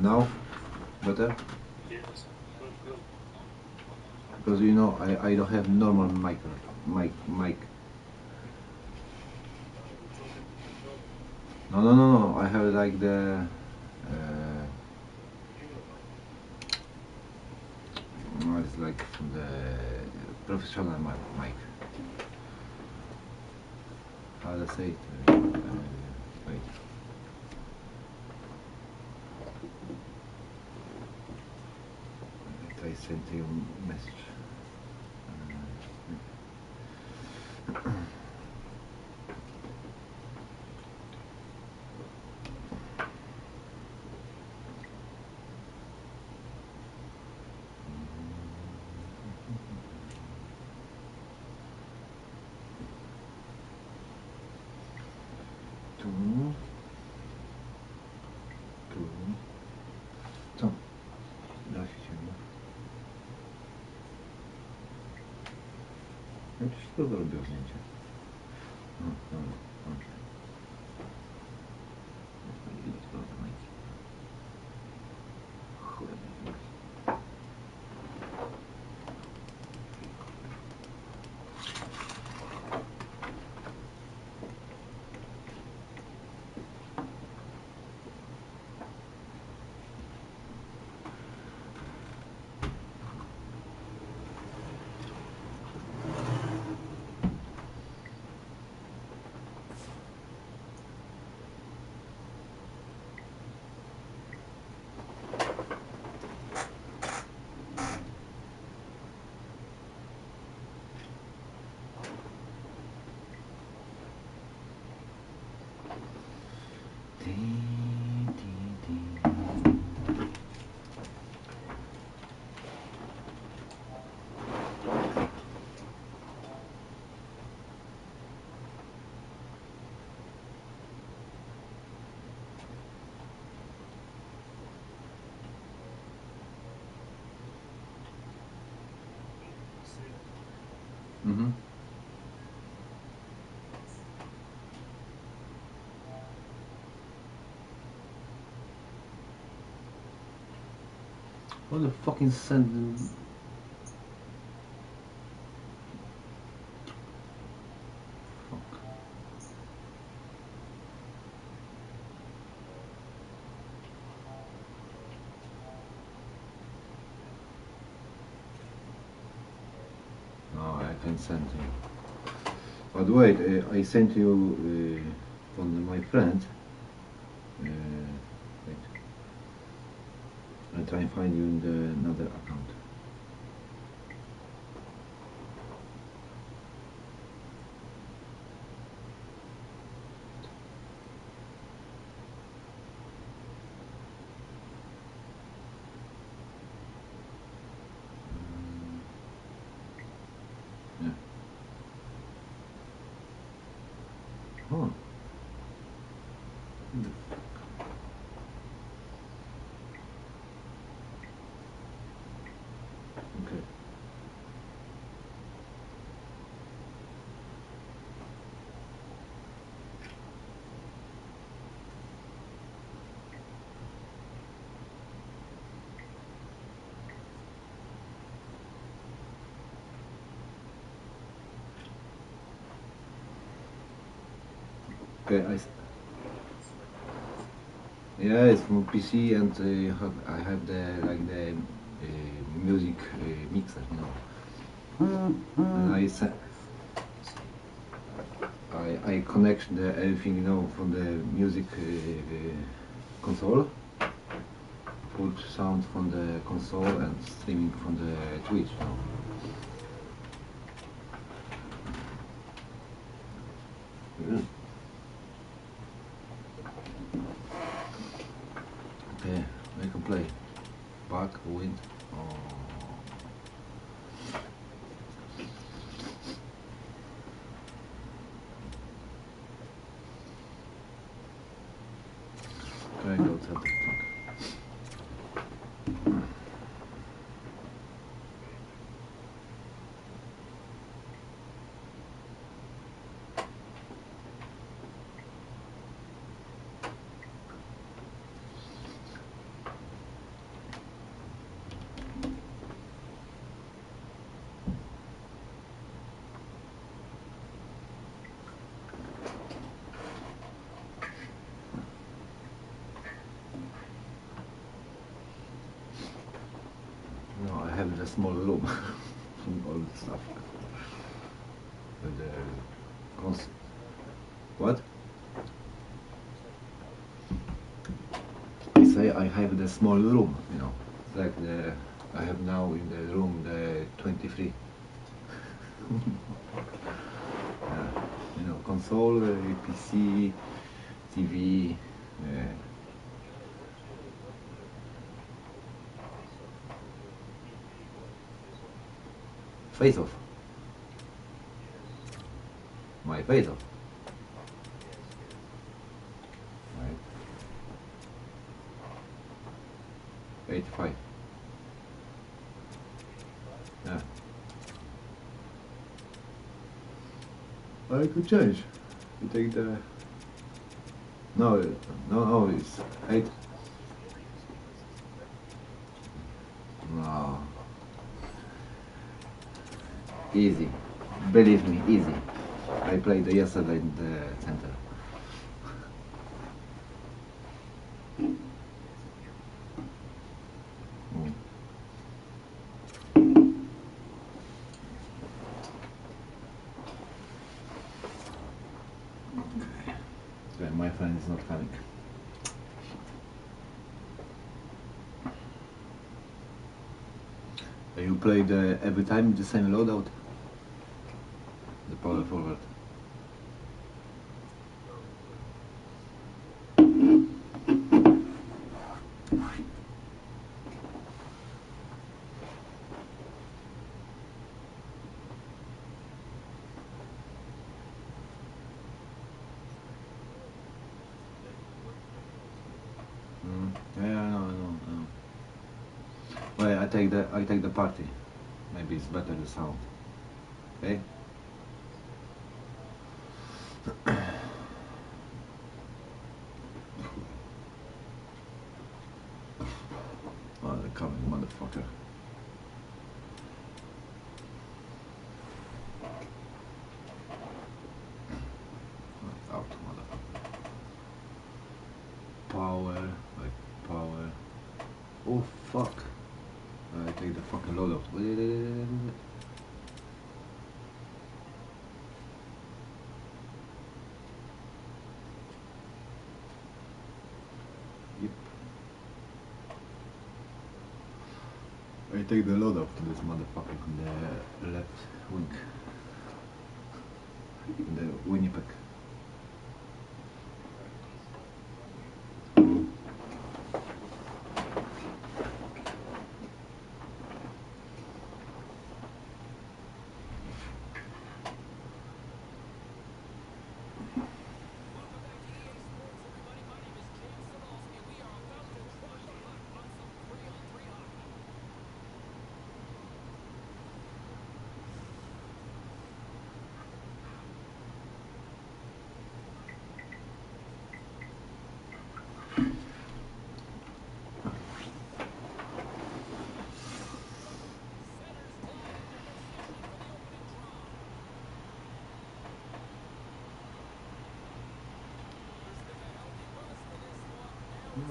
Now better, because you know I don't have normal mic. No. I have like the it's like from the professional mic. How to say it? Wait. I sent you a message. Co? Da się no przecież to zrobił zdjęcie. No, dobra, okej. Idę sprawdzę majki. Chuj. Mhm. What the fucking send? Fuck. No, I can send you. But wait, I sent you from my friend. Wait. I try and find you in the another account. Yeah. Oh. Okay. Okay, yeah, it's from PC, and I have the like the music mixer, you know. And I connect the everything, you know, from the music console, put sound from the console and streaming from the Twitch, you know. Mm. Okay, I can play. Back, wind. Oh. Okay, go tell the fuck. the small room. All the stuff. With the what? I say I have the small room, you know. It's like the I have now in the room the 23. You know, console, PC, TV. Face off. My face off. Right. 85. Yeah. I could change. You take the. No, it's 8. No. Easy. Believe me, easy. I played yesterday in the center. Okay, my friend is not coming. You played every time the same loadout? The power forward. Yeah, I know. Well, I take the party. Maybe it's better the sound. Okay? Oh, they're coming, motherfucker. Out, motherfucker. Power, like power. Oh fuck. I take the fucking loadout. Yep. I take the loadout to this motherfucker in the left wing. In the Winnipeg.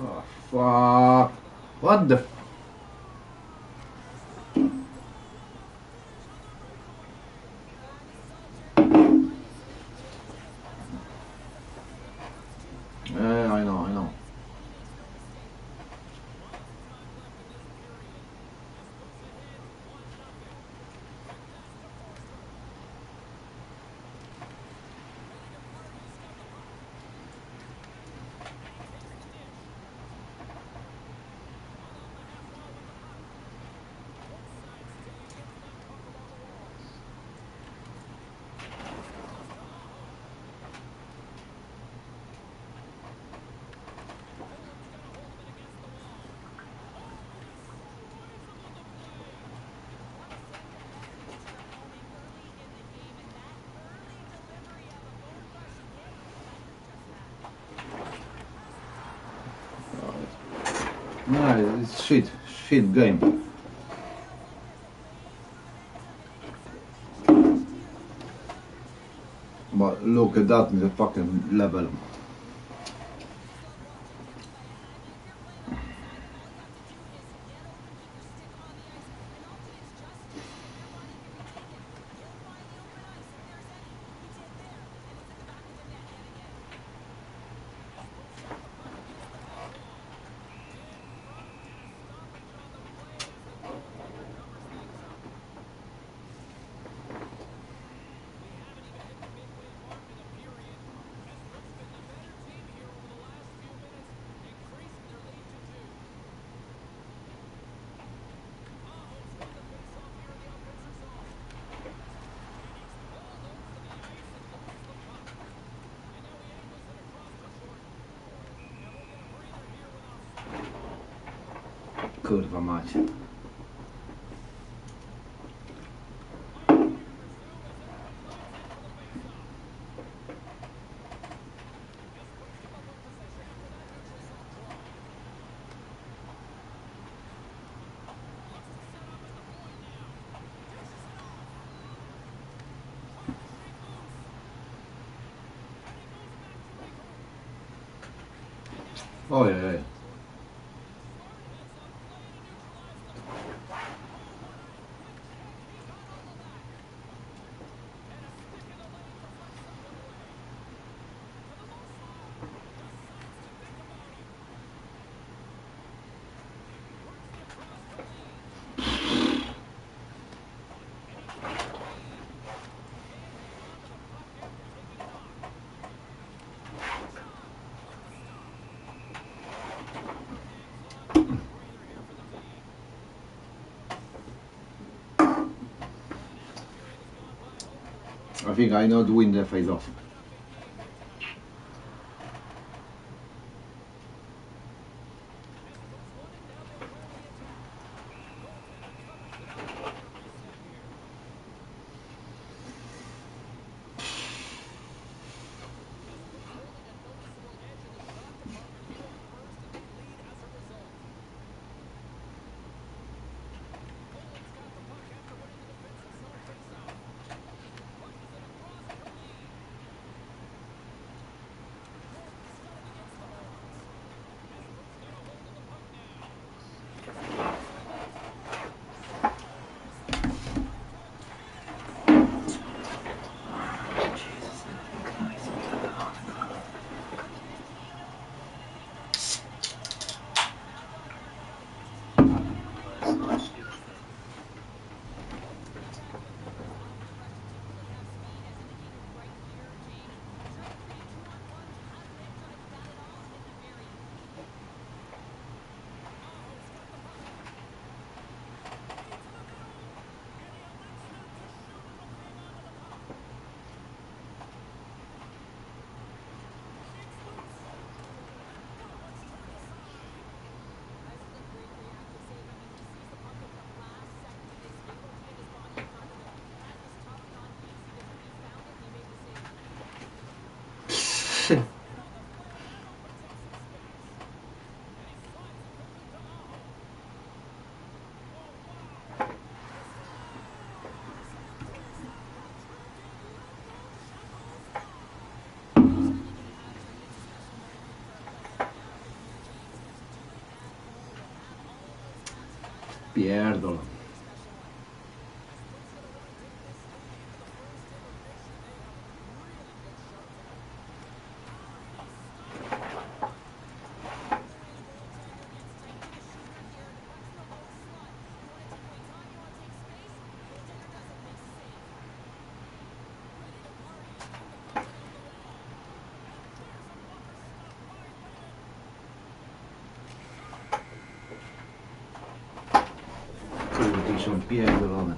Oh fuck. What the I know. No, it's shit game. But look at that in the fucking level. Kurwa mać. Ojej. I think I know to win the face-off. Pierdol. Kurde, są pierdolone.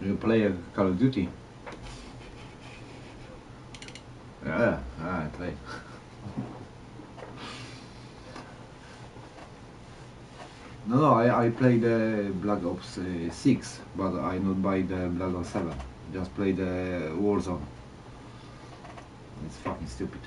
You play Call of Duty? Yeah, I play. No, I play the Black Ops 6, but I not buy the Black Ops 7. Just play the Warzone. It's fucking stupid.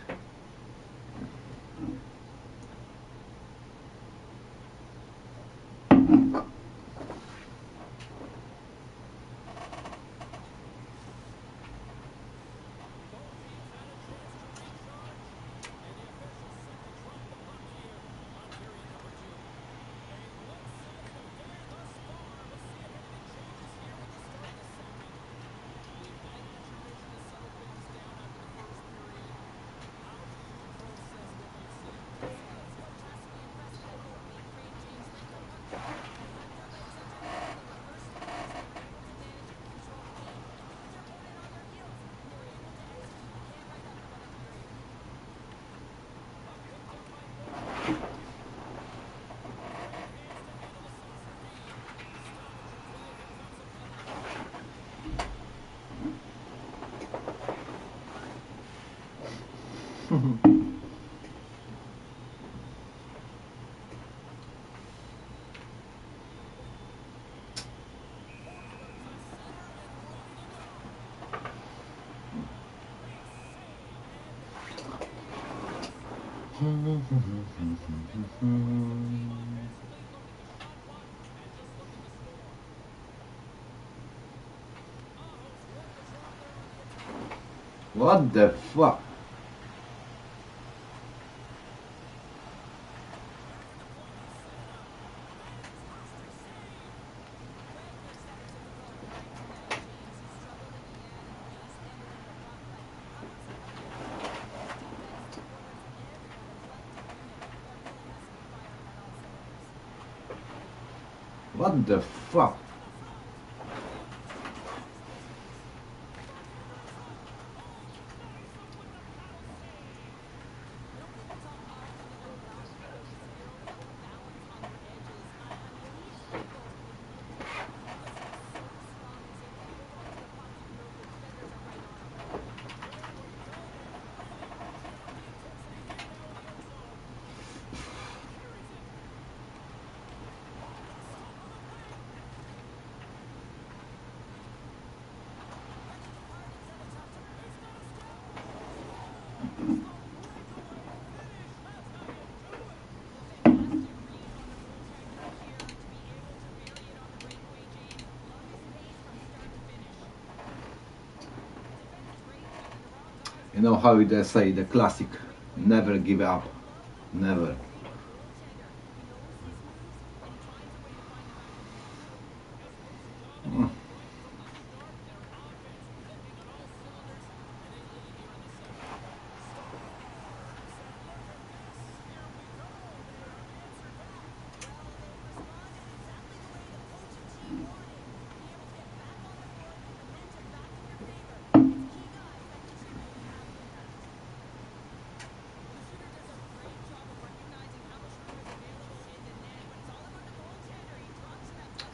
What the fuck? What the fuck? You know how they say the classic, never give up, never.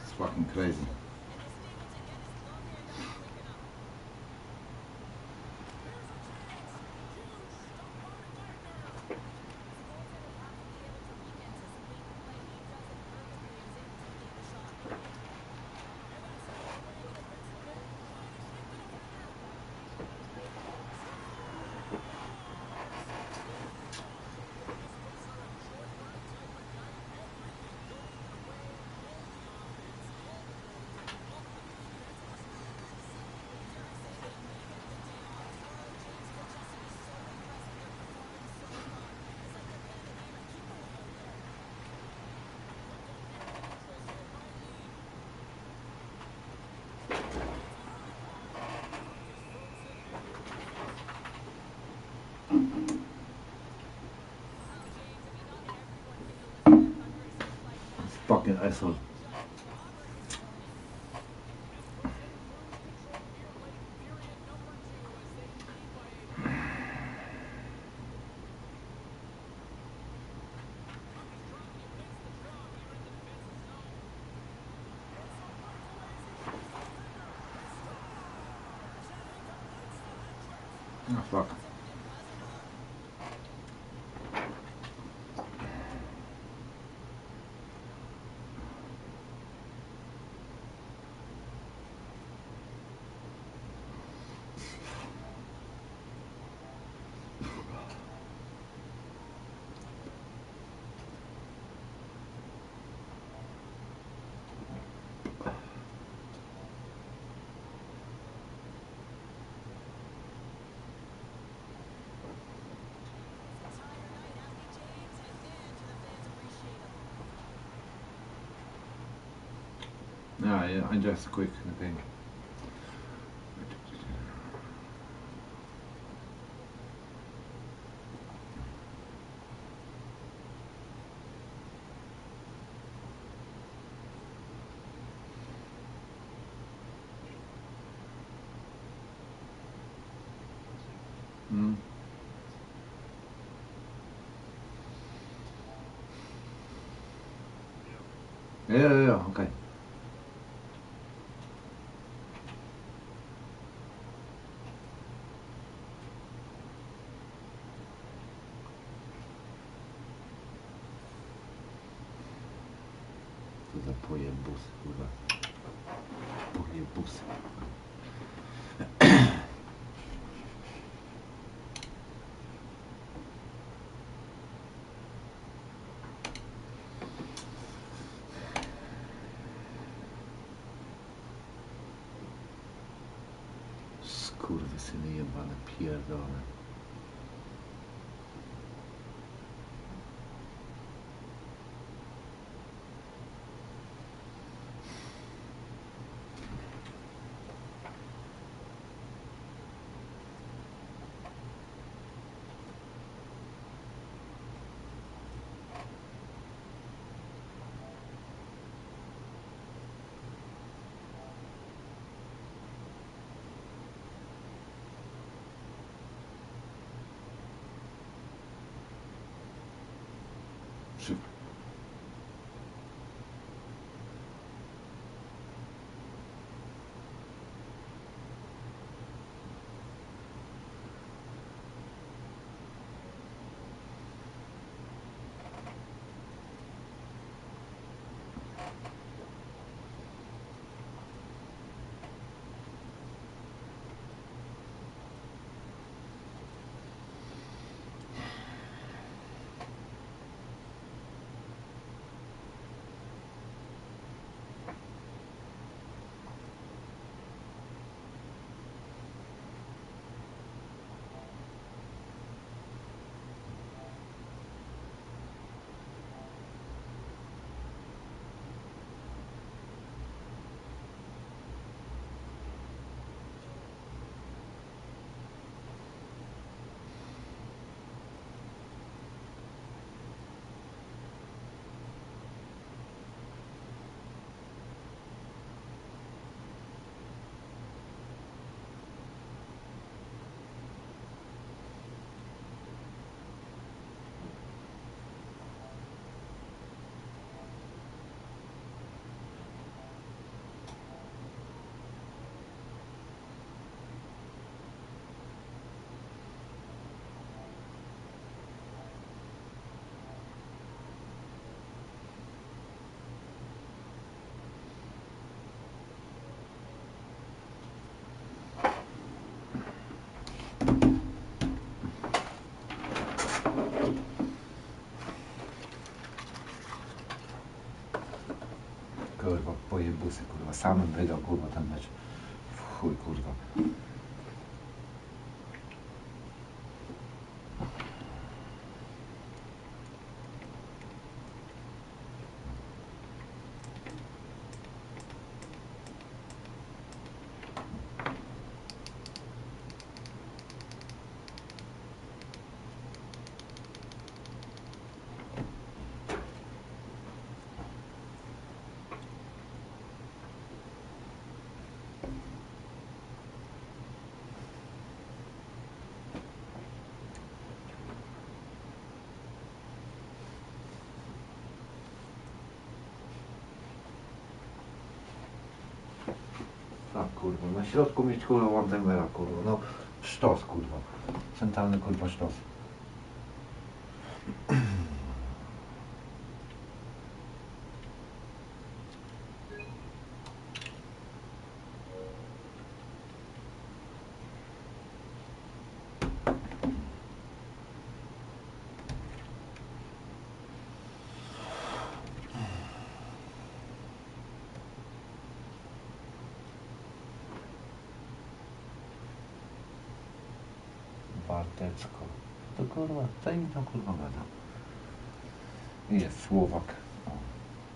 It's fucking crazy. Fucking asshole. Oh fuck. Yeah, I just quick thing. Mm. Yeah, okay. Pojebusy, kurwa. Pojebusy. Skurwysyny jebane, pierdolone. Szybko. Kurwa, pojebusy, kurwa, sam wydał, kurwa, ten mecz. W chuj, kurwa. Tak, kurwa, na środku mieć, kurwa, Wandemera, kurwa, no, sztos, kurwa, centralny, kurwa, sztos. Bartecko. To kurwa, daj mi tam kurwa gada. Jest Słowak. O,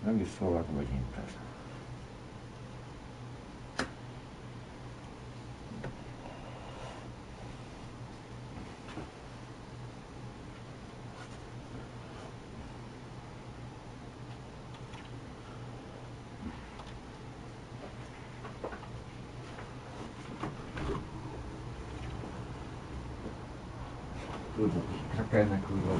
jak jest Słowak, będzie impreza. Kurwa, krakenę, kurwa,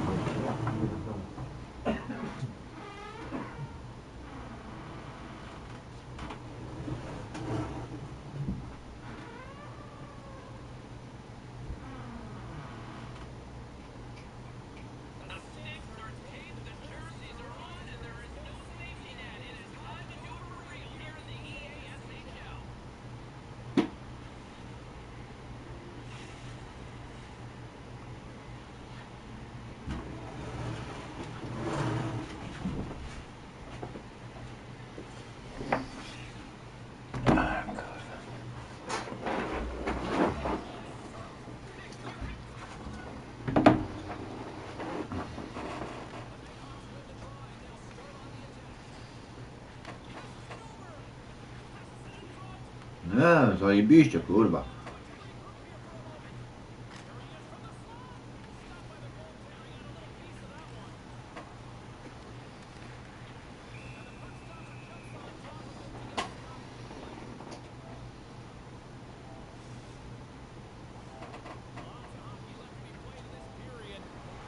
Nie, zajebiście, kurwa.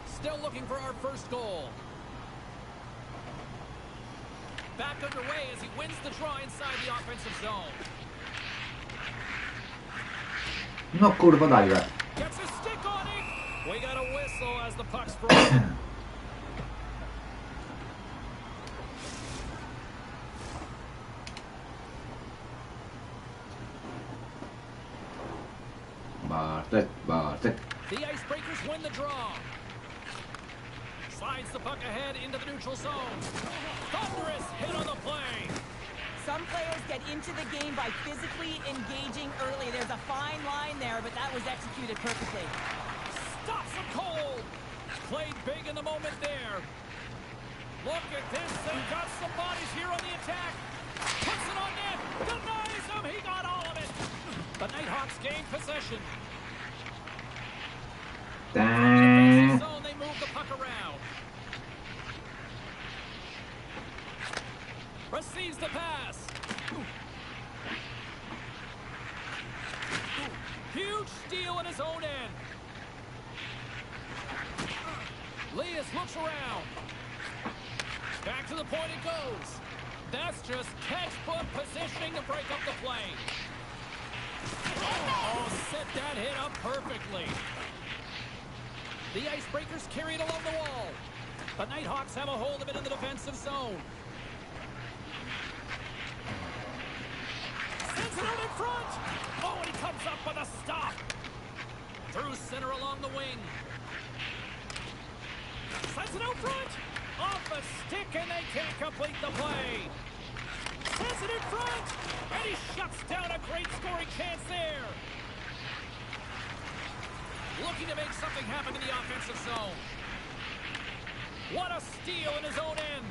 Still looking for our first goal. Back underway as he wins the draw inside the offensive zone. No kurwa, dajże. Gets a stick on it. We got a whistle as the puck's frozen. Bartek. The Icebreakers win the draw. Slides the puck ahead into the neutral zone. Thunderous hit on the play. Some players get into the game by physically engaging early. There's a fine line there, but that was executed perfectly. Stops him cold. Played big in the moment there. Look at this. They've got some bodies here on the attack. Puts it on net. Denies him. He got all of it. The Nighthawks gain possession. Damn. Zone, they move the puck around. Receives the pass. Huge steal in his own end. Leas looks around. Back to the point it goes. That's just textbook positioning to break up the play. Oh, set that hit up perfectly. The Icebreakers carry it along the wall. The Nighthawks have a hold of it in the defensive zone. Sends it out in front. Oh, and he comes up with a stop. Through center along the wing. Sends it out front. Off a stick, and they can't complete the play. Sends it in front. And he shuts down a great scoring chance there. Looking to make something happen in the offensive zone. What a steal in his own end.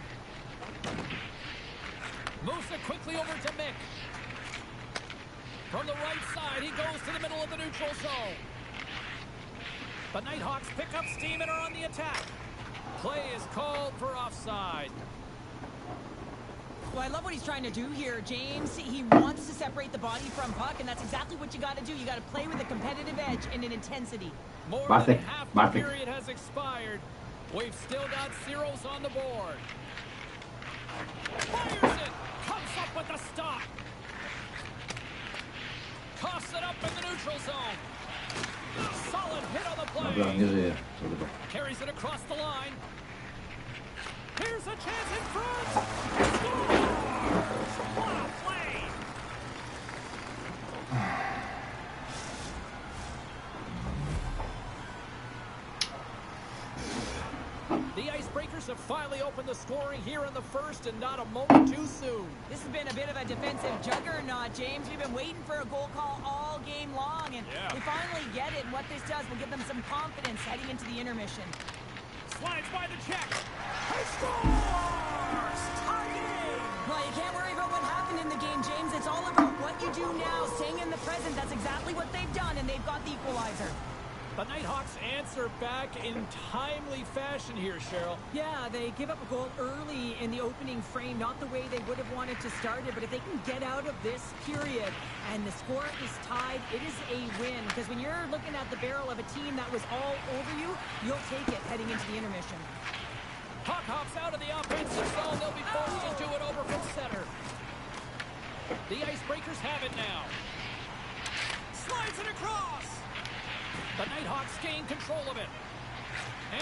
Moves it quickly over to Mick. From the right side, he goes to the middle of the neutral zone. The Nighthawks pick up steam and are on the attack. Play is called for offside. Well, I love what he's trying to do here, James. He wants to separate the body from puck, and that's exactly what you got to do. You got to play with a competitive edge and an intensity. More than half the period has expired. We've still got zeros on the board. Fires it. Comes up with the stop. Coughs it up in the neutral zone. Solid hit on the play. Carries it across the line. Here's a chance in front. Scores! What a play! The Icebreakers have finally opened the scoring here in the first, and not a moment too soon. This has been a bit of a defensive juggernaut, James. We've been waiting for a goal call all game long, and we finally get it. And what this does will give them some confidence heading into the intermission. Slides by the check. He scores! Tie game! Well, you can't worry about what happened in the game, James. It's all about what you do now, staying in the present. That's exactly what they've done, and they've got the equalizer. The Nighthawks answer back in timely fashion here, Cheryl. Yeah, they give up a goal early in the opening frame, not the way they would have wanted to start it, but if they can get out of this period and the score is tied, it is a win. Because when you're looking at the barrel of a team that was all over you, you'll take it heading into the intermission. Puck hops out of the offensive zone. They'll be forced to do it over from center. The Icebreakers have it now. Slides it across. The Nighthawks gain control of it.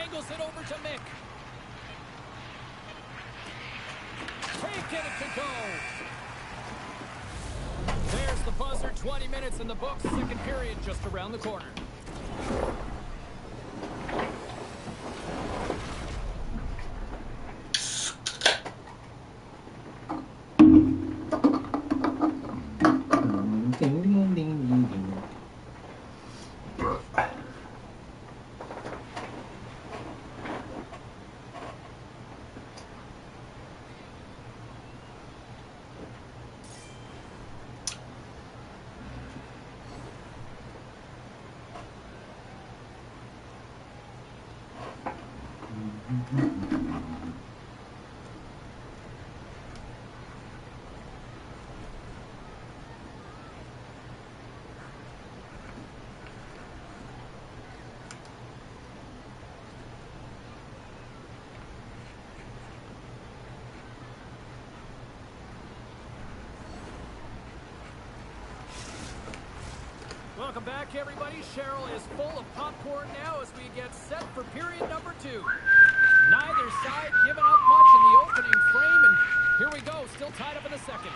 Angles it over to Mick. Take it to go. There's the buzzer. 20 minutes in the books. Second period just around the corner. Welcome back, everybody. Cheryl is full of popcorn now as we get set for period number 2. Neither side giving up much in the opening frame, and here we go, still tied up in the second.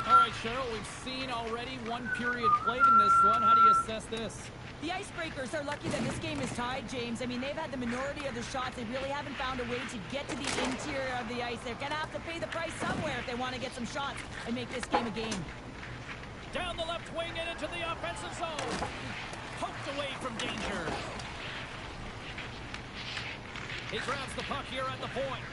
All right, Cheryl, we've seen already one period played in this one. How do you assess this? The Icebreakers are lucky that this game is tied, James. I mean, they've had the minority of the shots. They really haven't found a way to get to the interior of the ice. They're going to have to pay the price somewhere if they want to get some shots and make this game a game. Down the left wing and into the offensive zone. Poked away from danger. He grabs the puck here at the point.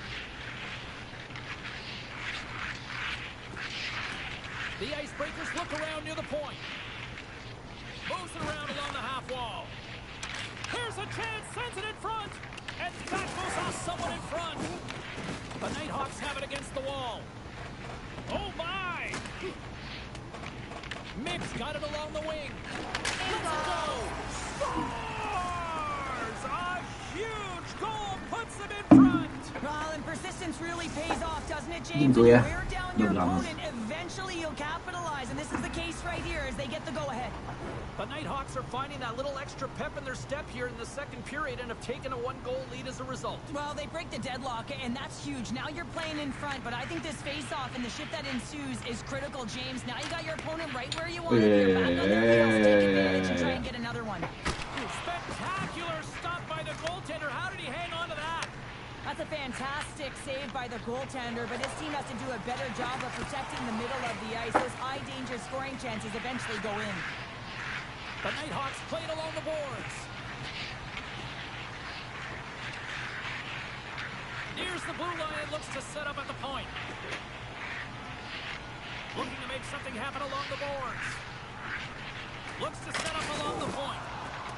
The Icebreakers look around near the point. Moves it around along the half wall. Here's a chance, sends it in front. And that goes off someone in front. The Nighthawks have it against the wall. Oh my! Mix got it along the wing. Let's go! Scores! A huge goal puts them in front. Well, and persistence really pays off, doesn't it, James? Dziękuję. When you wear down your opponent, eventually you'll capitalize, and this is the case right here as they get the go-ahead. The Nighthawks are finding that little extra pep in their step here in the second period and have taken a one-goal lead as a result. Well, they break the deadlock, and that's huge. Now you're playing in front, but I think this face-off and the shift that ensues is critical, James. Now you got your opponent right where you want it. You're back on their heels. Take advantage and try and get another one. Spectacular stop by the goaltender. How did he hang on to that? That's a fantastic save by the goaltender, but his team has to do a better job of protecting the middle of the ice. Those high-danger scoring chances eventually go in. The Nighthawks played along the boards. Nears the blue line and looks to set up at the point. Looking to make something happen along the boards. Looks to set up along the point.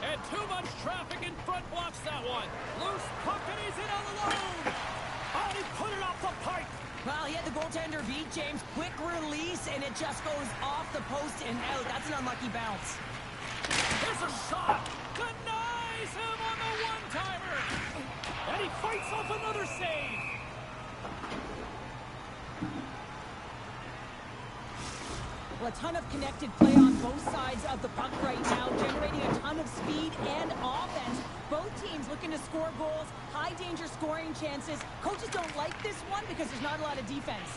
And too much traffic in front blocks that one. Loose puck and he's in all alone. Oh, he put it off the pipe. Well, he had the goaltender beat, James. Quick release, and it just goes off the post and out. That's an unlucky bounce. Here's a shot. Denies him on the one-timer. And he fights off another save. Well, a ton of connected play on both sides of the puck right now, generating a ton of speed and offense. Both teams looking to score goals, high-danger scoring chances. Coaches don't like this one because there's not a lot of defense.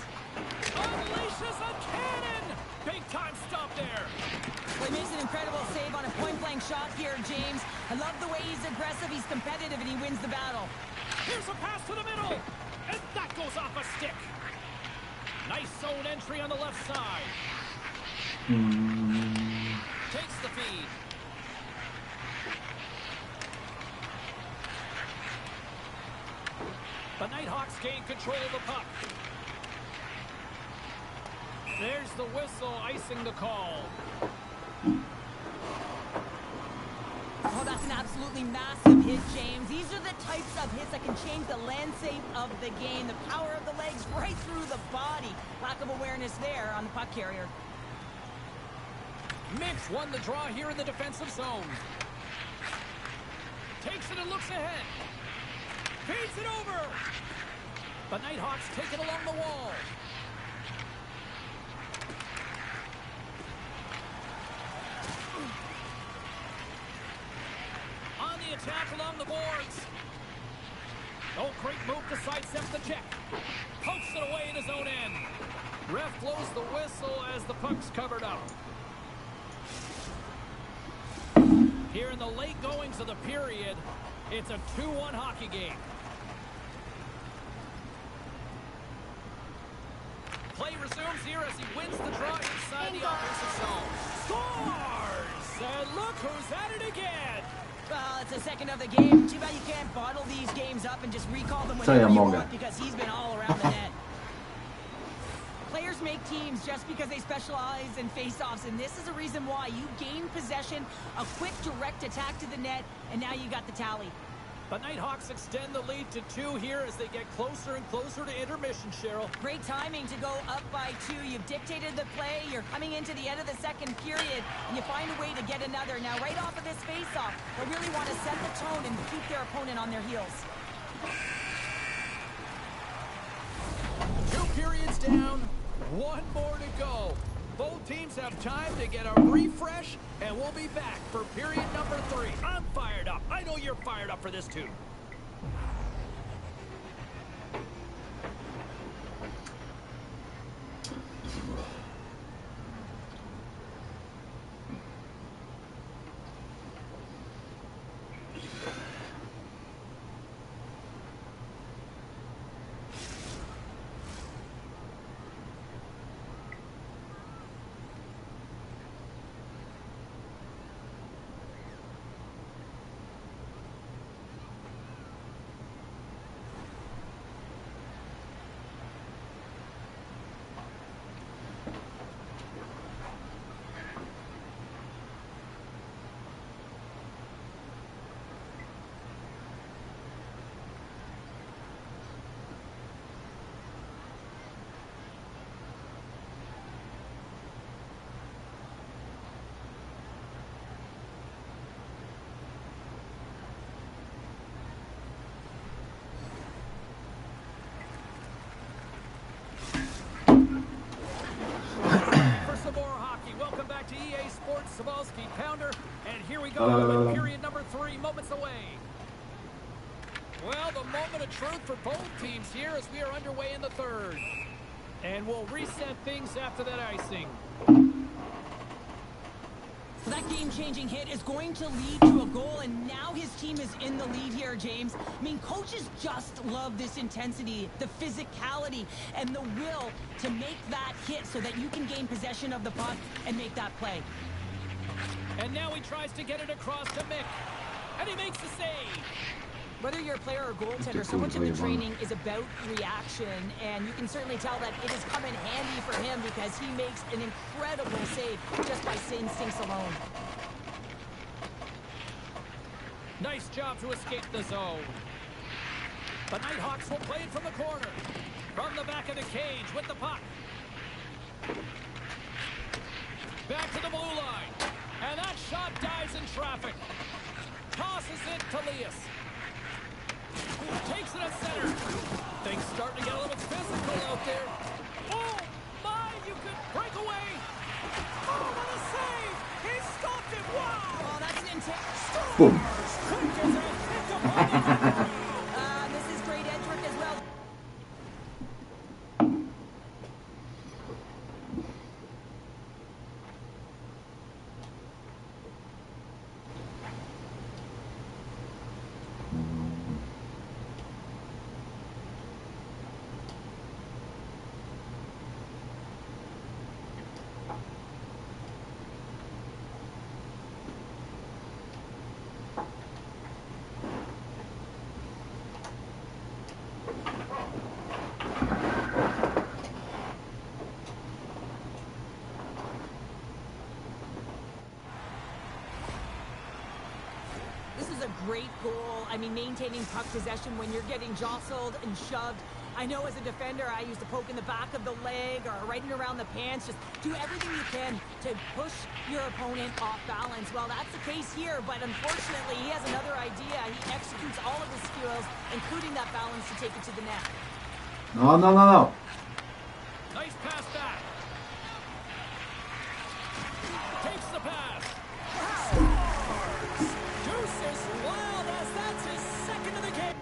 Unleashes a cannon. Big-time stop there. Well, he makes an incredible save on a point-blank shot here, James. I love the way he's aggressive, he's competitive, and he wins the battle. Here's a pass to the middle. And that goes off a stick. Nice zone entry on the left side. Takes the feed. The Nighthawks gain control of the puck. There's the whistle icing the call. Oh, that's an absolutely massive hit, James. These are the types of hits that can change the landscape of the game. The power of the legs right through the body. Lack of awareness there on the puck carrier. Mix won the draw here in the defensive zone. Takes it and looks ahead. Feeds it over. The Nighthawks take it along the wall. On the attack along the boards. Oh, great move to sidestep the check. Pokes it away in his own end. Ref blows the whistle as the puck's covered up. Here in the late goings of the period, it's a 2-1 hockey game. Play resumes here as he wins the draw inside the offensive zone. Scores! And look who's at it again! Well, it's the second of the game. Too bad you can't bottle these games up and just recall them whenever you want because he's been all around the net. Players make teams just because they specialize in face-offs, and this is a reason why. You gain possession, a quick direct attack to the net, and now you got the tally. The Nighthawks extend the lead to 2 here as they get closer and closer to intermission, Cheryl. Great timing to go up by 2. You've dictated the play. You're coming into the end of the second period, and you find a way to get another. Now, right off of this face-off, they really want to set the tone and keep their opponent on their heels. 2 periods down, 1 more to go. Both teams have time to get a refresh, and we'll be back for period number 3. I'm fired up. I know you're fired up for this, too. Pounder, and here we go with period number 3, moments away. Well, the moment of truth for both teams here as we are underway in the 3rd. And we'll reset things after that icing. So that game-changing hit is going to lead to a goal, and now his team is in the lead here, James. I mean, coaches just love this intensity, the physicality, and the will to make that hit so that you can gain possession of the puck and make that play. And now he tries to get it across to Mick. And he makes the save. Whether you're a player or goaltender, so much of the training is about reaction. And you can certainly tell that it has come in handy for him because he makes an incredible save just by instincts alone. Nice job to escape the zone. The Nighthawks will play it from the corner. From the back of the cage with the puck. Back to the blue line. And that shot dives in traffic. Tosses it to Lias. Takes it at center. Things starting to get a little physical out there. Oh, my, you could break away. Oh, what a save. He stopped it. Wow. Oh, that's an intense. Boom. Quick as a hit upon the This is great edge work as well. Great goal. I mean, maintaining puck possession when you're getting jostled and shoved. I know as a defender, I used to poke in the back of the leg or right in around the pants. Just do everything you can to push your opponent off balance. Well, that's the case here, but unfortunately, he has another idea. He executes all of his skills, including that balance to take it to the net. No, no, no, no. Nice pass back. Takes the pass. Scores! Deuces wild as that's his second of the game.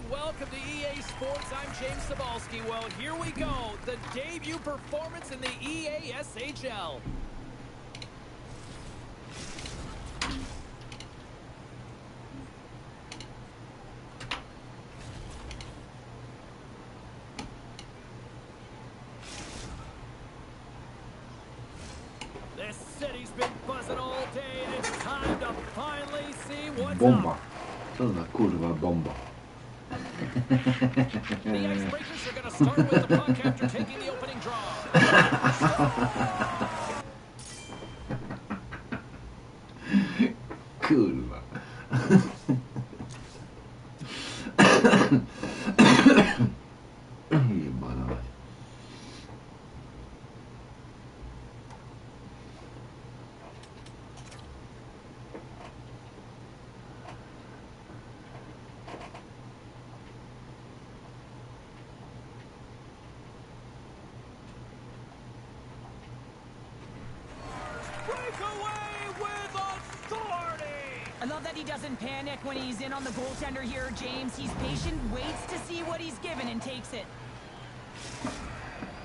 and welcome to EA Sports. I'm James Cebulski. Well, here we go. The debut performance in the EA SHL. This city's been buzzing all day, and it's time to finally see what's Bomba. up. Co za kurwa bomba. The Icebreakers are going to start with the puck after taking the opening draw. Kurwa. Jebana mać. Breakaway with authority. I love that he doesn't panic when he's in on the goaltender here, James. He's patient, waits to see what he's given, and takes it.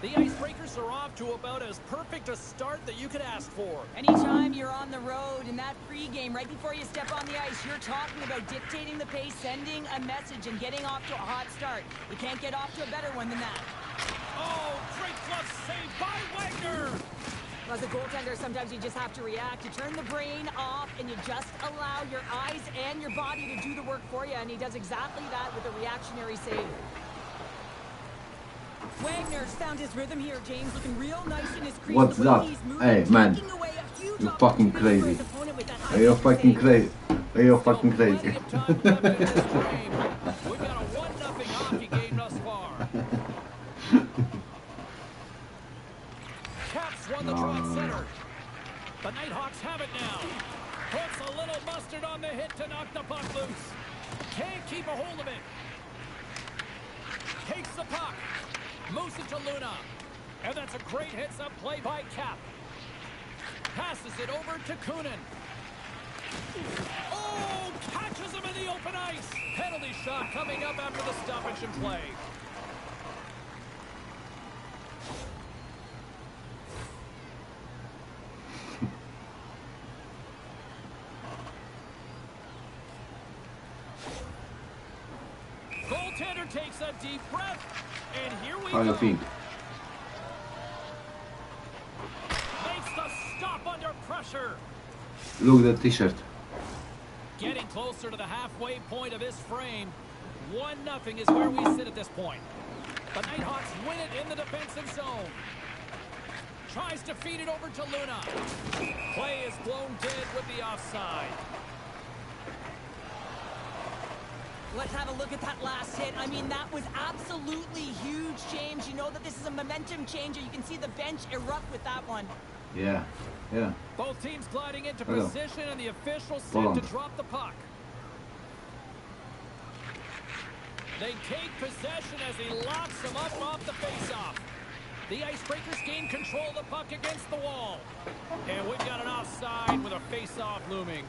The Icebreakers are off to about as perfect a start that you could ask for. Anytime you're on the road in that pregame, right before you step on the ice, you're talking about dictating the pace, sending a message, and getting off to a hot start. You can't get off to a better one than that. Oh, great glove save by Wagner. As a goaltender, sometimes you just have to react. You turn the brain off, and you just allow your eyes and your body to do the work for you, and he does exactly that with a reactionary save. Wagner's found his rhythm here, James, looking real nice in his crease. What's The way that? he's moving, Hey, man. taking away a huge You're fucking opportunity for his crazy. opponent with that high Are you pressure fucking save. crazy? Are you Still fucking plenty crazy? of time left in this frame. We've got a 1-0 hockey game thus far. Caps won the draw at center. The Nighthawks have it now. Puts a little mustard on the hit to knock the puck loose. Can't keep a hold of it. Takes the puck. Moves it to Luna. And that's a great heads-up play by Cap. Passes it over to Kunin. Oh, catches him in the open ice. Penalty shot coming up after the stoppage in play. Goaltender takes a deep breath, and here we How do you go. think? Makes the stop under pressure. Look at the t-shirt. Getting closer to the halfway point of this frame. 1-0 is where we sit at this point. The Nighthawks win it in the defensive zone. Tries to feed it over to Luna. Play is blown dead with the offside. Let's have a look at that last hit. I mean, that was absolutely huge, James. You know that this is a momentum changer. You can see the bench erupt with that one. Yeah, yeah. Both teams gliding into Hello. position, and the official set Hold to on. drop the puck. They take possession as he locks him up off the faceoff. The Icebreakers gain control of the puck against the wall. And we've got an offside with a faceoff looming.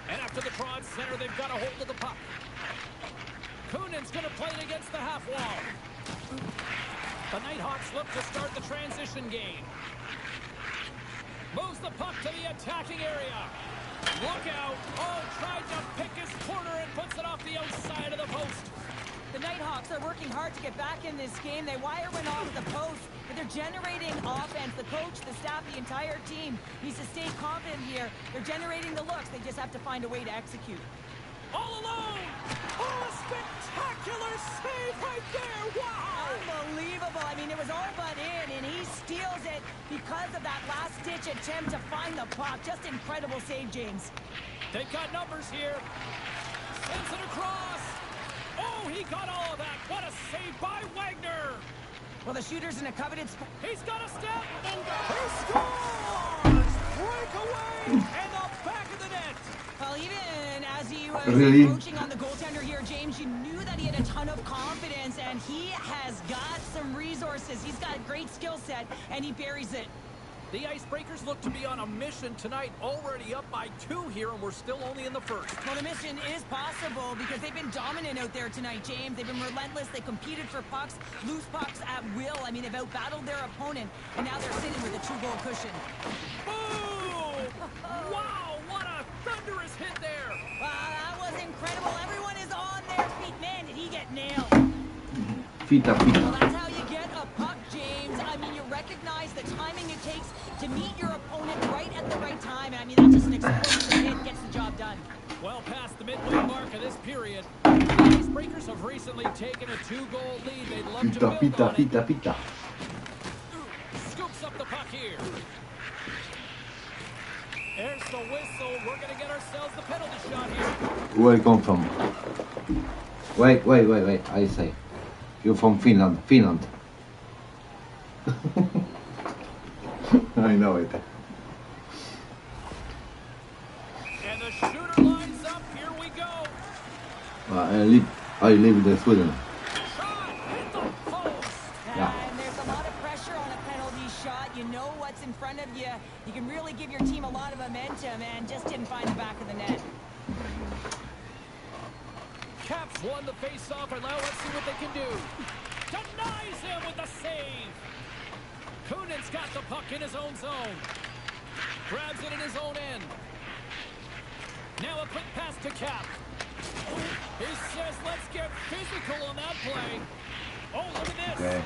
And after the draw at center, they've got a hold of the puck. Kunin's going to play it against the half wall. The Nighthawks look to start the transition game. Moves the puck to the attacking area. Look out. Oh, tried to pick his corner and puts it off the outside of the post. The Nighthawks are working hard to get back in this game. They wire one off the post, but they're generating offense. The coach, the staff, the entire team needs to stay confident here. They're generating the looks. They just have to find a way to execute. All alone. Oh, a spectacular save right there. Wow. Unbelievable. I mean, it was all but in, and he steals it because of that last-ditch attempt to find the puck. Just incredible save, James. They've got numbers here. Sends it across. Oh, he got all of that. What a save by Wagner. Well, the shooter's in a coveted spot. He's got a step. He scores. Breakaway. And the back of the net. Well, even as he was Really? approaching on the goaltender, here, James, you knew that he had a ton of confidence, and he has got some resources. He's got a great skill set, and he buries it. The Icebreakers look to be on a mission tonight, already up by 2 here, and we're still only in the first. Well, the mission is possible because they've been dominant out there tonight, James. They've been relentless. They competed for pucks, loose pucks at will. I mean, they've outbattled their opponent, and now they're sitting with a 2-goal cushion. Boom! Wow, what a thunderous hit there! Wow, that was incredible. Everyone is on their feet. Man, did he get nailed. Fita, Well, fita. that's how you get a puck, James. I mean, you recognize the timing it takes to meet your opponent right at the right time. I mean, that's just an explosive hit, gets the job done. Well past the midway mark of this period, the Icebreakers have recently taken a 2-goal lead. They'd love to Fita, build fita, on it. fita, fita. Scoops up the puck here. There's the whistle. We're going to get ourselves the penalty shot here. Where you come from? Wait. I say. You're from Finland. Finland. I know it. And the shooter lines up. Here we go. I live in Sweden. Shot hit the post. Yeah. And there's a lot of pressure on a penalty shot. You know what's in front of you. You can really give your team a lot of momentum, and just didn't find the back of the net. Caps won the face-off, and now let's see what they can do. Denies him with the save. Kunin's got the puck in his own zone. Grabs it in his own end. Now a quick pass to Cap. He says, let's get physical on that play. Oh, look at this. Okay.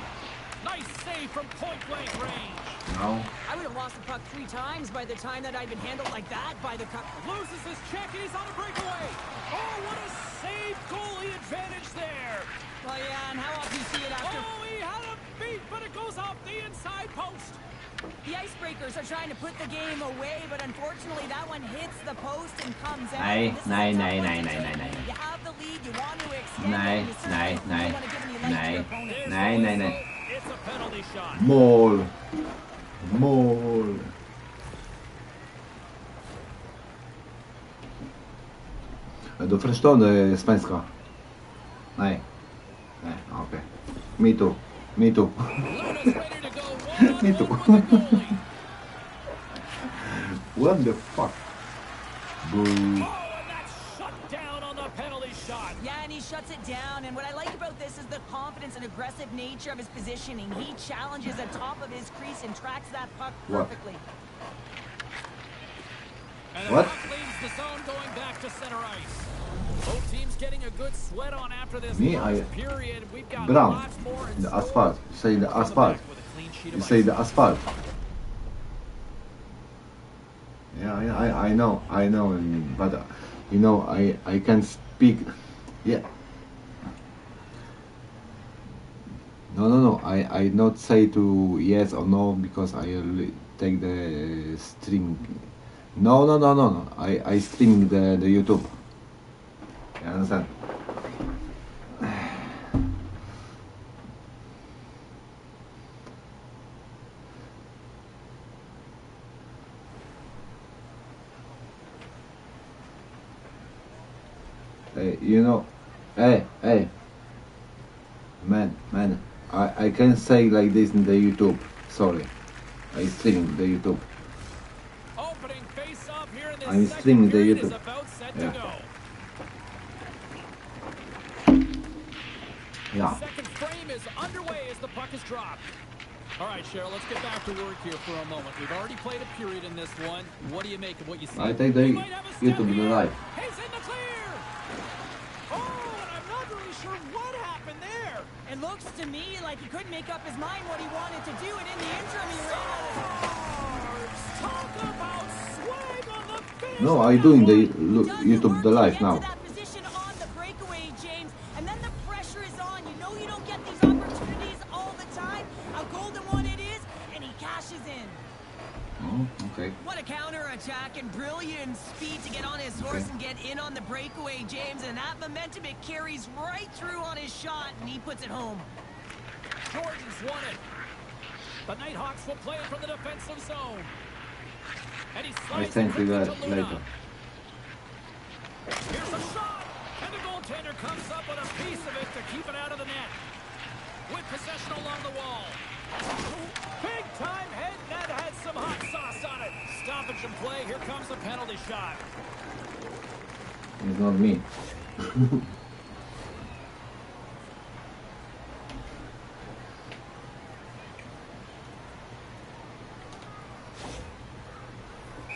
Nice save from point-blank range. Now. I would have lost the puck 3 times by the time that I'd been handled like that by the cup. Loses his check, and he's on a breakaway. Oh, what a save goalie advantage there. Well, yeah, and how often you see it after... Oh, he had a beat, but it goes off the inside post. The Icebreakers are trying to put the game away, but unfortunately that one hits the post and comes out. Nej, This is a nej, tough nej, one nej, to nej, take. nej, nej. You have the lead, you want to extend it, Nej, and you certainly nej, nej, don't want to give any life to nej. your opponent. There's Nej, the nej, nej. whistle. It's a penalty shot. Mål. Mål. Du förstår svenska? Nej. Nej, okej. Me too. Me too. Luna's ready to go one-on-one Me too. with the goalie. What the fuck? Boo. Oh, and that's shut down on the penalty shot. Yeah, and he shuts it down. And what I like about this is the confidence and aggressive nature of his positioning. He challenges the top of his crease and tracks that puck What? perfectly. And the What? puck leaves the zone going back to center ice. Both teams getting a good sweat on after this Me, first period. We've got Brown. lots more in The store. asphalt. You say the Coming asphalt. back with a clean sheet You of say ice. the asphalt. Yeah, I know, but you know, I can speak. Yeah. No. I not say to yes or no because I take the stream. No. I streaming the YouTube. You understand? You know, hey, man, I can say like this in the YouTube. Sorry, I streaming the YouTube. Opening face-off here in this I'm second streaming the period YouTube. is about set Yeah. to go. Yeah. Second frame is underway as the puck is dropped. All right, Cheryl, let's get back to work here for a moment. We've already played a period in this one. What do you make of what you see? I take the He might have a step YouTube here. live. He's in the clear. Oh, and I'm not really sure what happened there. It looks to me like he couldn't make up his mind what he wanted to do, and in the interim, he ran out of Stars. Talk about swag on the finish. No, I doing the Does YouTube work the to live get now. to that position on the breakaway, James, and then the pressure is on. You know you don't get these opportunities all the time. A golden one it is, and he cashes in. Oh, okay. What a counter-attack and brilliant speed to get on his horse Okay. and get in on the breakaway, James, and that momentum, it carries right through on his shot, and he puts it home. Jordan's won it. The Nighthawks will play it from the defensive zone. And he I slides send it you quickly that to Luna. later. Here's a shot, and the goaltender comes up with a piece of it to keep it out of the net. With possession along the wall. Big time head, that had some hot sauce on it. Stoppage and play, here comes the penalty shot. It's not me.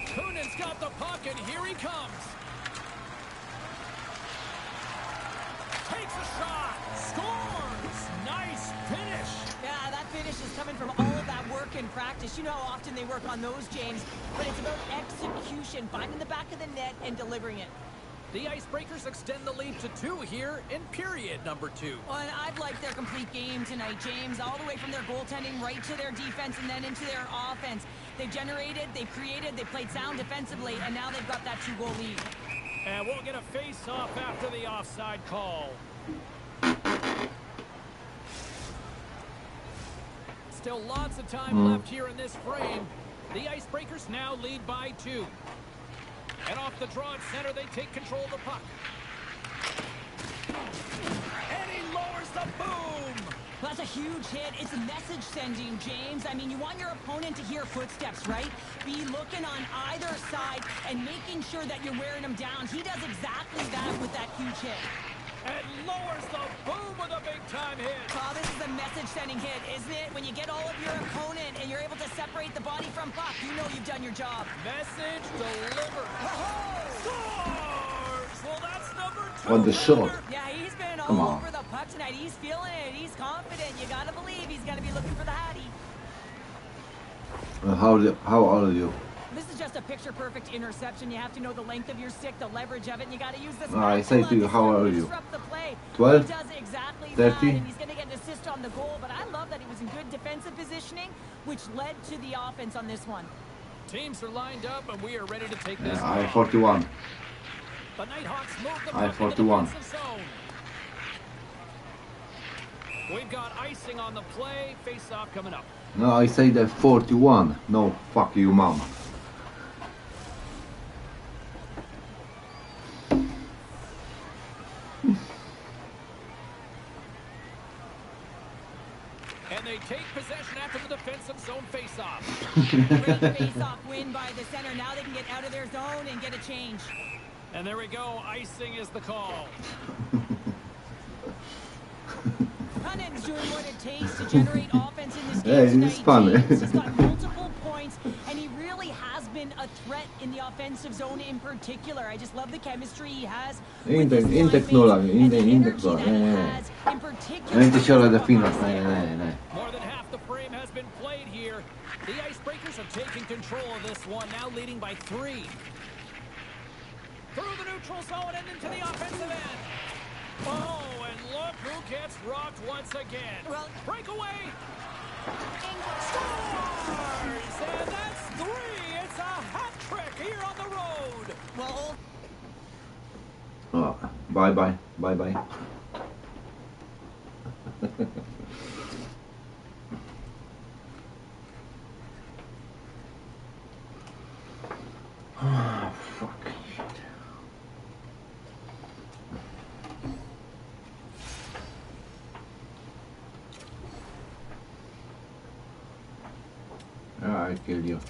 Kunin's got the puck, and here he comes. Takes a shot. Scores. Nice finish. Yeah, that finish is coming from all of that work in practice. You know how often they work on those, James. But it's about execution, finding the back of the net and delivering it. The Icebreakers extend the lead to 2 here in period number 2. Well, and I've liked their complete game tonight, James, all the way from their goaltending right to their defense and then into their offense. They've generated, they've created, they played sound defensively, and now they've got that 2-goal lead. And we'll get a face-off after the offside call. Still lots of time left here in this frame. The Icebreakers now lead by 2. And off the draw at center, they take control of the puck. And he lowers the boom! That's a huge hit. It's message sending, James. I mean, you want your opponent to hear footsteps, right? Be looking on either side and making sure that you're wearing them down. He does exactly that with that huge hit. And lowers the boom with a big-time hit. Oh, this is a message-sending hit, isn't it? When you get all of your opponent and you're able to separate the body from puck, you know you've done your job. Message delivered. Scores! Well, that's number 2. On the shot. Yeah, he's been Come all on. over the puck tonight. He's feeling it. He's confident. You gotta believe he's gonna be looking for the Hattie. How old are you? This is just a picture-perfect interception. You have to know the length of your stick, the leverage of it, and you got to use this. I say to you, how old are you? 12? 12? He does exactly 30? that, and he's going to get an assist on the goal. But I love that he was in good defensive positioning, which led to the offense on this one. Teams are lined up, and we are ready to take this. I 41. The Nighthawks move the I puck into the 41. defensive zone. We've got icing on the play. Face-off coming up. No, I say that 41. No, fuck you, mom. And they take possession after the defensive zone face-off. Great face-off win by the center. Now they can get out of their zone and get a change. And there we go. Icing is the call. Cunning's doing what it takes to generate offense in this game Hey, tonight, it's fun. James. He's got multiple points, and he really has been a threat in the offensive zone in particular. I just love the chemistry he has with his Index line nolla, mates and the index energy nolla. that he has in particular. Non ti c'ho da on fino. the line. More than half the frame has been played here. The Icebreakers are taking control of this one, now leading by 3. Through the neutral zone and into the offensive end. Oh, and look who gets rocked once again. Well, breakaway. Scores! And that's 3. It's a hat trick here on the road. well, Oh, bye bye. Bye bye. Ah, fuck. Shit. Ah, I killed you.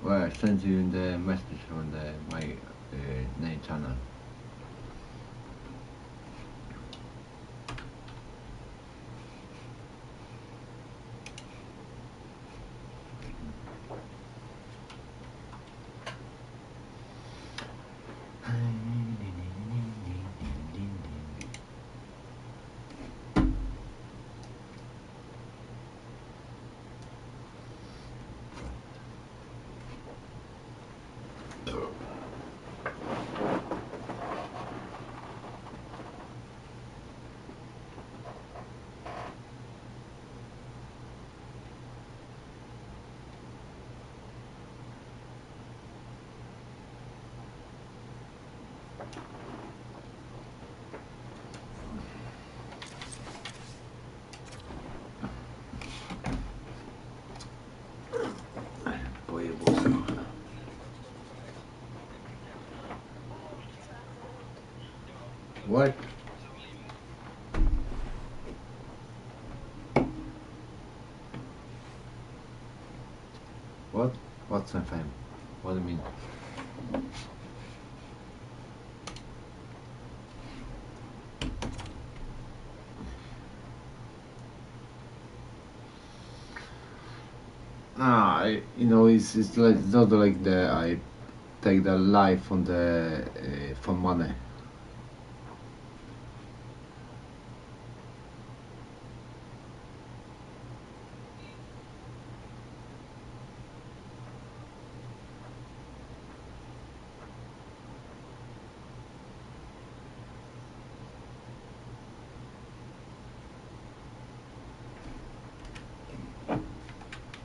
Well, I sent you the message on my main channel. What? What? What's my fame? What do you mean? It's like it's not like I take the life on the for money.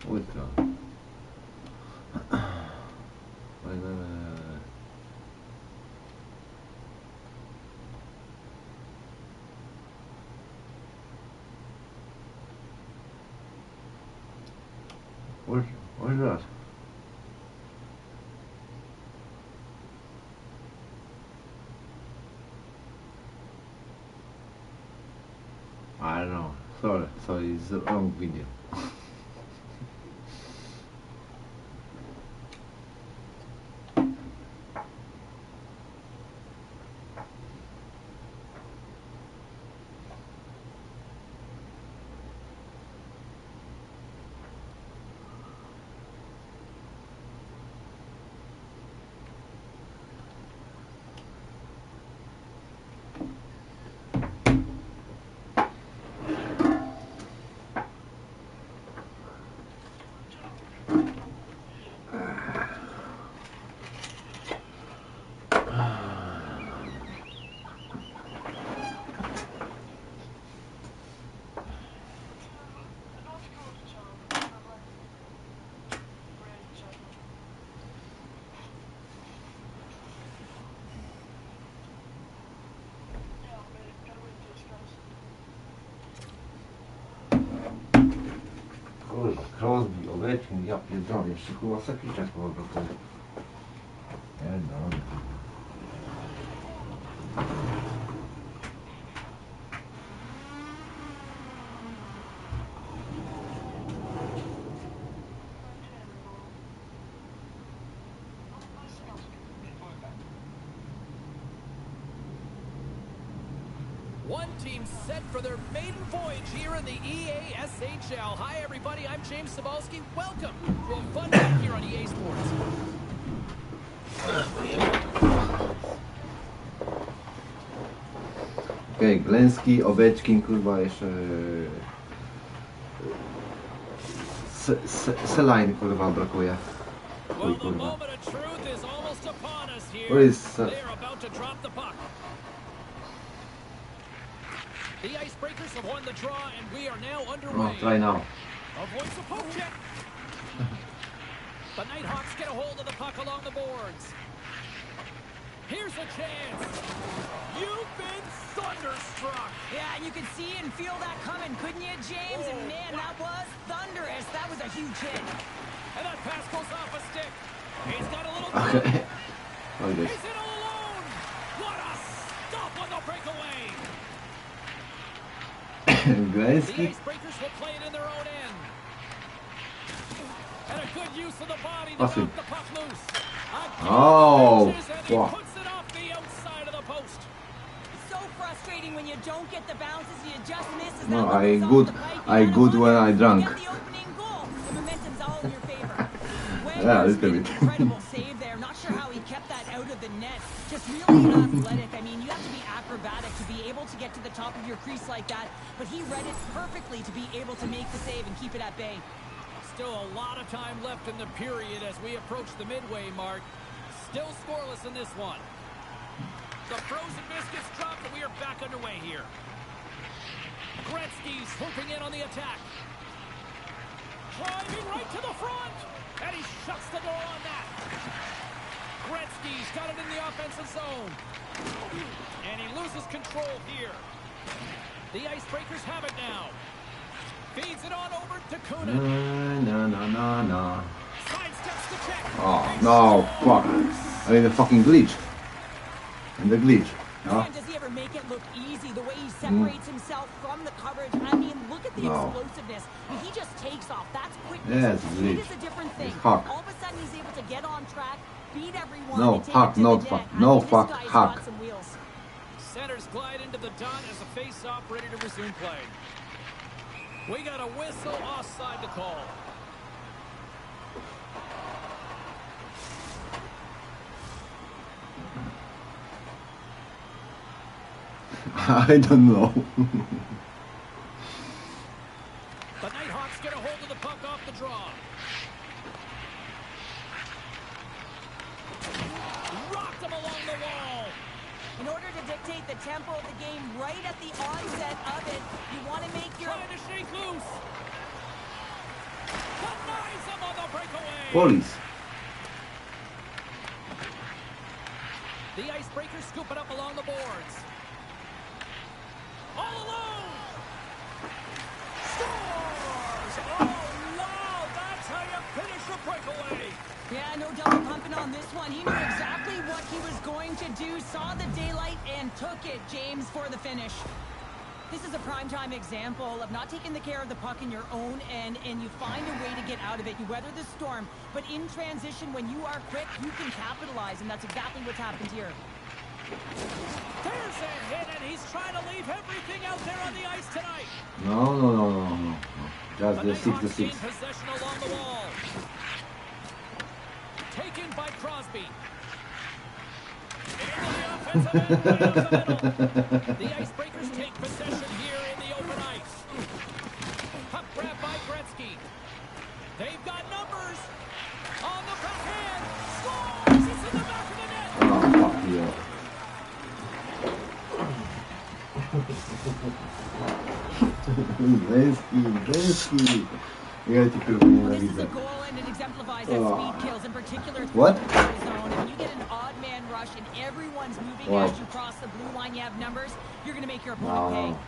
What the? What's that? I don't know. Sorry, it's the wrong video. Kurwa, Crosby, Ovechkin, ja pierdolę, jeszcze kurwa Sakiczak mogę to. Pierdolę. One team set for their maiden voyage here in the EASHL. Hi, everybody. I'm James Cebulski. Welcome to a fun night here on EA Sports. Okej, Glenski, Ovechkin, kurwa jeszcze... Selajn kurwa brakuje. Well, the moment of truth is almost upon us here. Where is... They are about to drop the puck. The Icebreakers have won the draw, and we are now underway. Oh, try now. Avoids the poke check. The Nighthawks get a hold of the puck along the boards. Here's a chance. You've been thunderstruck. Yeah, and you could see and feel that coming, couldn't you, James? Oh, And man, that was thunderous. That was a huge hit. And that pass goes off a stick. He's got a little... Okay. Oh, He's in all alone. What a stop on the breakaway. Glenski? The Icebreakers will play it in their own end. And a good use of the body to knock the puck loose. Oh, and he puts it off the outside of the post. So frustrating when you don't get the bounces, you just miss. No, I good when I drunk. You get the opening goal. The momentum's all in your favor. Yeah, this could be. Incredible save there. Not sure how he kept that out of the net. Just really athletic. I mean, you have to be acrobatic to be able to get to the top of your crease like that. But he read it perfectly to be able to make the save and keep it at bay. Still a lot of time left in the period as we approach the midway mark. Still scoreless in this one. The frozen biscuits dropped, and we are back underway here. Gretzky's swooping in on the attack. Driving right to the front, and he shuts the door on that. Gretzky's got it in the offensive zone. And he loses control here. The Icebreakers have it now. Feeds it on over to Kunin. No. Sidesteps the check. Oh, no, fuck. I mean, the fucking glitch. And the glitch. No? Does he ever make it look easy. The way he separates himself from the coverage. I mean, look at the explosiveness. I mean, he just takes off. That's quickness. Yes, Speed is a different thing. Hack. All of a sudden, he's able to get on track, beat everyone, No, and take hack, it to not the fuck. net. No, I mean, fuck, this guy's hack. got some wheels. Centers glide into the dot as a face-off ready to resume play. We got a whistle offside to call. I don't know. The Nighthawks get a hold of the puck off the draw. Rocked him along the wall. In order to dictate the tempo of the game right at the onset of it, you want to make your... Trying to shake loose. Denies him on the breakaway. Police. The Icebreakers scoop it up along the boards. All alone. Scores! Oh, wow! That's how you finish a breakaway. Yeah, no double pumping on this one. He knew exactly what he was going to do, saw the daylight, and took it, James, for the finish. This is a primetime example of not taking the care of the puck in your own end, and you find a way to get out of it. You weather the storm, but in transition, when you are quick, you can capitalize, and that's exactly what's happened here. There's a hit, and he's trying to leave everything out there on the ice tonight. No. Just the Nighthawks 6-6. gain possession along the wall. Taken by Crosby. Into the offensive end, right up the middle. The Icebreakers take possession here in the open ice. Puck grab by Gretzky. They've got numbers. On the backhand. Scores! It's in the back of the net. Oh, fuck you. Zelensky. Ja теперь Well, this is a ненавижу. goal, and it exemplifies that speed kills, in particular through What? the neutral zone. And when you get an odd man rush and everyone's moving Wow. as you cross the blue line, you have numbers, you're going to make your No, opponent pay. no.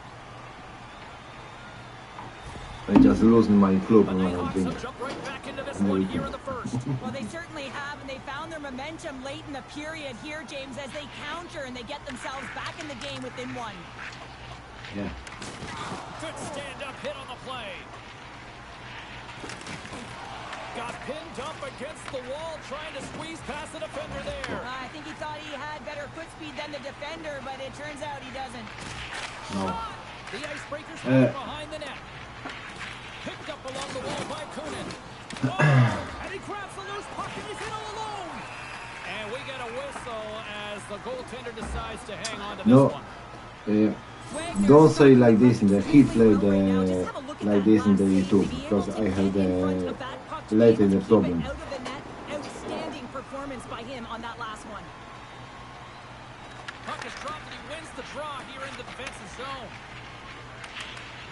I just lose my club The when I Nighthawks think. have jumped right back into this one here in the first. Well, they certainly have, and they found their momentum late in the period here, James, as they counter and they get themselves back in the game within one. Yeah. Good stand-up hit on the play. Got pinned up against the wall, trying to squeeze past the defender there. I think he thought he had better foot speed than the defender, but it turns out he doesn't. No. The Icebreakers have it behind the net. Picked up along the wall by Kunin. Oh, and he grabs the loose puck and he's in all alone. And we get a whistle as the goaltender decides to hang on to this No. one. Don't say like this in the he played like this in the YouTube because I had later the problem. Out of the net, outstanding performance by him on that last one. Puck is dropped and he wins the draw here in the defensive zone.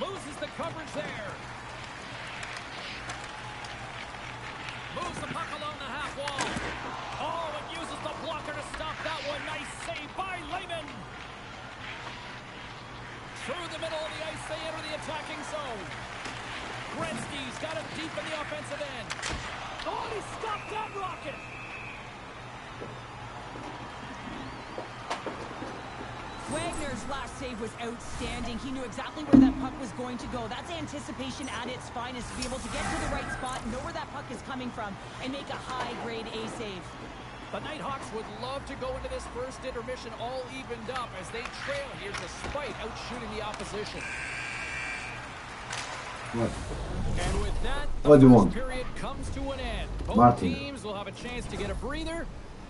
Loses the coverage there. Moves the puck along the half wall. Oh, and uses the blocker to stop that one. Nice save by Lehman. Through the middle of the ice, they enter the attacking zone. Gretzky's got it deep in the offensive end. Oh, he stopped that rocket. Wagner's last save was outstanding. He knew exactly where that puck was going to go. That's anticipation at its finest, to be able to get to the right spot, know where that puck is coming from, and make a high-grade A save. The Nighthawks would love to go into this first intermission all evened up as they trail here despite outshooting the opposition. What? And with that, the What do you first want? period comes to an end. Both Martin. teams will have a chance to get a breather,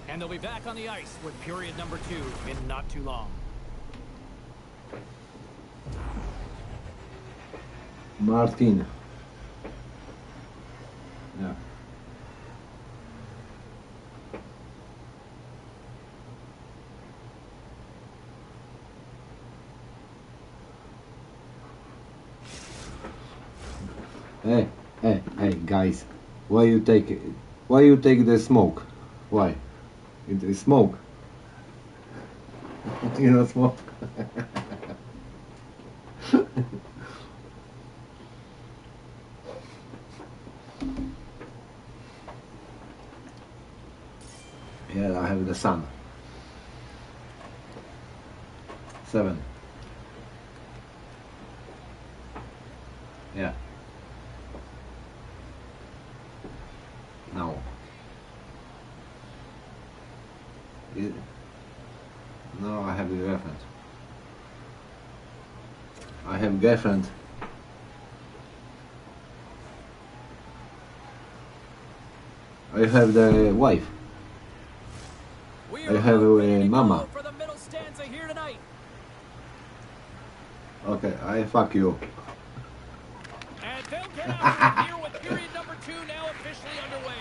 and they'll be back on the ice with period number 2 in not too long. Martin. Yeah. Hey, guys, why you take the smoke? Why? It is smoke. You know smoke. Yeah, I have the sun. 7. Yeah. Now. No, I have a girlfriend. I have girlfriend. I have the wife. I have a mama. For the middle stanza here tonight. Okay, I fuck you. And they'll get after it here with period number 2 now officially underway.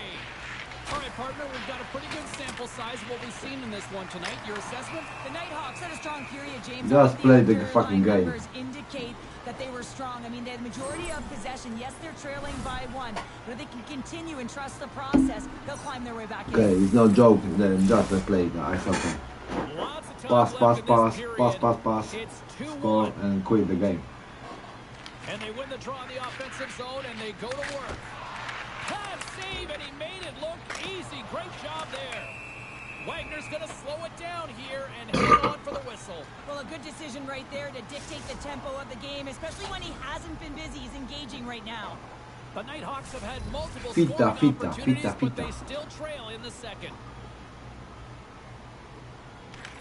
All right, partner, we've got a pretty good sample size of what we've seen in this one tonight. Your assessment? The Nighthawks had a strong period, James. Just play the fucking game. Numbers indicate that they were strong. I mean, they had the majority of possession. Yes, they're trailing by 1, but if they can continue and trust the process, they'll climb their way back in. Okay, it's no joke. Just play the ice hockey. Lots of time Pass, left pass, in pass, this period. pass, pass, pass. It's 2-1. Score and quit the game. And they win the draw in the offensive zone, and they go to work. Pass save, and he made it look easy. Great job there. Wagner's going to slow it down here and hang on for the whistle. Well, a good decision right there to dictate the tempo of the game, especially when he hasn't been busy. He's engaging right now. The Nighthawks have had multiple Fita, scoring fita, opportunities, fita, but fita. they still trail in the second.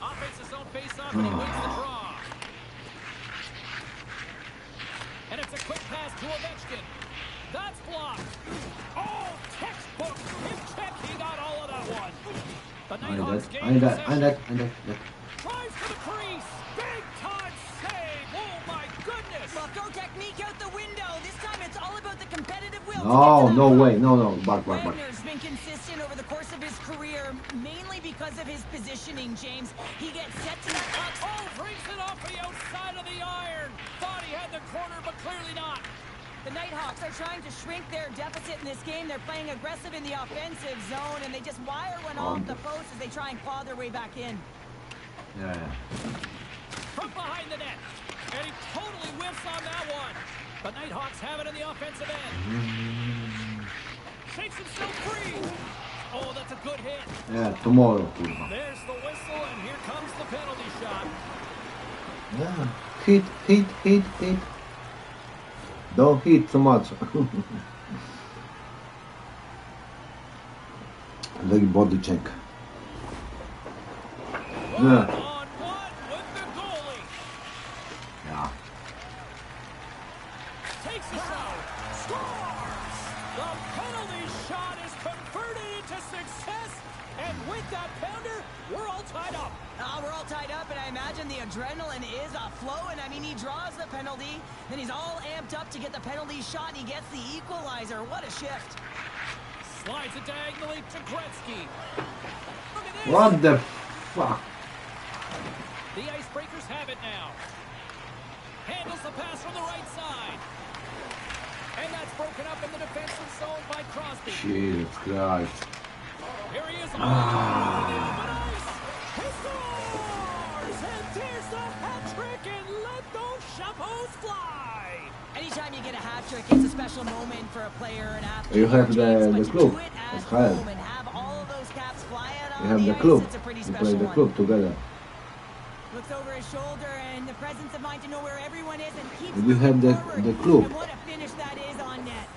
Offensive zone face-off, and he wins the draw. And it's a quick pass to Ovechkin. That's blocked. Oh, textbook. Hip check. He got all of that one. The Nighthawks gain possession. Drives to the crease. Big time save. Oh, my goodness. Well, throw technique out the window. This time it's all about the competitive will. No, no way. No. Back. Wagner's been consistent over the course of his career, mainly because of his positioning, James. He gets set to the puck. Oh, brings it off the outside of the iron. Thought he had the corner, but clearly not. The Nighthawks are trying to shrink their deficit in this game. They're playing aggressive in the offensive zone, and they just wire one off the post as they try and claw their way back in. Yeah. From behind the net. And he totally whiffs on that one. The Nighthawks have it in the offensive end. Shakes himself free. Oh, that's a good hit. Yeah, tomorrow. There's the whistle, and here comes the penalty shot. Yeah. Hit. Don't hit so much. Leg body check. One Yeah. on one with the goalie. Yeah. Takes a shot. Scores! The penalty shot is converted into success. And with that pounder, we're all tied up. We're all tied up, and I imagine the adrenaline is flowing. I mean, he draws the penalty, then he's all amped up to get the penalty shot, and he gets the equalizer. What a shift. Slides it diagonally to Gretzky. Look at this. What the fuck? The Icebreakers have it now. Handles the pass from the right side. And that's broken up in the defensive zone by Crosby. Jesus Christ. Here he is on the open ice. He scores! And there's the hat trick, and let those chapeaus fly. Anytime you get a hat trick, it's a special moment for a player and athlete. You have James, the but to club. do it at It's hard. home and have all of those caps fly out You on have the the ice, club. it's a pretty You play special the one. club together. Looks over his shoulder and the presence of mind to know where everyone is and keeps You have moving the forward. club. And what a finish that is on net.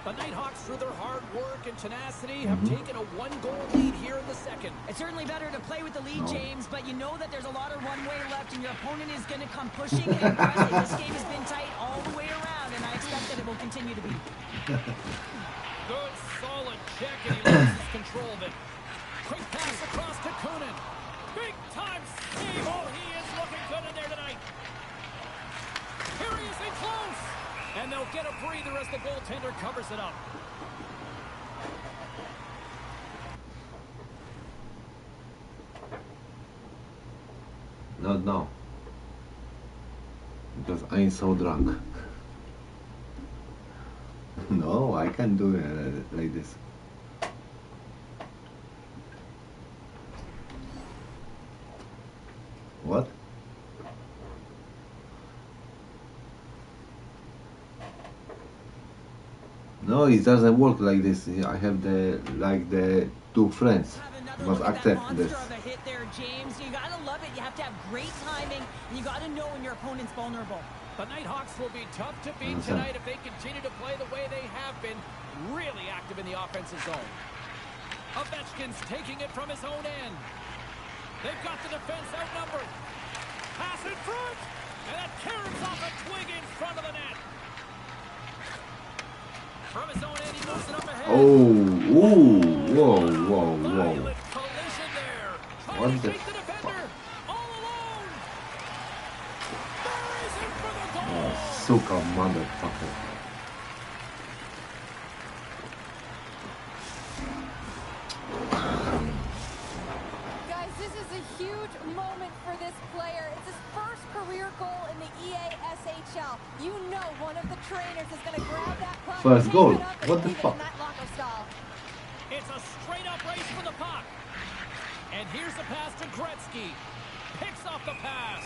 The Nighthawks, through their hard work and tenacity, have taken a one-goal lead here in the second. It's certainly better to play with the lead, No. James, but you know that there's a lot of runway left and your opponent is going to come pushing and pressing. This game has been tight all the way around, and I expect that it will continue to be. Good, solid check, and he loses control of it. Quick pass across to Kunin. Big-time save. Oh, he is looking good in there tonight. Here he is in close. And they'll get a breather as the goaltender covers it up. Not now. Because I'm so drunk. No, I can't do it like this. What? No, No, it doesn't work like this. I have the two friends must accept this. Of a hit there, James. You gotta love it. You have to have great timing, and you gotta know when your opponent's vulnerable. The Nighthawks will be tough to beat tonight if they continue to play the way they have been, really active in the offensive zone. Ovechkin's taking it from his own end. They've got the defense outnumbered. Pass in front, and that carries off a twig in front of the net. From his own end, he moves it up ahead. Oh, ooh, whoa. Violent collision there. Trying to beat the defender. All alone. Buries him for the goal. Suka motherfucker. Guys, this is a huge moment for this player. It's his first career goal in the EASHL. You know one of the trainers is going to grab that puck. First take goal. it up, and What the leave it fuck? in that locker style. It's a straight-up race for the puck. And here's the pass to Gretzky. Picks off the pass.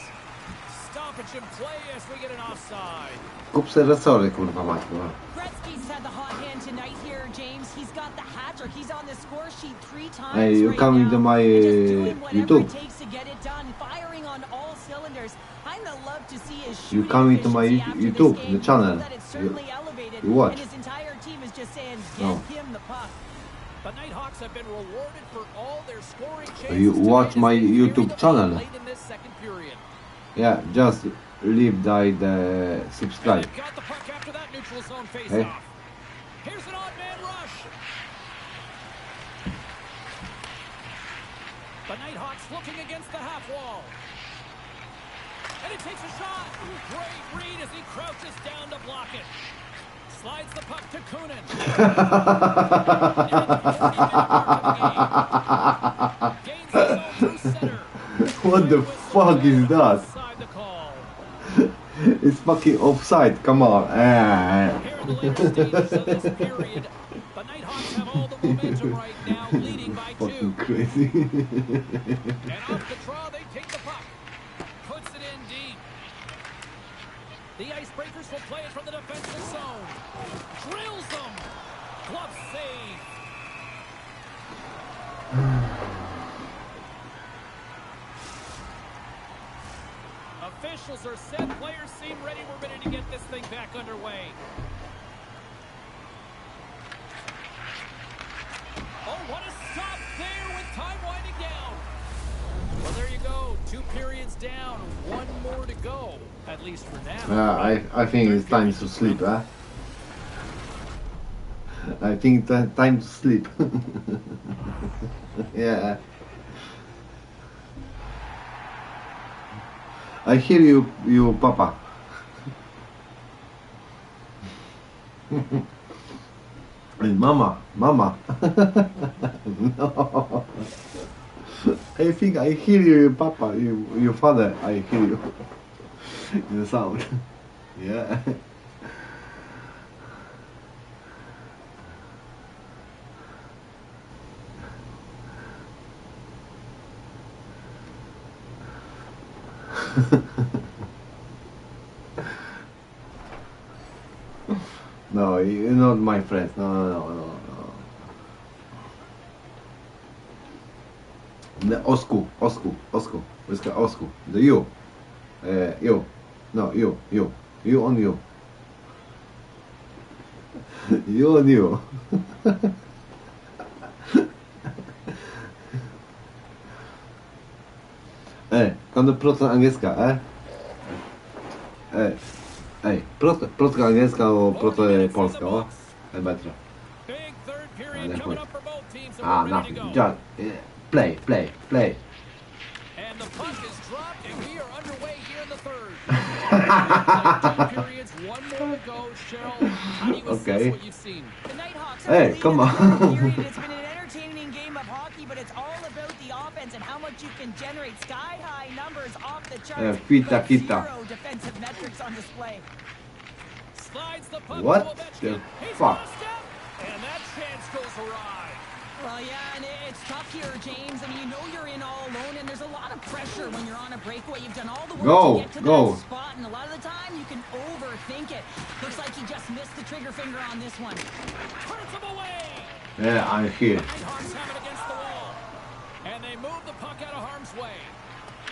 Stoppage in play as we get an offside. Kup se resory, kurwa mać, no. Gretzky's had the hot hand tonight here, James. He's got the hat-trick. He's on the score sheet 3 times Hey, you right coming now. to my, And just doing whatever YouTube? it takes to get it done, firing on all cylinders. I'm gonna love to see his You shooting coming to my efficiency after this YouTube, game. the channel? That it's certainly elevated, you watch? and his entire team is just saying, get No. him the puck. The Nighthawks have been rewarded for all their scoring chances. You watch tonight my as they carry YouTube the lead channel? late in this second period. Yeah, just leave the And subscribe. they've got the puck after that neutral zone face-off. Hey. Here's an odd man rush. The Nighthawks looking against the half wall. And he takes a shot. Great read as he crouches down to block it. Slides the puck to Kunin. Gains the zone through center. What the fuck is that? Offside the call. It's fucking offside, come on. Here in the later stages of this period, the Nighthawks have all the momentum right now, leading by 2. Fucking crazy. And off the draw, they take the puck. Puts it in deep. The Icebreakers will play it from the defensive zone. Drills them. Glove save. Officials are set. Players seem ready. We're ready to get this thing back underway. Oh, what a stop there with time winding down. Well, there you go. 2 periods down. 1 more to go, at least for now. I think it's time to sleep, huh? I think time to sleep. Yeah. I hear you, Papa. And Mama. No. I think I hear you, Papa. Your father. I hear you. The sound. Yeah. No, you're not my friend. No. The Osku. Let's go, Osku. The you. You. No, you. You on you. You on you. Kan du prata engelska, prata engelska och prata polska, va? Det är bättre. Big third period coming up for both teams, and Ah, we're ready to nothing. go. Just play. And the puck is dropped, and we are underway here in the third. Like 2 periods, 1 more to go. Cheryl, how do you assess Okay. what you've seen? The Nighthawks Hey, are leading come the on. third period. It's been an entertaining game of hockey, but it's all about the offense and how much you can generate. Sky-high numbers off the charts, Kita, but kita. 0 defensive metrics on display. Slides the puck What to Ovechkin. the He's fuck? lost it, and that chance goes awry. Well, yeah, and it's tough here, James. I mean, you know you're in all alone, and there's a lot of pressure when you're on a breakaway. You've done all the work to get to that spot, and a lot of the time you can overthink it. Looks like he just missed the trigger finger on this one. Turns him away. Yeah, I'm here. Nighthawks have it against the wall. And they move the puck out of harm's way.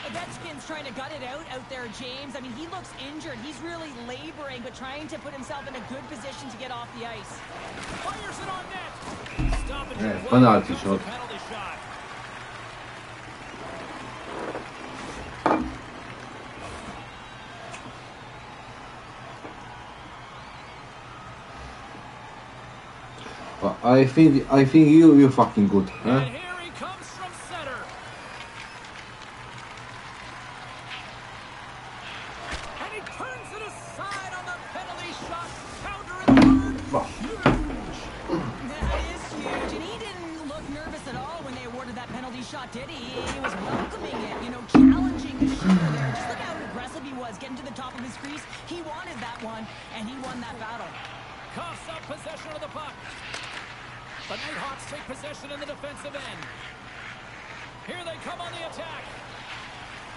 Ovechkin's trying to gut it out there, James. I mean, he looks injured. He's really laboring, but trying to put himself in a good position to get off the ice. Fires it on net. Stoppage. Yeah, penalty shot. Penalty shot. But I think you're fucking good, huh? And here he comes from center. And he turns it aside on the penalty shot. Counter in the third. Huge. That is huge. And he didn't look nervous at all when they awarded that penalty shot, did he? He was welcoming it, you know, challenging the shooter there. Just look how aggressive he was, getting to the top of his crease. He wanted that one, and he won that battle. Coughs up possession of the puck. The Nighthawks take possession in the defensive end. Here they come on the attack.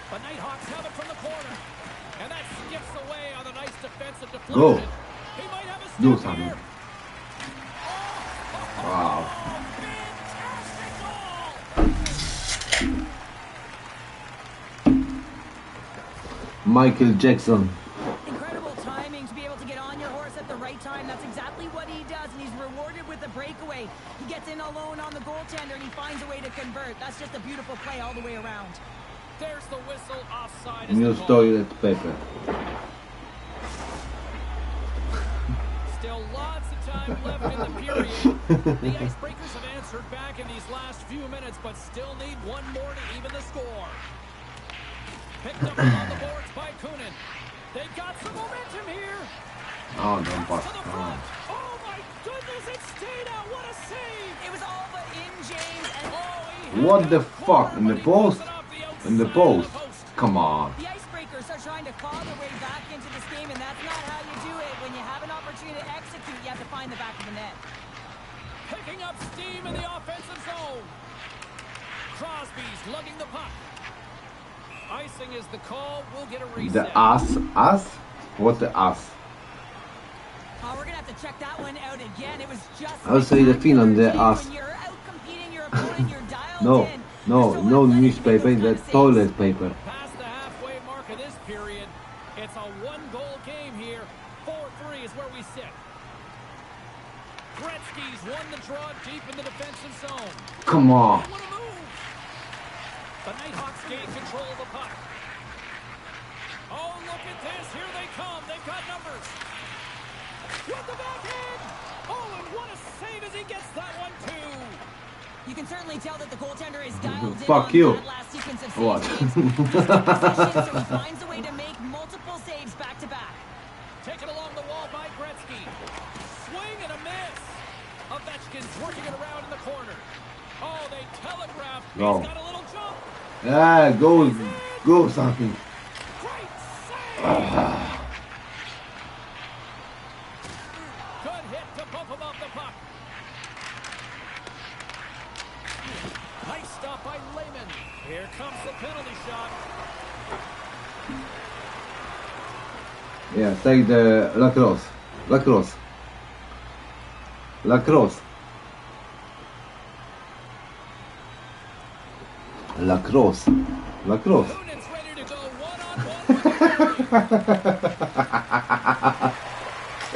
The Nighthawks have it from the corner. And that skips away on a nice defensive deflection. Go. He might have a Do step something. here. Wow. Fantastic goal! Michael Jackson. Incredible timing to be able to get on your horse at the right time. That's exactly what he does, and he's rewarded with a breakaway. He gets in alone on the goaltender, and he finds a way to convert. That's just a beautiful play all the way around. There's the whistle. Offside. News toilet paper. Still lots of time left in the period. The Icebreakers have answered back in these last few minutes, but still need one more to even the score. Picked up on the boards by Kunin. They got some momentum here. Oh, don't pass. To the front. Oh my goodness, it stayed out. What a save! It was all but in, James, and What the fuck? In the post? In the post? Come on. the Icebreakers are trying to claw their way back into this game, and that's not how you do it. When you have an opportunity to execute, you have to find the back of the net. Picking up steam in the offensive zone. Crosby's lugging the puck. Icing is the call. We'll get a reset. The ass? What the ass? Oh, we're gonna have to check that one out again. It was just. I'll say the Finland, the ass. When you're out competing your opponent, you're dialed No, in. no, There's no athletic newspaper, make those the kind of toilet saves. paper. Past the halfway mark of this period. It's a one-goal game here. 4-3 is where we sit. Gretzky's won the draw deep in the defensive zone. Come on. What a move! The Nighthawks gain control of the puck. Oh, look at this. Here they come. They've got numbers. With the backhand. Oh, and what a save as he gets that one, too. You can certainly tell that the goaltender is dialed in Fuck on you. that last sequence of saves. What? James. He's in position, so he finds a way to make multiple saves back to back. Taken along the wall by Gretzky. Swing and a miss. Ovechkin's working it around in the corner. Oh, they telegraphed. Go. He's got a little jump. Yeah, go something. Great save. Good hit to bump him off the puck. Nice stop by Lehman. Here comes the penalty shot. Yeah, take the lacrosse. Lacrosse. Lacrosse. Lacrosse. Lacrosse. Kunin's ready to go one-on-one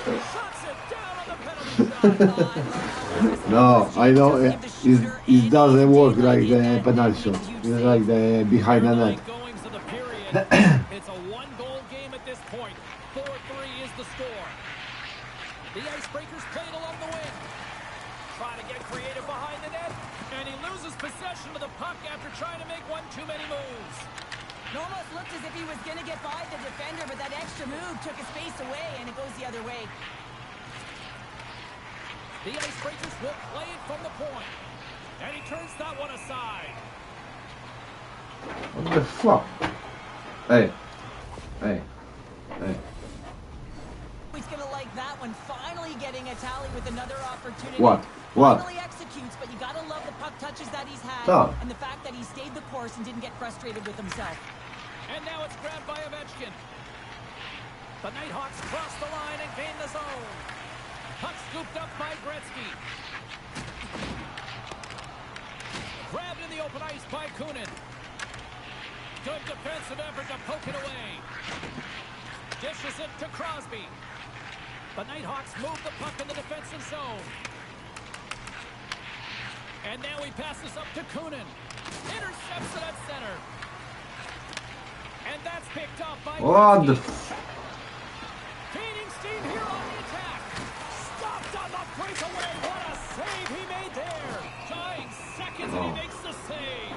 with Shuts it down on the penalty shot. No, I know it doesn't work like the penalty shot. It's like the behind the net. Goings of the period. It's a one-goal game at this point. 4-3 is the score. The Icebreakers played along the wing. Trying to get creative behind the net, and he loses possession of the puck after trying to make one too many moves. It almost looked as if he was going to get by the defender, but that extra move took his space away, and it goes the other way. The Icebreakers will play it from the point, and he turns that one aside. What the fuck? Hey. He's going to like that one. Finally getting a tally with another opportunity. What? Finally executing executes, but you gotta love the puck touches that he's had Oh. and the fact that he stayed the course and didn't get frustrated with himself. And now it's grabbed by Ovechkin. The Nighthawks cross the line and gain the zone. Puck scooped up by Gretzky. Grabbed in the open ice by Kunin. Good defensive effort to poke it away. Dishes it to Crosby. The Nighthawks move the puck in the defensive zone. And now he passes up to Kunin. Intercepts it at center. And that's picked up by What the Gretzky. Gaining steam here on the attack. Stopped on the breakaway. What a save he made there. Dying seconds and he makes the save.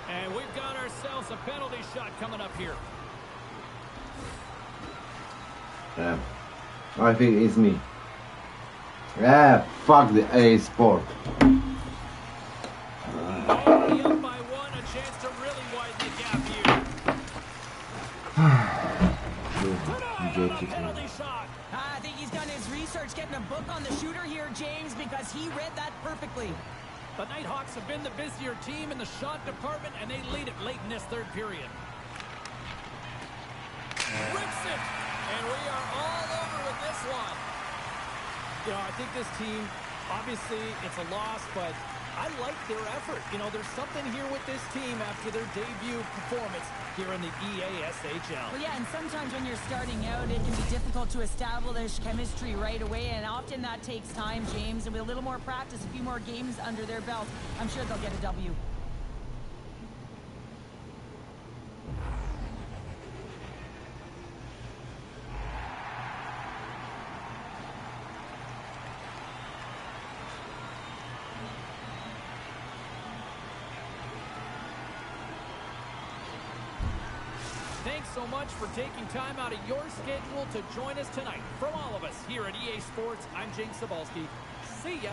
And we've got ourselves a penalty shot coming up here. Yeah. I think it's me. Yeah, fuck the A Sport. Only up by one, a chance to really widen the gap here. Tonight on a penalty shot. I think he's done his research getting a book on the shooter here, James, because he read that perfectly. The Nighthawks have been the busier team in the shot department, and they lead it late in this third period. Rips it, and we are all over with this one. You know, I think this team, obviously, it's a loss, but I like their effort. You know, there's something here with this team after their debut performance here in the EASHL. Well, yeah, and sometimes when you're starting out, it can be difficult to establish chemistry right away, and often that takes time, James, and with a little more practice, a few more games under their belt, I'm sure they'll get a W. Thanks so much for taking time out of your schedule to join us tonight. From all of us here at EA Sports, I'm James Cebulski. See ya.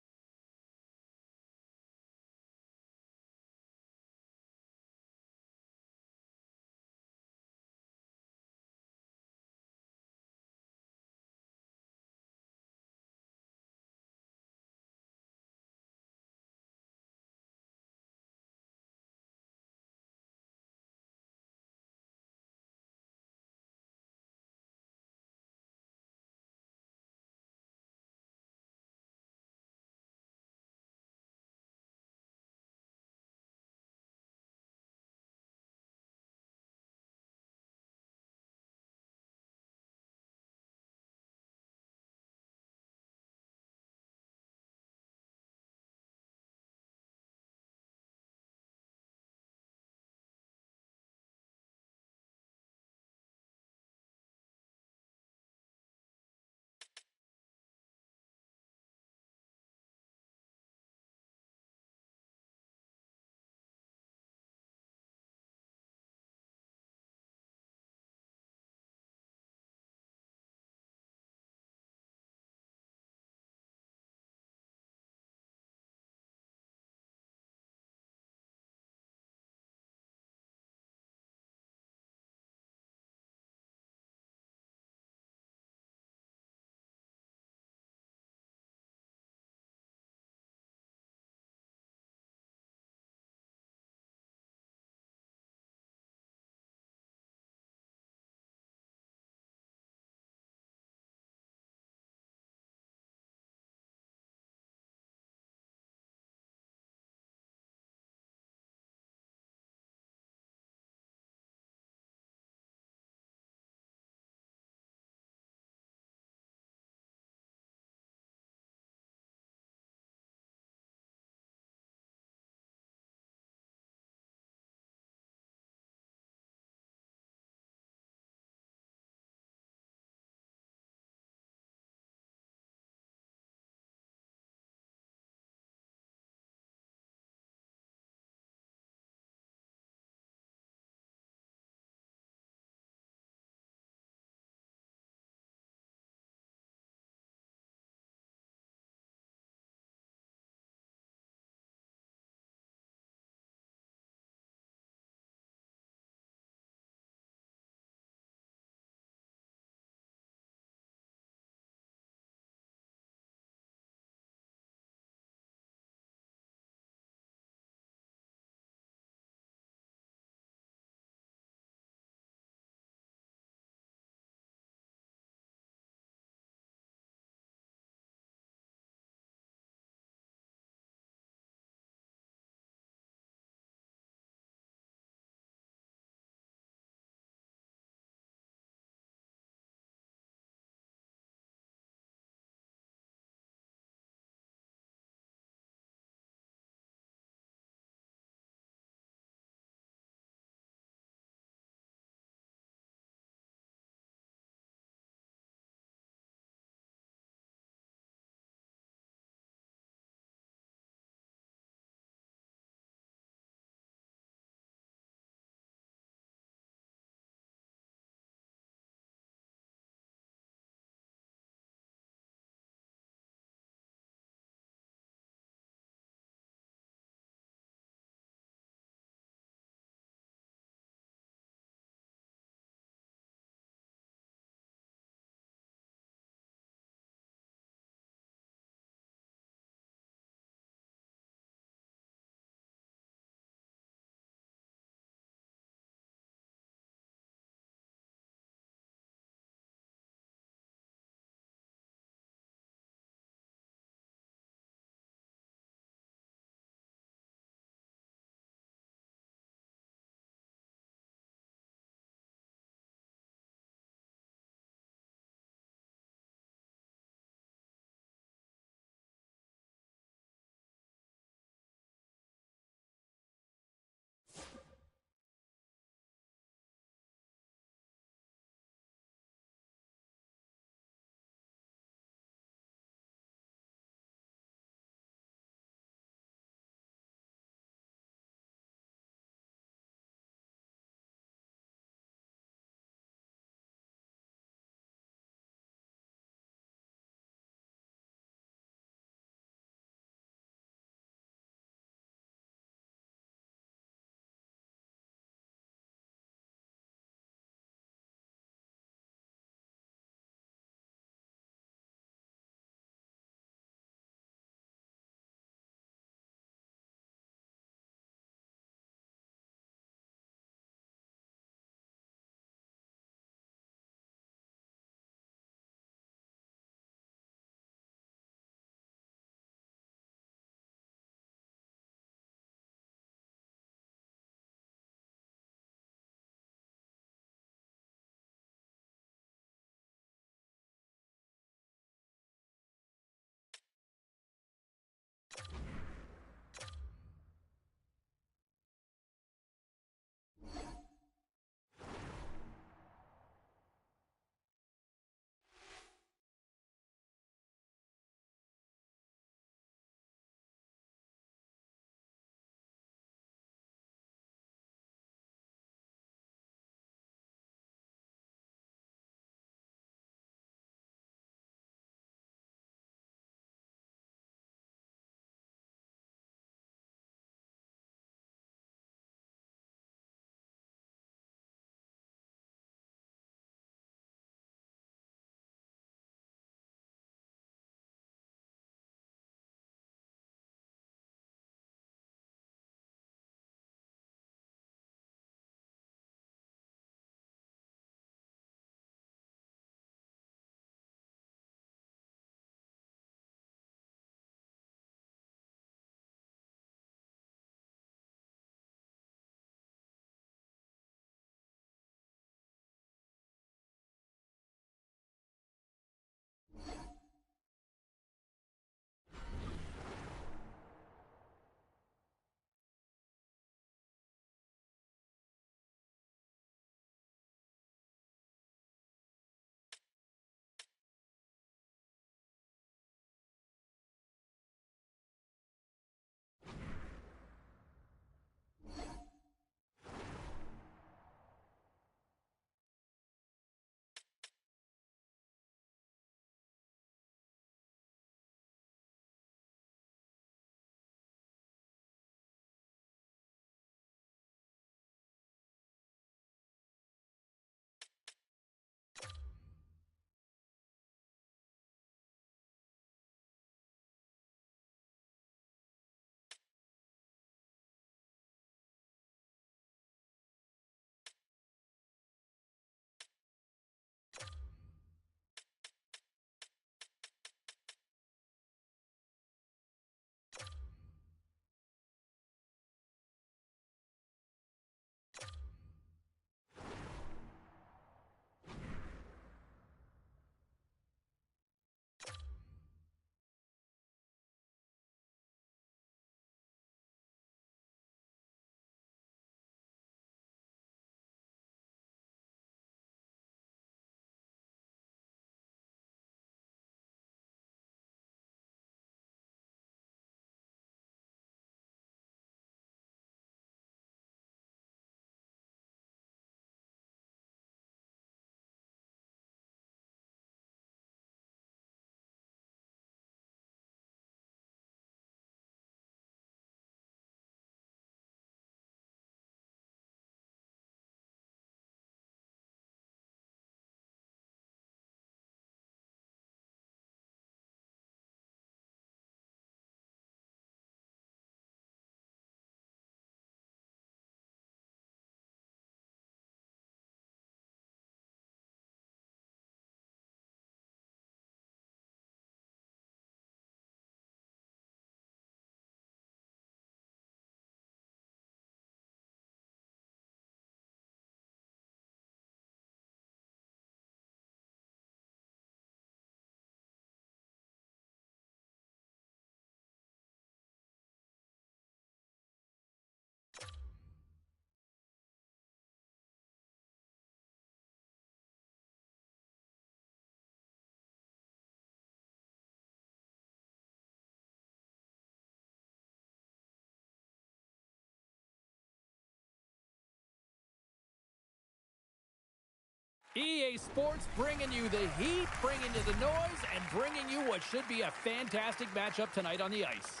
EA Sports bringing you the heat, bringing you the noise, and bringing you what should be a fantastic matchup tonight on the ice.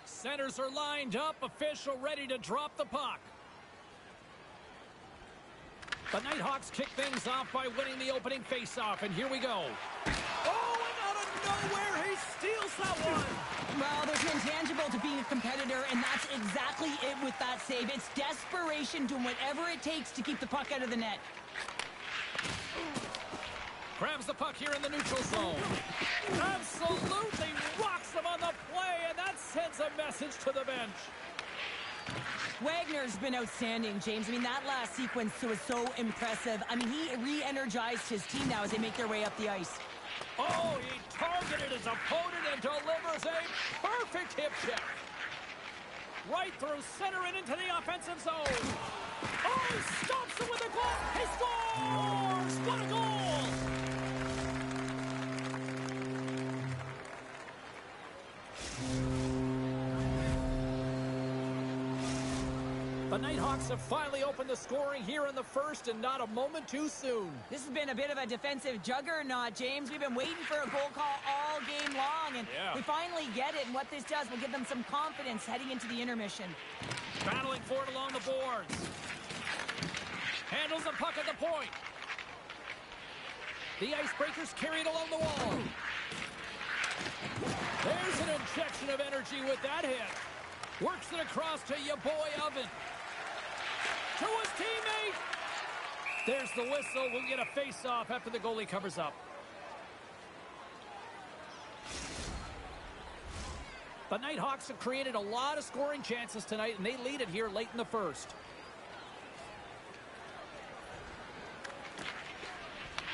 Centers are lined up, official ready to drop the puck. The Nighthawks kick things off by winning the opening faceoff, and here we go. Oh, and out of nowhere, he steals that one. Well, there's an intangible to being a competitor, and that's exactly it with that save. It's desperation, doing whatever it takes to keep the puck out of the net. Grabs the puck here in the neutral zone. Absolutely rocks him on the play, and that sends a message to the bench. Wagner's been outstanding, James. I mean, that last sequence was so impressive. I mean, he re-energized his team now as they make their way up the ice. Oh, he targeted his opponent and delivers a perfect hip check. Right through center and into the offensive zone. Oh, he stops it with a glove. He scores! What a goal! The Nighthawks have finally opened the scoring here in the first, and not a moment too soon. This has been a bit of a defensive juggernaut, James. We've been waiting for a goal call all game long, and we finally get it. And what this does will give them some confidence heading into the intermission. Battling for it along the boards. Handles the puck at the point. The Icebreakers carry it along the wall. There's an injection of energy with that hit. Works it across to your boy Oven. To his teammate. There's the whistle. We'll get a face-off after the goalie covers up. The Nighthawks have created a lot of scoring chances tonight, and they lead it here late in the first.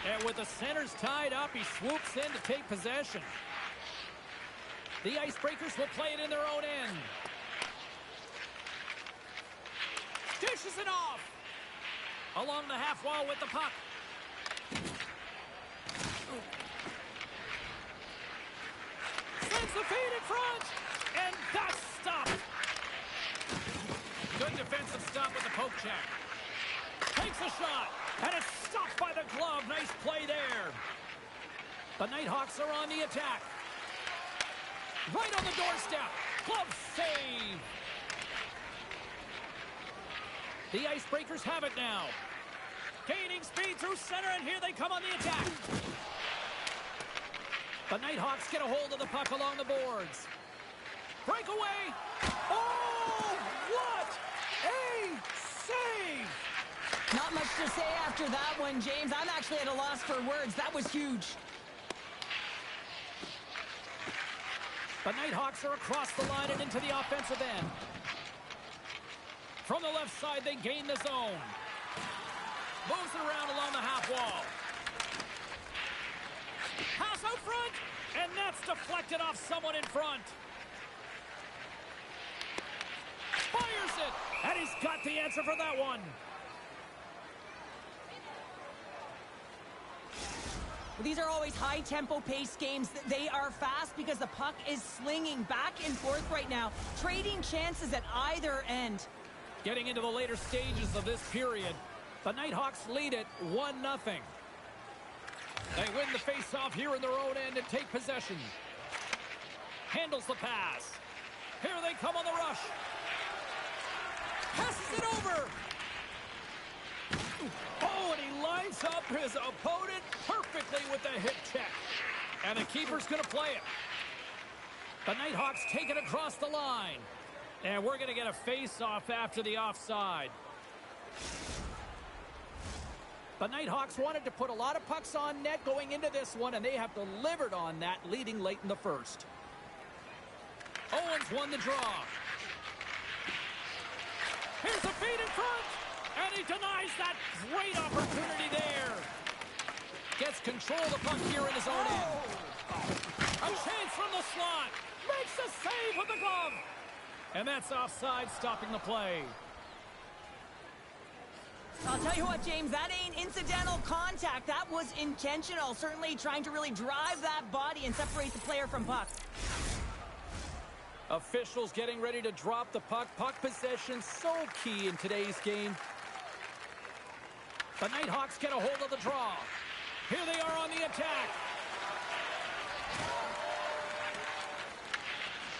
And with the centers tied up, he swoops in to take possession. The Icebreakers will play it in their own end. Dishes it off. Along the half wall with the puck. Sends the feed in front. And that's stopped. Good defensive stop with the poke check. Takes a shot. And it's stopped by the glove. Nice play there. The Nighthawks are on the attack. Right on the doorstep. Glove save. The Icebreakers have it now. Gaining speed through center, and here they come on the attack. The Nighthawks get a hold of the puck along the boards. Breakaway. Oh, what a save! Not much to say after that one, James. I'm actually at a loss for words. That was huge. The Nighthawks are across the line and into the offensive end. From the left side, they gain the zone. Moves it around along the half wall. Pass out front, and that's deflected off someone in front. Fires it, and he's got the answer for that one. These are always high-tempo pace games. They are fast because the puck is slinging back and forth right now, trading chances at either end. Getting into the later stages of this period, the Nighthawks lead it 1-0. They win the face-off here in their own end and take possession. Handles the pass. Here they come on the rush. Passes it over. Oh, and he lines up his opponent perfectly with the hip check. And the keeper's going to play it. The Nighthawks take it across the line. And we're going to get a face-off after the offside. The Nighthawks wanted to put a lot of pucks on net going into this one, and they have delivered on that, leading late in the first. Owens won the draw. Here's the feed in front, and he denies that great opportunity there. Gets control of the puck here in his own end. A chance from the slot. Makes the save with the glove. And that's offside, stopping the play. I'll tell you what, James, that ain't incidental contact. That was intentional. Certainly trying to really drive that body and separate the player from puck. Officials getting ready to drop the puck. Puck possession so key in today's game. The Nighthawks get a hold of the draw. Here they are on the attack.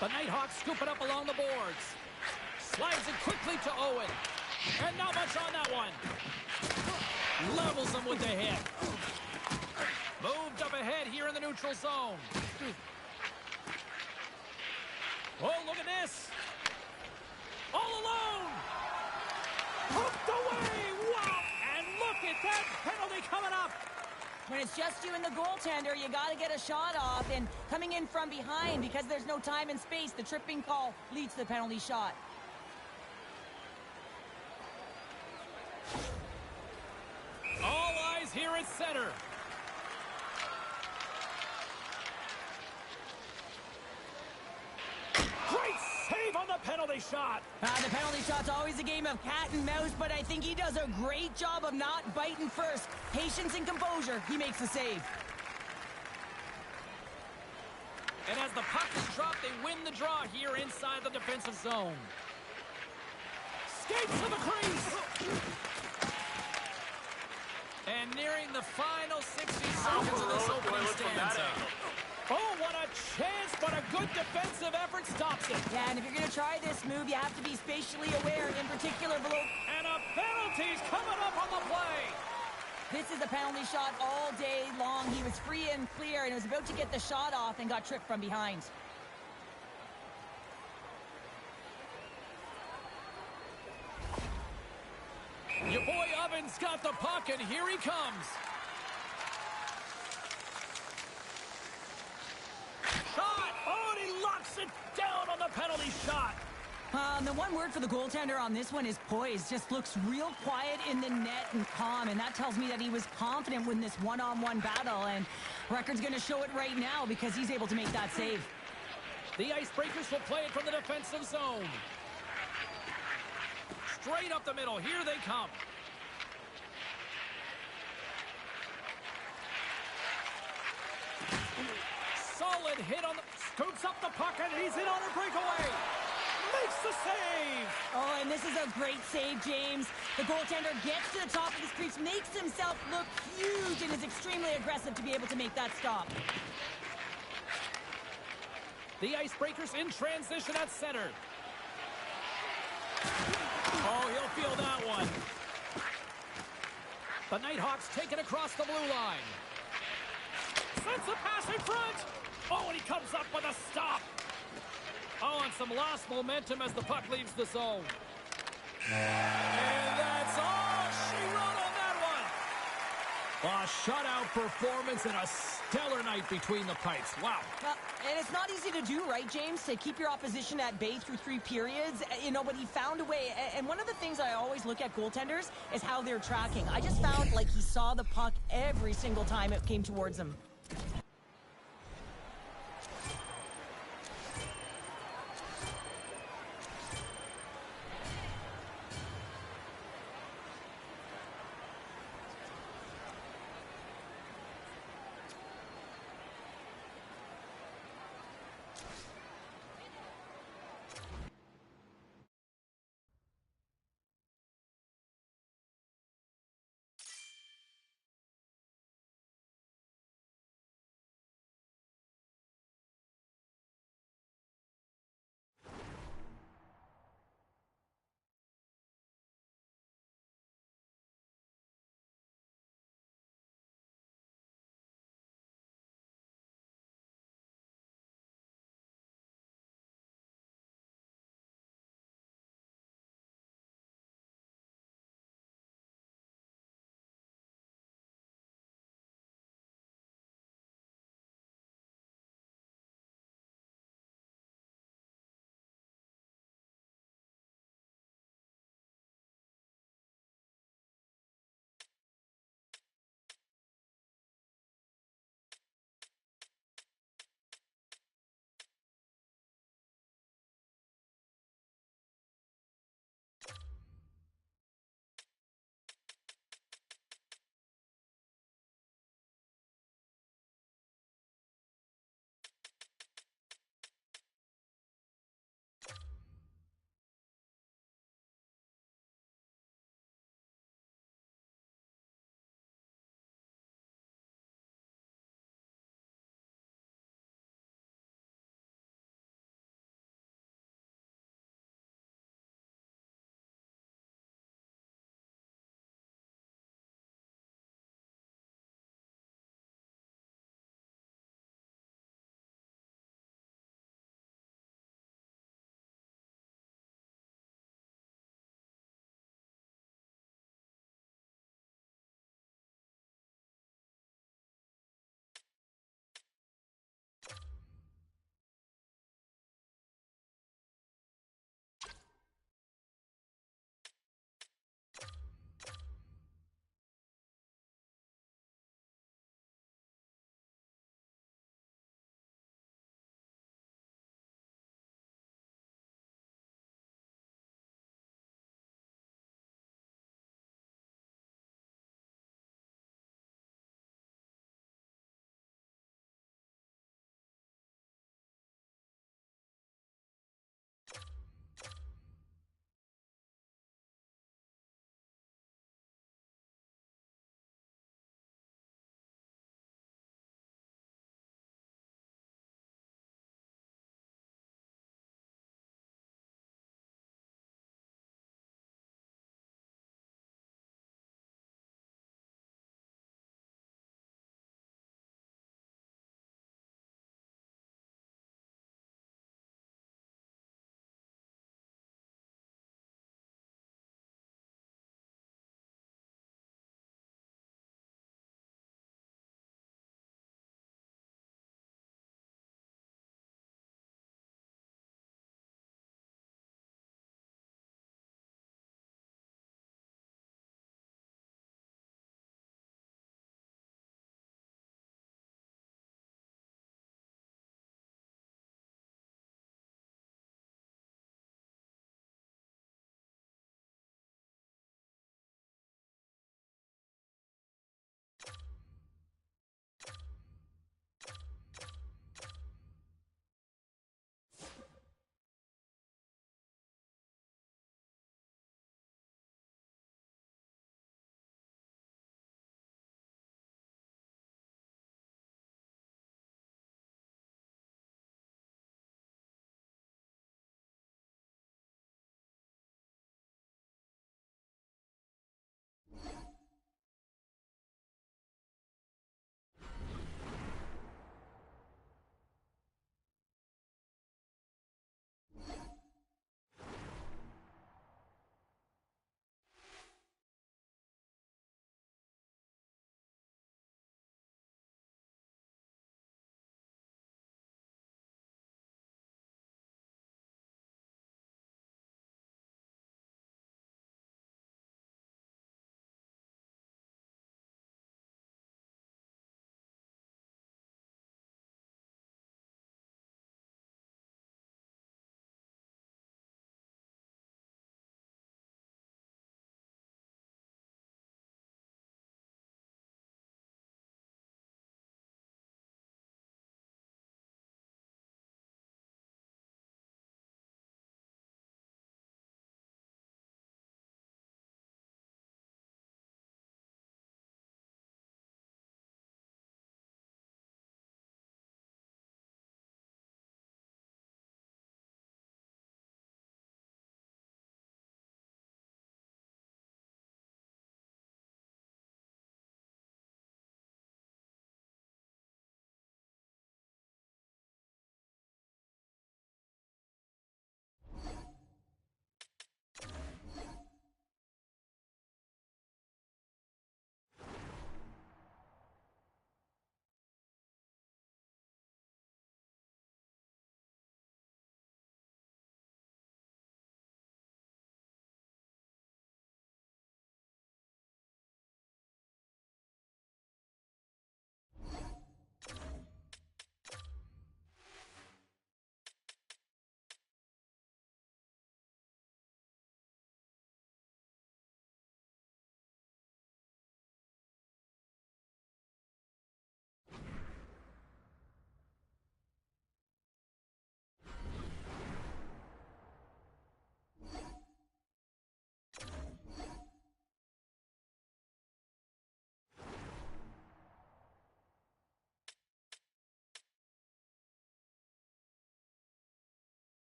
The Nighthawks scoop it up along the boards. Slides it quickly to Owen. And not much on that one. Levels them with the hit. Moved up ahead here in the neutral zone. Oh, look at this. All alone. Hooked away. Wow. And look at that penalty coming up. When it's just you and the goaltender, you got to get a shot off. And coming in from behind, because there's no time and space, the tripping call leads to the penalty shot. All eyes here at center. Great save on the penalty shot. The penalty shot's always a game of cat and mouse, but I think he does a great job of not biting first. Patience and composure, he makes the save. And as the puck is dropped, they win the draw here inside the defensive zone. Skates to the crease. And nearing the final 60 seconds of this opening stanza. Oh, what a chance, but a good defensive effort stops it. Yeah, and if you're going to try this move, you have to be spatially aware, in particular below. And a penalty's coming up on the play. This is a penalty shot all day long. He was free and clear and was about to get the shot off and got tripped from behind. Your boy Oven's got the puck, and here he comes. Shot! Oh, and he locks it down on the penalty shot. The one word for the goaltender on this one is poise. Just looks real quiet in the net and calm, and that tells me that he was confident with this one-on-one battle, and record's going to show it right now because he's able to make that save. The Icebreakers will play it from the defensive zone. Straight up the middle. Here they come. Solid hit on the... Scoops up the puck, and he's in on a breakaway. Makes the save. Oh, and this is a great save, James. The goaltender gets to the top of his crease, makes himself look huge, and is extremely aggressive to be able to make that stop. The Icebreakers in transition at center. Oh, he'll feel that one. The Nighthawks take it across the blue line. Sends a pass in front. Oh, and he comes up with a stop. Oh, and some lost momentum as the puck leaves the zone. And that's all she wrote on that one. A shutout performance and a stellar night between the pipes. Wow. And it's not easy to do, right, James, to keep your opposition at bay through 3 periods, but he found a way. And one of the things I always look at goaltenders is how they're tracking. I just found like he saw the puck every single time it came towards him.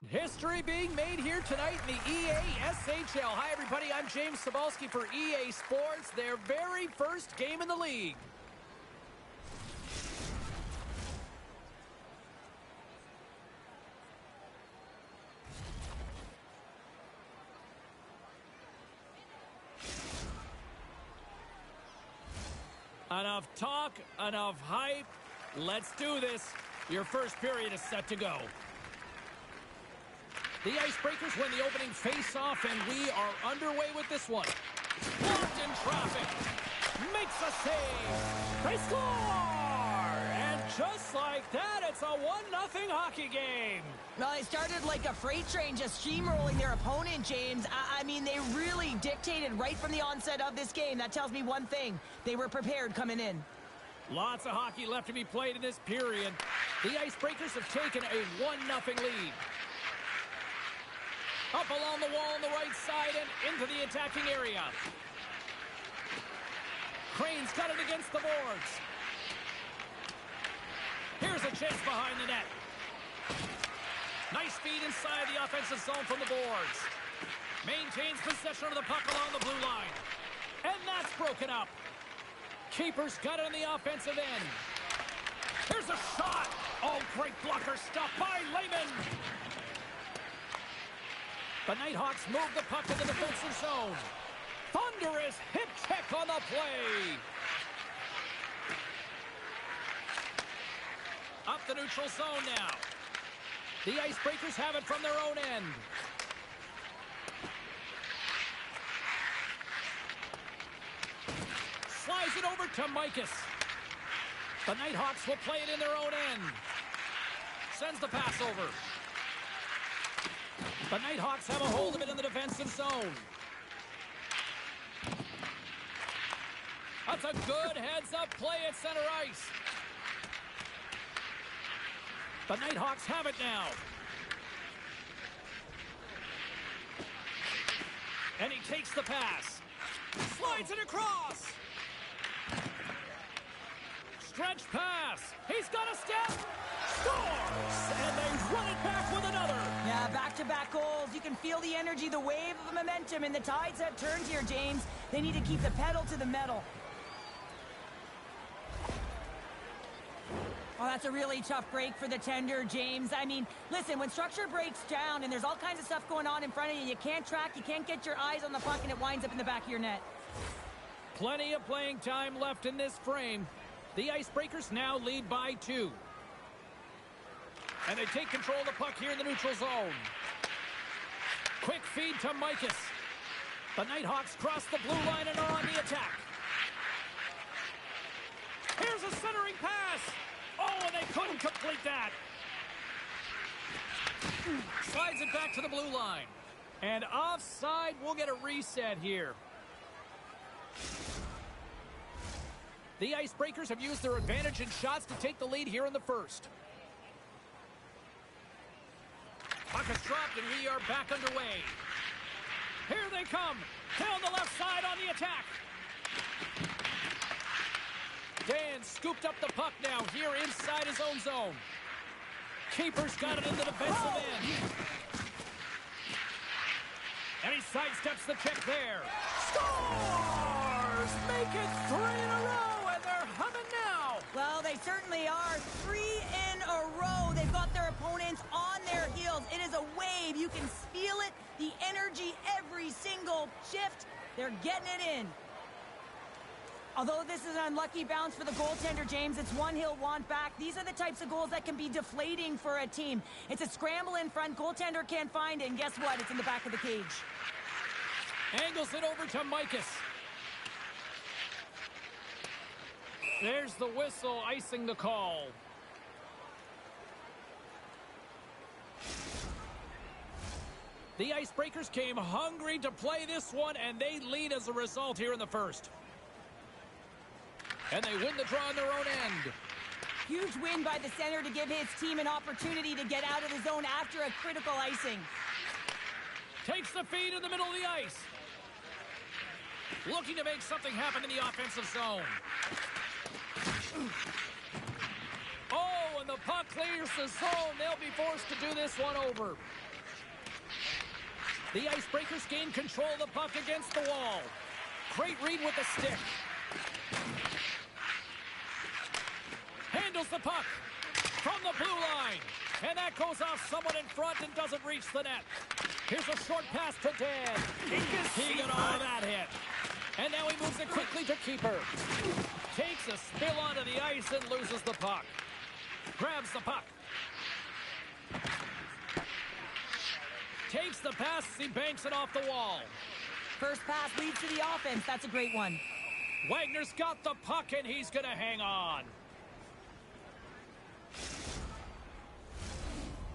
History being made here tonight in the EASHL. Hi, everybody. I'm James Cebulski for EA Sports, their very first game in the league. Enough talk, enough hype. Let's do this. Your first period is set to go. The Icebreakers win the opening face-off, and we are underway with this one. Blocked in traffic. Makes a save. They score! And just like that, it's a 1-0 hockey game. Well, they started like a freight train just steamrolling their opponent, James. I mean, they really dictated right from the onset of this game. That tells me one thing. They were prepared coming in. Lots of hockey left to be played in this period. The Icebreakers have taken a 1-0 lead. Up along the wall on the right side and into the attacking area. Crane's got it against the boards. Here's a chase behind the net. Nice speed inside the offensive zone from the boards. Maintains possession of the puck along the blue line. And that's broken up. Keeper's got it on the offensive end. Here's a shot. Oh, great blocker stuff by Lehman. The Nighthawks move the puck in the defensive zone. Thunderous hip check on the play. Up the neutral zone now. The Icebreakers have it from their own end. Slides it over to Mikas. The Nighthawks will play it in their own end. Sends the pass over. The Nighthawks have a hold of it in the defensive zone. That's a good heads-up play at center ice. The Nighthawks have it now. And he takes the pass. Slides it across. Stretch pass. He's got a step. Scores! And they run it back with another. Yeah, back-to-back goals. You can feel the energy, the wave of momentum, and the tides have turned here, James. They need to keep the pedal to the metal. Oh, that's a really tough break for the tender, James. I mean, listen, when structure breaks down and there's all kinds of stuff going on in front of you, you can't track, you can't get your eyes on the puck, and it winds up in the back of your net. Plenty of playing time left in this frame. The Icebreakers now lead by 2. And they take control of the puck here in the neutral zone. Quick feed to Mikas. The Nighthawks cross the blue line and are on the attack. Here's a centering pass. Oh, and they couldn't complete that. Slides it back to the blue line. And offside, we'll get a reset here. The Icebreakers have used their advantage in shots to take the lead here in the first. Puck is dropped and we are back underway. Here they come. Down the left side on the attack. Dan scooped up the puck now here inside his own zone. Keeper's got it in the defensive end. And he sidesteps the check there. Scores! Make it 3 in a row, and they're humming now. Well, they certainly are. 3 in a row. They've got their opponents on their heels. It is a wave. You can feel it. The energy every single shift. They're getting it in. Although this is an unlucky bounce for the goaltender, James, it's one he'll want back. These are the types of goals that can be deflating for a team. It's a scramble in front. Goaltender can't find it, and guess what? It's in the back of the cage. Angles it over to Mikas. There's the whistle, icing the call. The Icebreakers came hungry to play this one, and they lead as a result here in the first. And they win the draw on their own end. Huge win by the center to give his team an opportunity to get out of the zone after a critical icing. Takes the feed in the middle of the ice. Looking to make something happen in the offensive zone. Oh, and the puck clears the zone. They'll be forced to do this one over. The Icebreakers gain control of the puck against the wall. Great read with the stick. Handles the puck from the blue line. And that goes off someone in front and doesn't reach the net. Here's a short pass to Dan. He got all of that hit. And now he moves it quickly to keeper. Takes a spill onto the ice and loses the puck. Grabs the puck. Takes the pass as he banks it off the wall. First pass leads to the offense. That's a great one. Wagner's got the puck and he's going to hang on.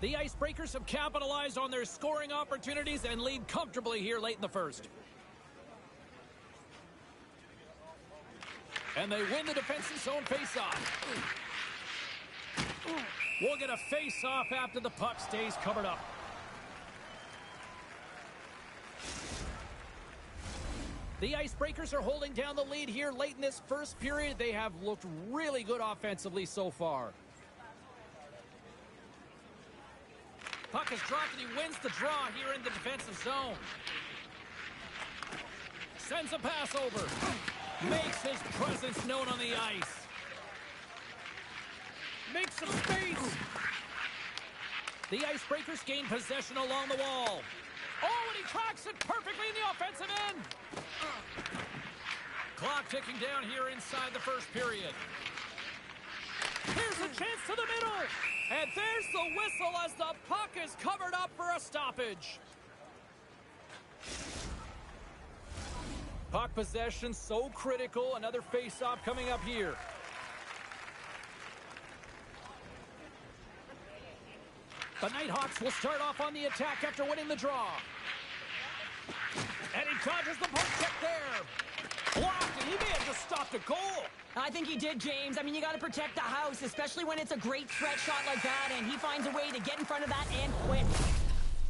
The Icebreakers have capitalized on their scoring opportunities and lead comfortably here late in the first. And they win the defensive zone faceoff. We'll get a face-off after the puck stays covered up. The Icebreakers are holding down the lead here late in this first period. They have looked really good offensively so far. Puck is dropped and he wins the draw here in the defensive zone. Sends a pass over. Makes his presence known on the ice. Makes some space. The Icebreakers gain possession along the wall. Oh, and he tracks it perfectly in the offensive end. Clock ticking down here inside the first period. Here's a chance to the middle. And there's the whistle as the puck is covered up for a stoppage. Puck possession so critical. Another face-off coming up here. The Nighthawks will start off on the attack after winning the draw. And he dodges the puck check there. Blocked, and he may have just stopped a goal. I think he did, James. I mean, you got to protect the house, especially when it's a great threat shot like that, and he finds a way to get in front of that and quick.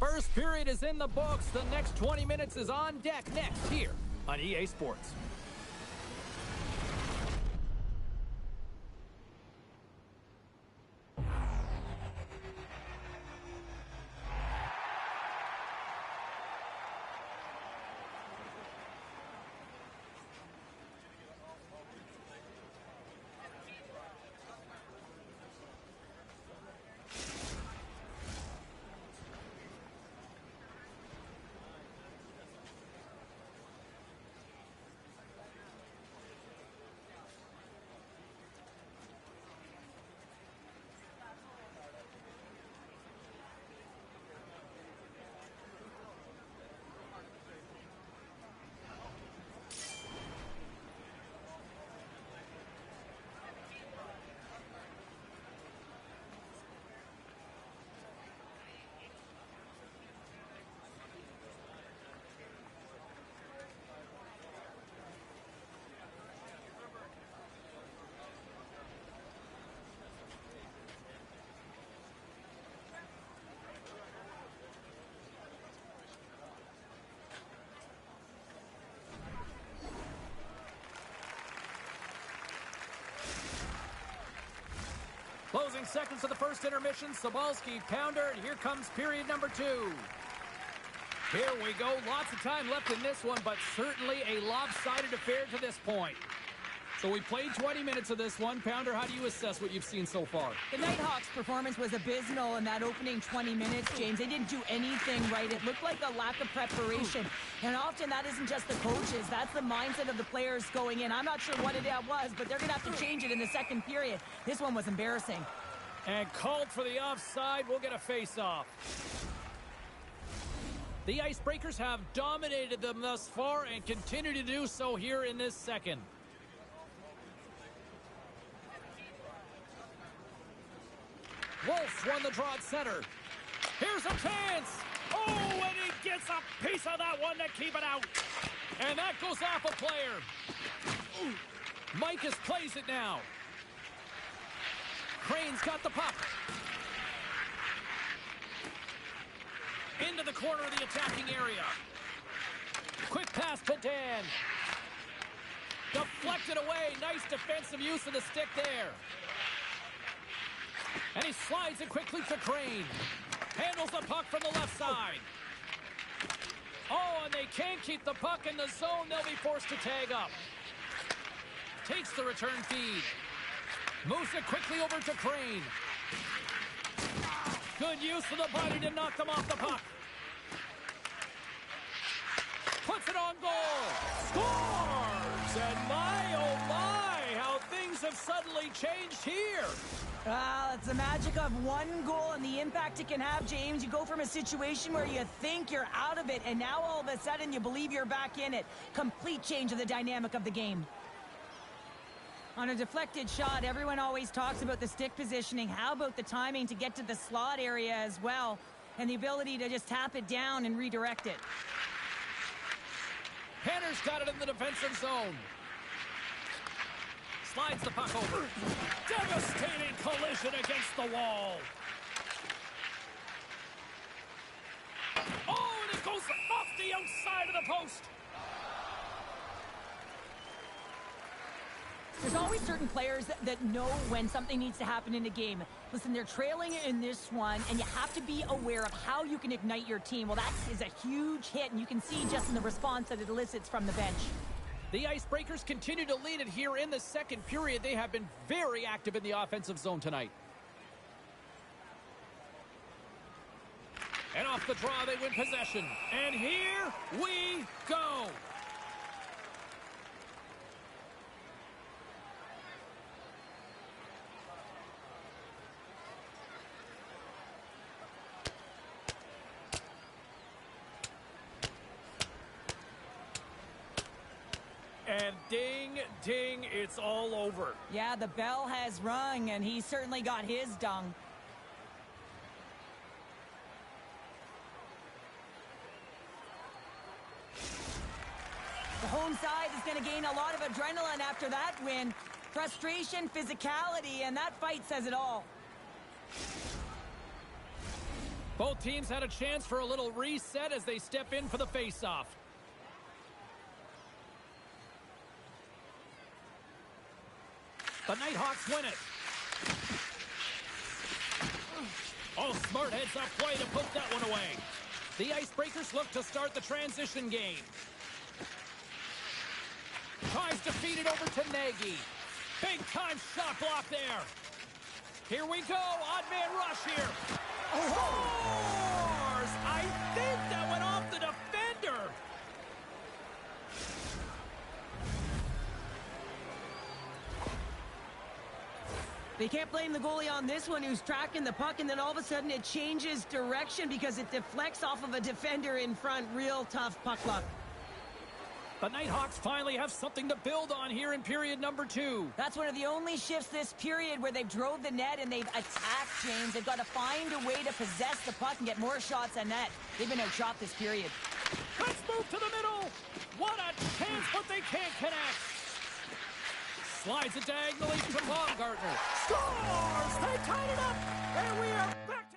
First period is in the books. The next 20 minutes is on deck next here on EA Sports. Closing seconds of the first intermission, Sobalski, Pounder, and here comes period number 2. Here we go. Lots of time left in this one, but certainly a lopsided affair to this point. So we played 20 minutes of this one. Pounder, how do you assess what you've seen so far? The Nighthawks' performance was abysmal in that opening 20 minutes, James. They didn't do anything right. It looked like a lack of preparation. And often that isn't just the coaches. That's the mindset of the players going in. I'm not sure what it was, but they're going to have to change it in the second period. This one was embarrassing. And called for the offside. We'll get a face-off. The Icebreakers have dominated them thus far and continue to do so here in this second. Wolf's won the draw at center. Here's a chance. Oh, and he gets a piece of that one to keep it out. And that goes off a player. Micus plays it now. Crane's got the puck. Into the corner of the attacking area. Quick pass to Dan. Deflected away. Nice defensive use of the stick there. And he slides it quickly to Crane. Handles the puck from the left side. Oh, and they can't keep the puck in the zone. They'll be forced to tag up. Takes the return feed. Moves it quickly over to Crane. Good use of the body to knock them off the puck. Puts it on goal. Scores! And my, oh my, how things have suddenly changed here. Well, it's the magic of one goal and the impact it can have, James. You go from a situation where you think you're out of it, and now all of a sudden you believe you're back in it. Complete change of the dynamic of the game. On a deflected shot, everyone always talks about the stick positioning. How about the timing to get to the slot area as well, and the ability to just tap it down and redirect it? Penner's got it in the defensive zone. Slides the puck over. Devastating collision against the wall. Oh, and it goes off the outside of the post. There's always certain players that know when something needs to happen in a game. Listen, they're trailing in this one, and you have to be aware of how you can ignite your team. Well, that is a huge hit, and you can see just in the response that it elicits from the bench. The Icebreakers continue to lead it here in the second period. They have been very active in the offensive zone tonight. And off the draw, they win possession. And here we go. And ding, ding, it's all over. Yeah, the bell has rung, and he certainly got his dung. The home side is going to gain a lot of adrenaline after that win. Frustration, physicality, and that fight says it all. Both teams had a chance for a little reset as they step in for the face-off. The Nighthawks win it. Oh, smart heads-up play to put that one away. The Icebreakers look to start the transition game. Tries to feed it over to Nagy. Big-time shot block there. Here we go. Odd man rush here. Scores! I think that went off the defender. They can't blame the goalie on this one, who's tracking the puck, and then all of a sudden it changes direction because it deflects off of a defender in front. Real tough puck luck. The Nighthawks finally have something to build on here in period number 2. That's one of the only shifts this period where they've drove the net and they've attacked, James. They've got to find a way to possess the puck and get more shots on net. They've been outshot this period. Let's move to the middle. What a chance, but they can't connect. Slides it diagonally to Baumgartner. Scores! They tied it up, and we are back to...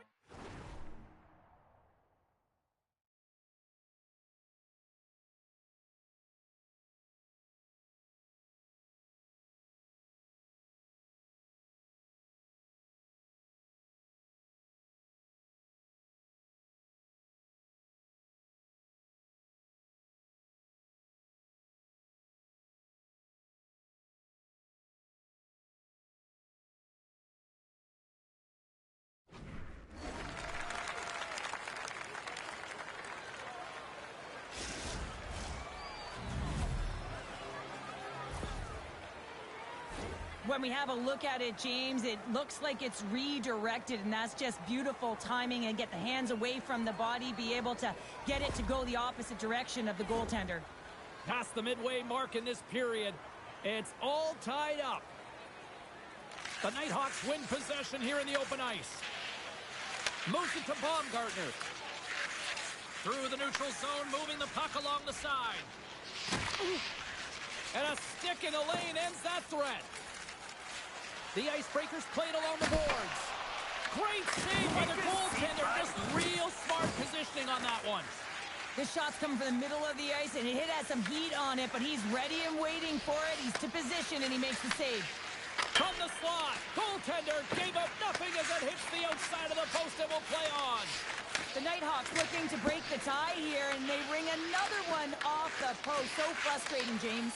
When we have a look at it, James, it looks like it's redirected, and that's just beautiful timing, and get the hands away from the body, be able to get it to go the opposite direction of the goaltender. Past the midway mark in this period, it's all tied up. The Nighthawks win possession here in the open ice. Moves it to Baumgartner. Through the neutral zone, moving the puck along the side. And a stick in the lane ends that threat. The Icebreakers played along the boards. Great save by the goaltender. Just real smart positioning on that one. This shot's coming from the middle of the ice, and it has some heat on it, but he's ready and waiting for it. He's to position, and he makes the save. From the slot, goaltender gave up nothing as it hits the outside of the post and will play on. The Nighthawks looking to break the tie here, and they ring another one off the post. So frustrating, James.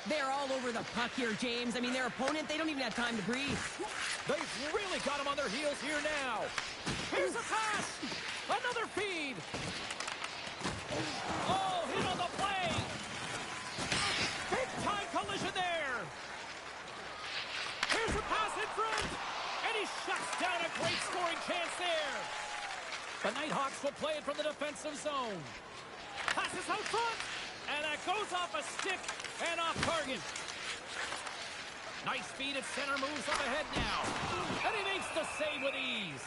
They're all over the puck here, James. I mean, their opponent, they don't even have time to breathe. They've really got them on their heels here now. Here's a pass. Another feed. Oh, hit on the play. Big time collision there. Here's a pass in front. And he shuts down a great scoring chance there. The Nighthawks will play it from the defensive zone. Passes out front. And that goes off a stick and off target. Nice feed at center, moves up ahead now. And he makes the save with ease.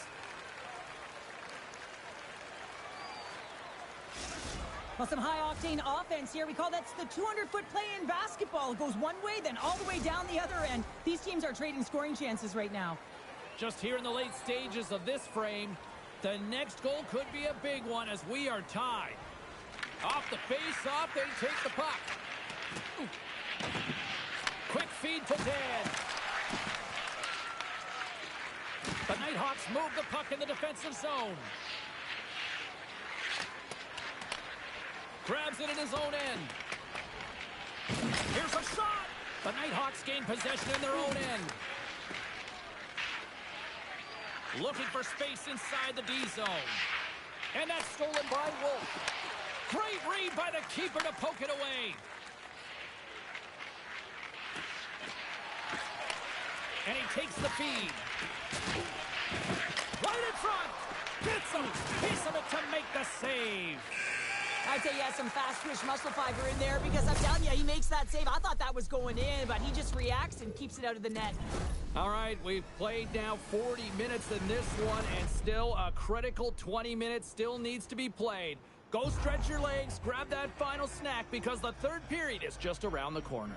Well, some high-octane offense here. We call that the 200-foot play in basketball. It goes one way, then all the way down the other end. These teams are trading scoring chances right now. Just here in the late stages of this frame, the next goal could be a big one as we are tied. Off the face-off, they take the puck. Quick feed to Dan. The Nighthawks move the puck in the defensive zone. Grabs it in his own end. Here's a shot. The Nighthawks gain possession in their own end. Looking for space inside the D zone. And that's stolen by Wolf. Great read by the keeper to poke it away. And he takes the feed. Right in front. Gets him. Piece of it to make the save. I'd say he has some fast-twitch muscle fiber in there because I'm telling you, he makes that save. I thought that was going in, but he just reacts and keeps it out of the net. All right, we've played now 40 minutes in this one, and still a critical 20 minutes still needs to be played. Go stretch your legs, grab that final snack, because the third period is just around the corner.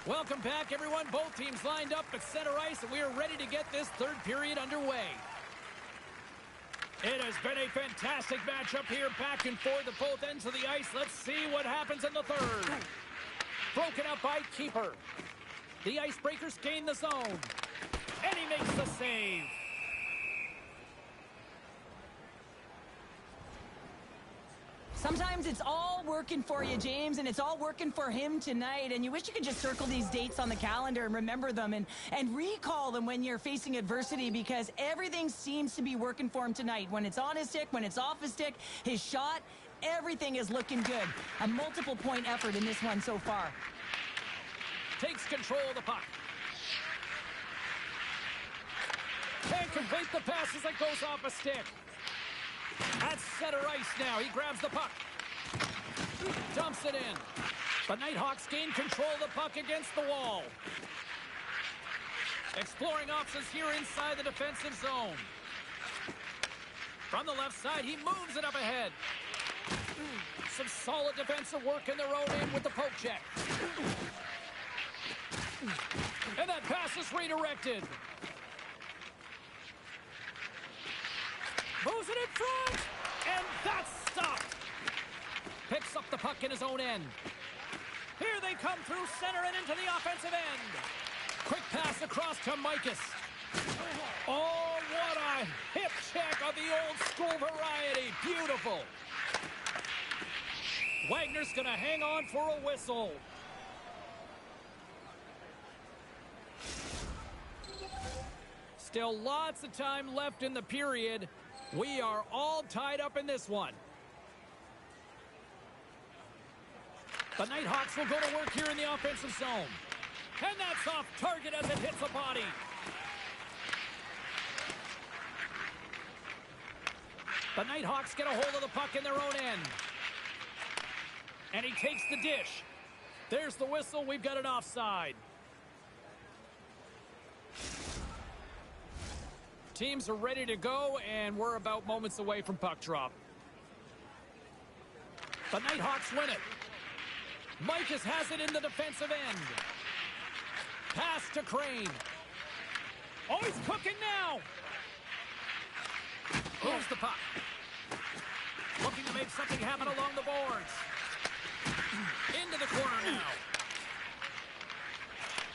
Welcome back, everyone. Both teams lined up at center ice, and we are ready to get this third period underway. It has been a fantastic matchup here, back and forth at both ends of the ice. Let's see what happens in the third. Broken up by keeper. The Icebreakers gain the zone, and he makes the save. Sometimes it's all working for you, James, and it's all working for him tonight. And you wish you could just circle these dates on the calendar and remember them and recall them when you're facing adversity, because everything seems to be working for him tonight. When it's on his stick, when it's off his stick, his shot, everything is looking good. A multiple point effort in this one so far. Takes control of the puck. Can't complete the pass as it goes off a stick. At center ice now. He grabs the puck. Dumps it in. The Nighthawks gain control of the puck against the wall. Exploring options here inside the defensive zone. From the left side, he moves it up ahead. Some solid defensive work in their own end with the poke check. And that pass is redirected. Moves it in front, and that's stopped. Picks up the puck in his own end. Here they come through center and into the offensive end. Quick pass across to Mikas. Oh, what a hip check of the old school variety. Beautiful. Wagner's going to hang on for a whistle. Still lots of time left in the period. We are all tied up in this one. The Nighthawks will go to work here in the offensive zone. And that's off target as it hits the body. The Nighthawks get a hold of the puck in their own end. And he takes the dish. There's the whistle. We've got an offside. Teams are ready to go, and we're about moments away from puck drop. The Nighthawks win it. Mikas has it in the defensive end. Pass to Crane. Oh, he's cooking now. Moves the puck. Looking to make something happen along the boards. Into the corner now.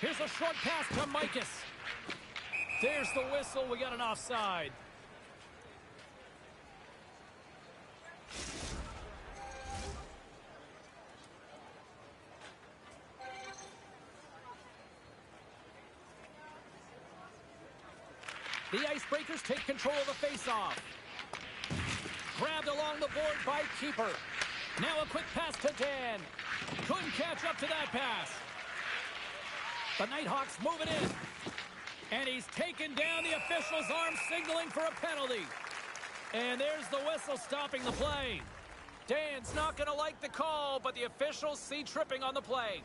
Here's a short pass to Mikas. There's the whistle. We got an offside. The Icebreakers take control of the faceoff. Grabbed along the board by Keeper. Now a quick pass to Dan. Couldn't catch up to that pass. The Nighthawks move it in. And he's taken down. The official's arm signaling for a penalty. And there's the whistle stopping the play. Dan's not going to like the call, but the officials see tripping on the play.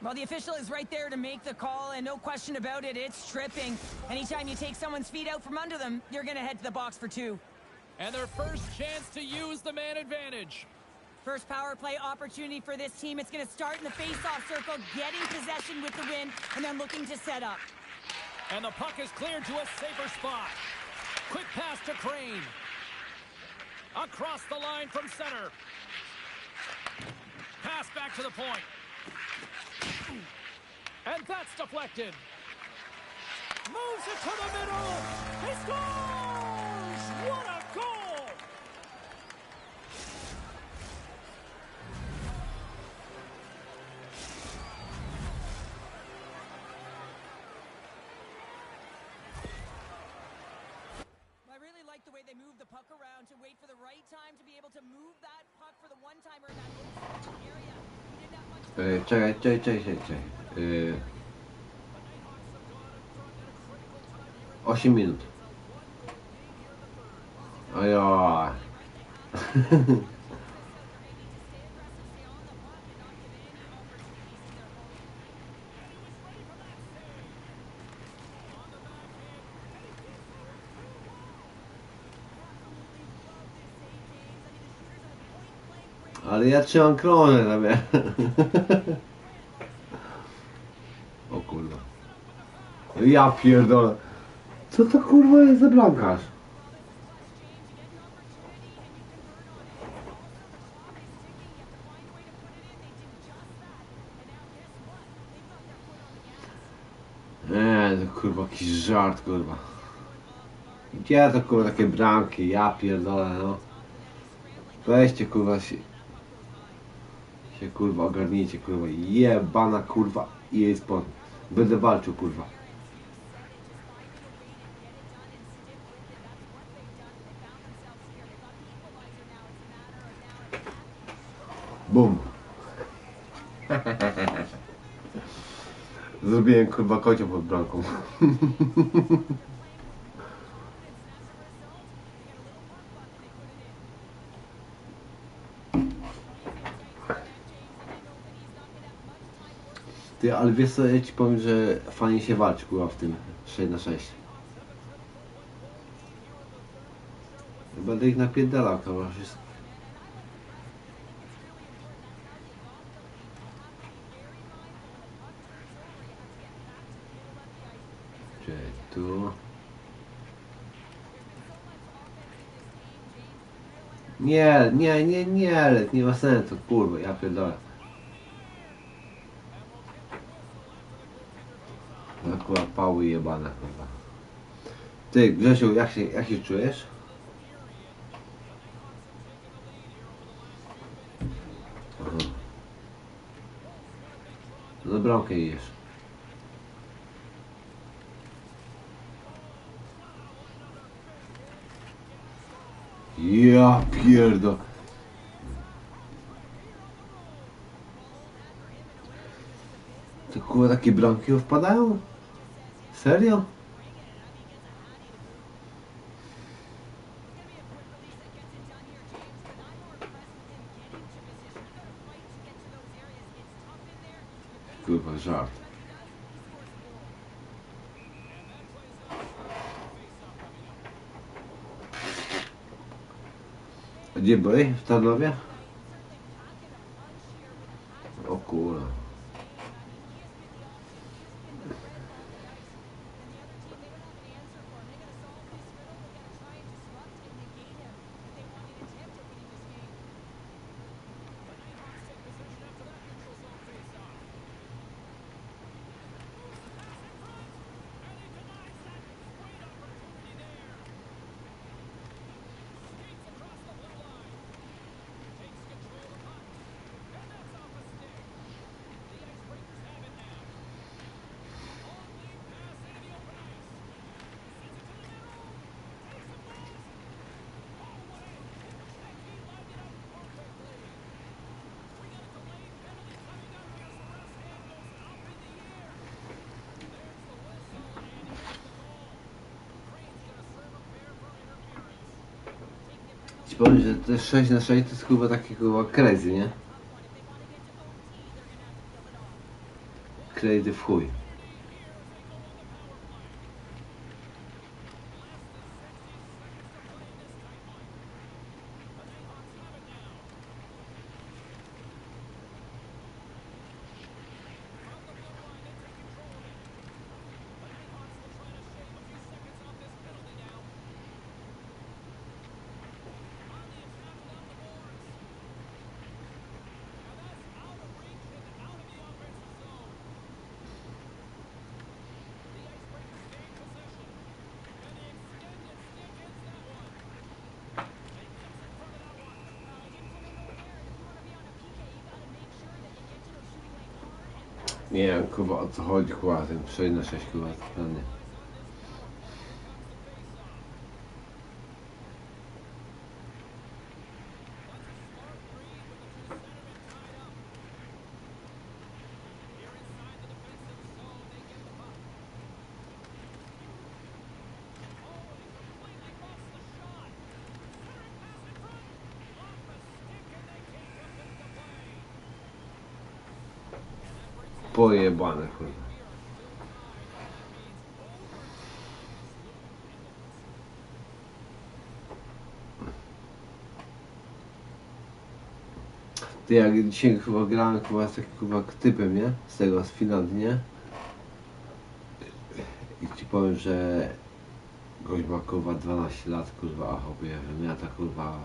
Well, the official is right there to make the call, and no question about it, it's tripping. Anytime you take someone's feet out from under them, you're going to head to the box for two. And their first chance to use the man advantage. First power play opportunity for this team. It's going to start in the face-off circle, getting possession with the win, and then looking to set up. And the puck is cleared to a safer spot. Quick pass to Crane. Across the line from center. Pass back to the point. And that's deflected. Moves it to the middle. He scores! What a goal! I really like the way they move the puck around to wait for the right time to be able to move that puck for the one-timer in that open area. He didn't have much Czekaj. 8 minut. Ojoj. Ale ja trzymam krążek sobie. O kurwa. Ja pierdolę. Co to kurwa jest za bramkarz? To kurwa jakiś żart kurwa. Gdzie to kurwa takie bramki? Ja pierdolę no. Weźcie kurwa się kurwa ogarnijcie kurwa. Jebana kurwa i jej sport. Będę walczył kurwa. Bum. Zrobiłem kurwa kocioł pod bramką. Ty, ale wiesz co, ja ci powiem, że fajnie się walczy kurwa w tym 6-6. Będę ich napierdalał kurwa. Tu. Nie, nie ma sensu, kurwa, ja pierdolę. kurwa pały jebane kurwa. Ty Grzesiu, jak się czujesz? Aha. No bramkę jesz. Ja pierdo. To kurwa takie bramki wpadają? Serio? Kurwa żart. A gdzie byłeś? W Tarnowie? O kurwa. Ci powiem, że te 6 na 6 to jest kurwa takie kurwa crazy, nie? Crazy w chuj. Nie wiem kurwa o co chodzi kurwa ten 6 na 6 kurwa totalnie. Pojebane kurwa. Ty jak dzisiaj chyba grałem chyba z takim kurwa typem, nie? Z tego, z Finlandii, nie? I ci powiem, że gość ma kurwa 12 lat kurwa, a chłopie, że miała ta kurwa,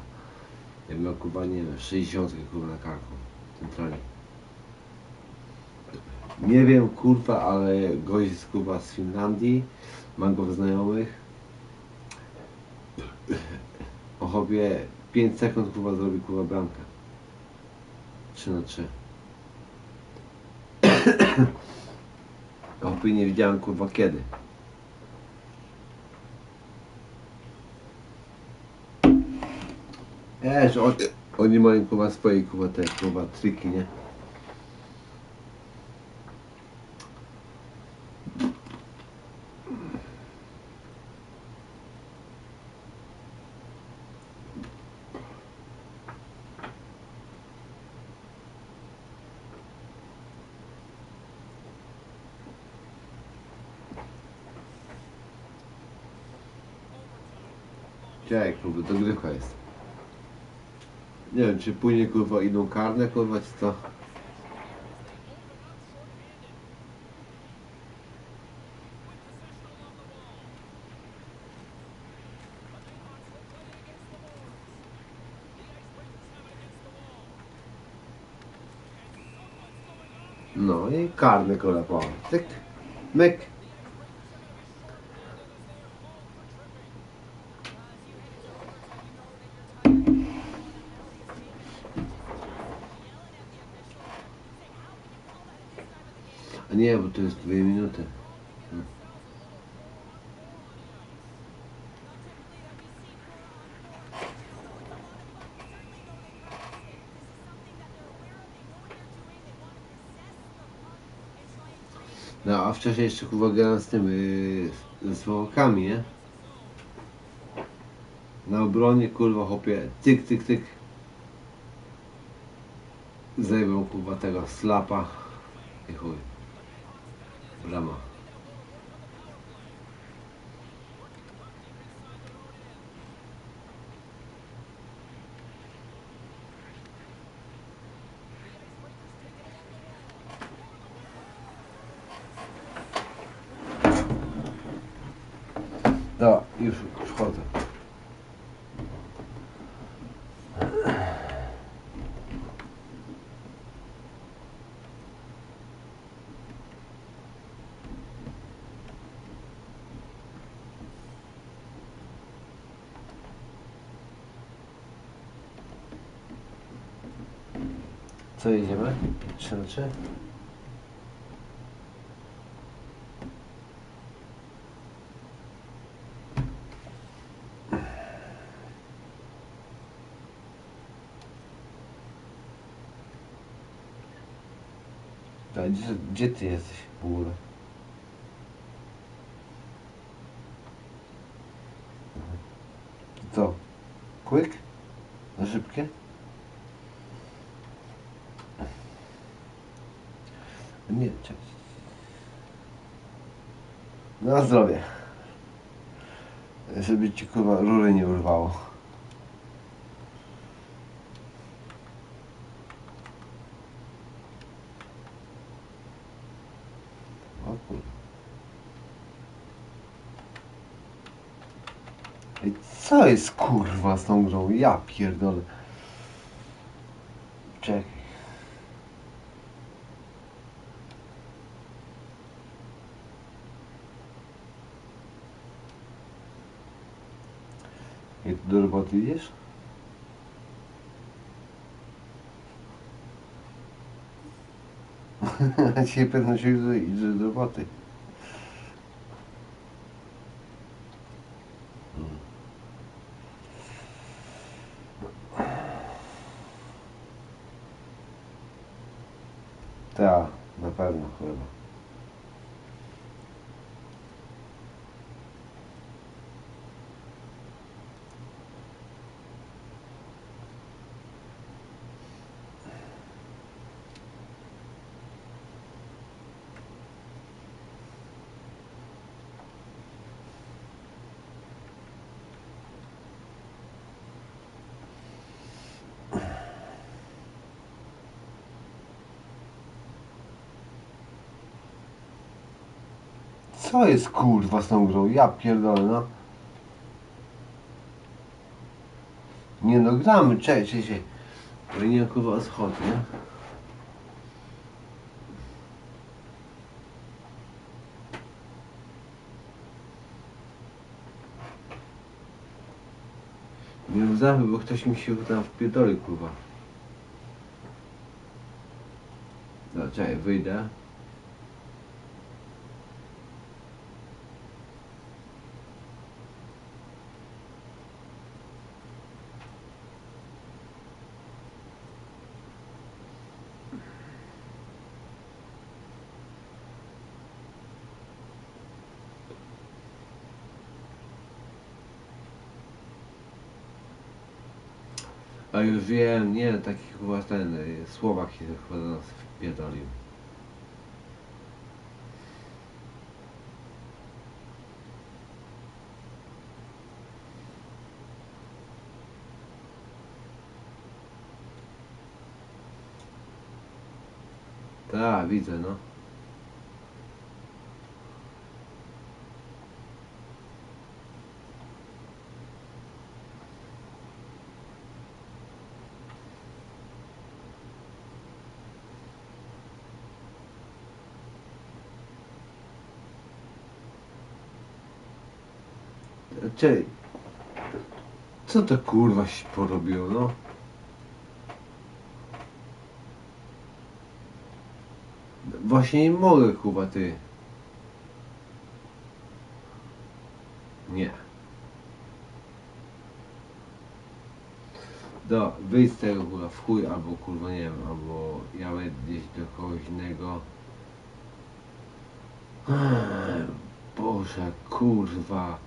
ja miał kurwa nie wiem, 60 kurwa na karku, centralnie. Nie wiem kurwa, ale gość jest kurwa z Finlandii, mam go w znajomych. O chłopie 5 sekund kurwa zrobi kurwa bramkę. 3 na 3. Chłopie nie widziałem kurwa kiedy. Że oni mają kurwa swoje kurwa te kurwa triki, nie? Czekaj kurwa, dogrywka jest. Nie wiem czy później kurwa idą karne kurwa czy co? No i karny kurwa, tyk, myk. A nie, bo to jest 2 minuty. No, a wcześniej jeszcze kurwa grałem z tym, ze Słowakami, nie? Na obronie kurwa chłopie, tyk, tyk, tyk. Zajmą kurwa tego slapa i chuj. Brama. No, już wchodzę. Co jedziemy? 3 na 3? A gdzie ty jesteś w ogóle? Co? Quick? Na szybkie? Nie, cześć. Na zdrowie. Żeby ci kurwa rury nie urwało. O kurwa. Ej, co jest kurwa z tą grą? Ja pierdolę. Czekaj. I ty do roboty idziesz? Dzisiaj pewno się idzie do roboty. Tak, na pewno chyba. Co jest kurwa z tą grą? Ja pierdolę, no. Nie no, gramy, cześć. Bo nie kurwa schod, nie? Nie łzamy, bo ktoś mi się tam wpierdoli, kurwa. No, czekaj, wyjdę. A już wiem, nie, taki chyba ten Słowak się chyba do nas wpierdolił. Tak, widzę, no. Czekaj, co to kurwa się porobiło, no? Właśnie nie mogę, kurwa, ty. Nie. Wyjdź z tego, kurwa, w chuj, albo kurwa, nie wiem, albo ja będę gdzieś do kogoś innego. Boże, kurwa.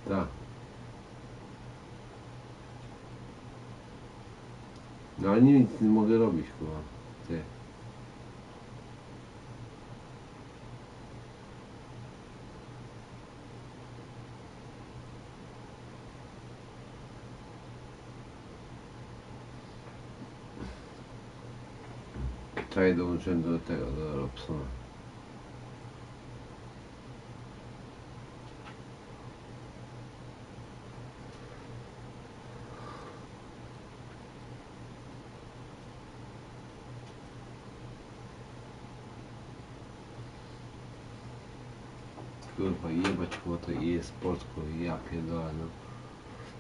Tak. No ale nic nie mogę robić, kurwa. Ty. Czekaj, dołączyłem do tego, do Robsona. Kurwa, jebać, kurwa, to e-sport, kurwa, ja pierdolę, no.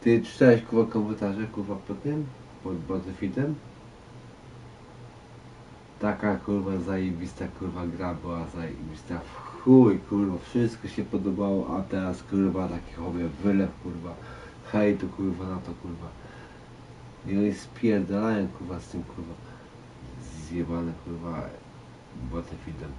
Ty czytałeś, kurwa, komentarze, kurwa, po tym? Pod Battlefieldem? Taka, kurwa, zajebista, kurwa, gra była zajebista. W chuj, kurwa, wszystko się podobało, a teraz, kurwa, taki chobie wylew, kurwa, hejtu, kurwa, na to, kurwa. I oni spierdalają, kurwa, z tym, kurwa, zjebane, kurwa, Battlefieldem.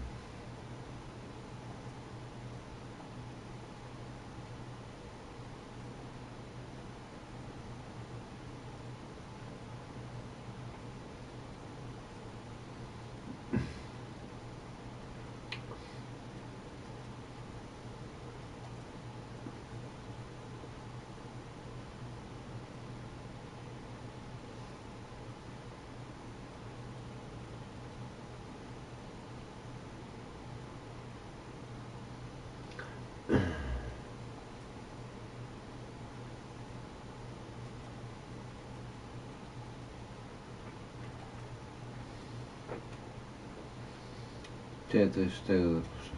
Czy to już tego proszę.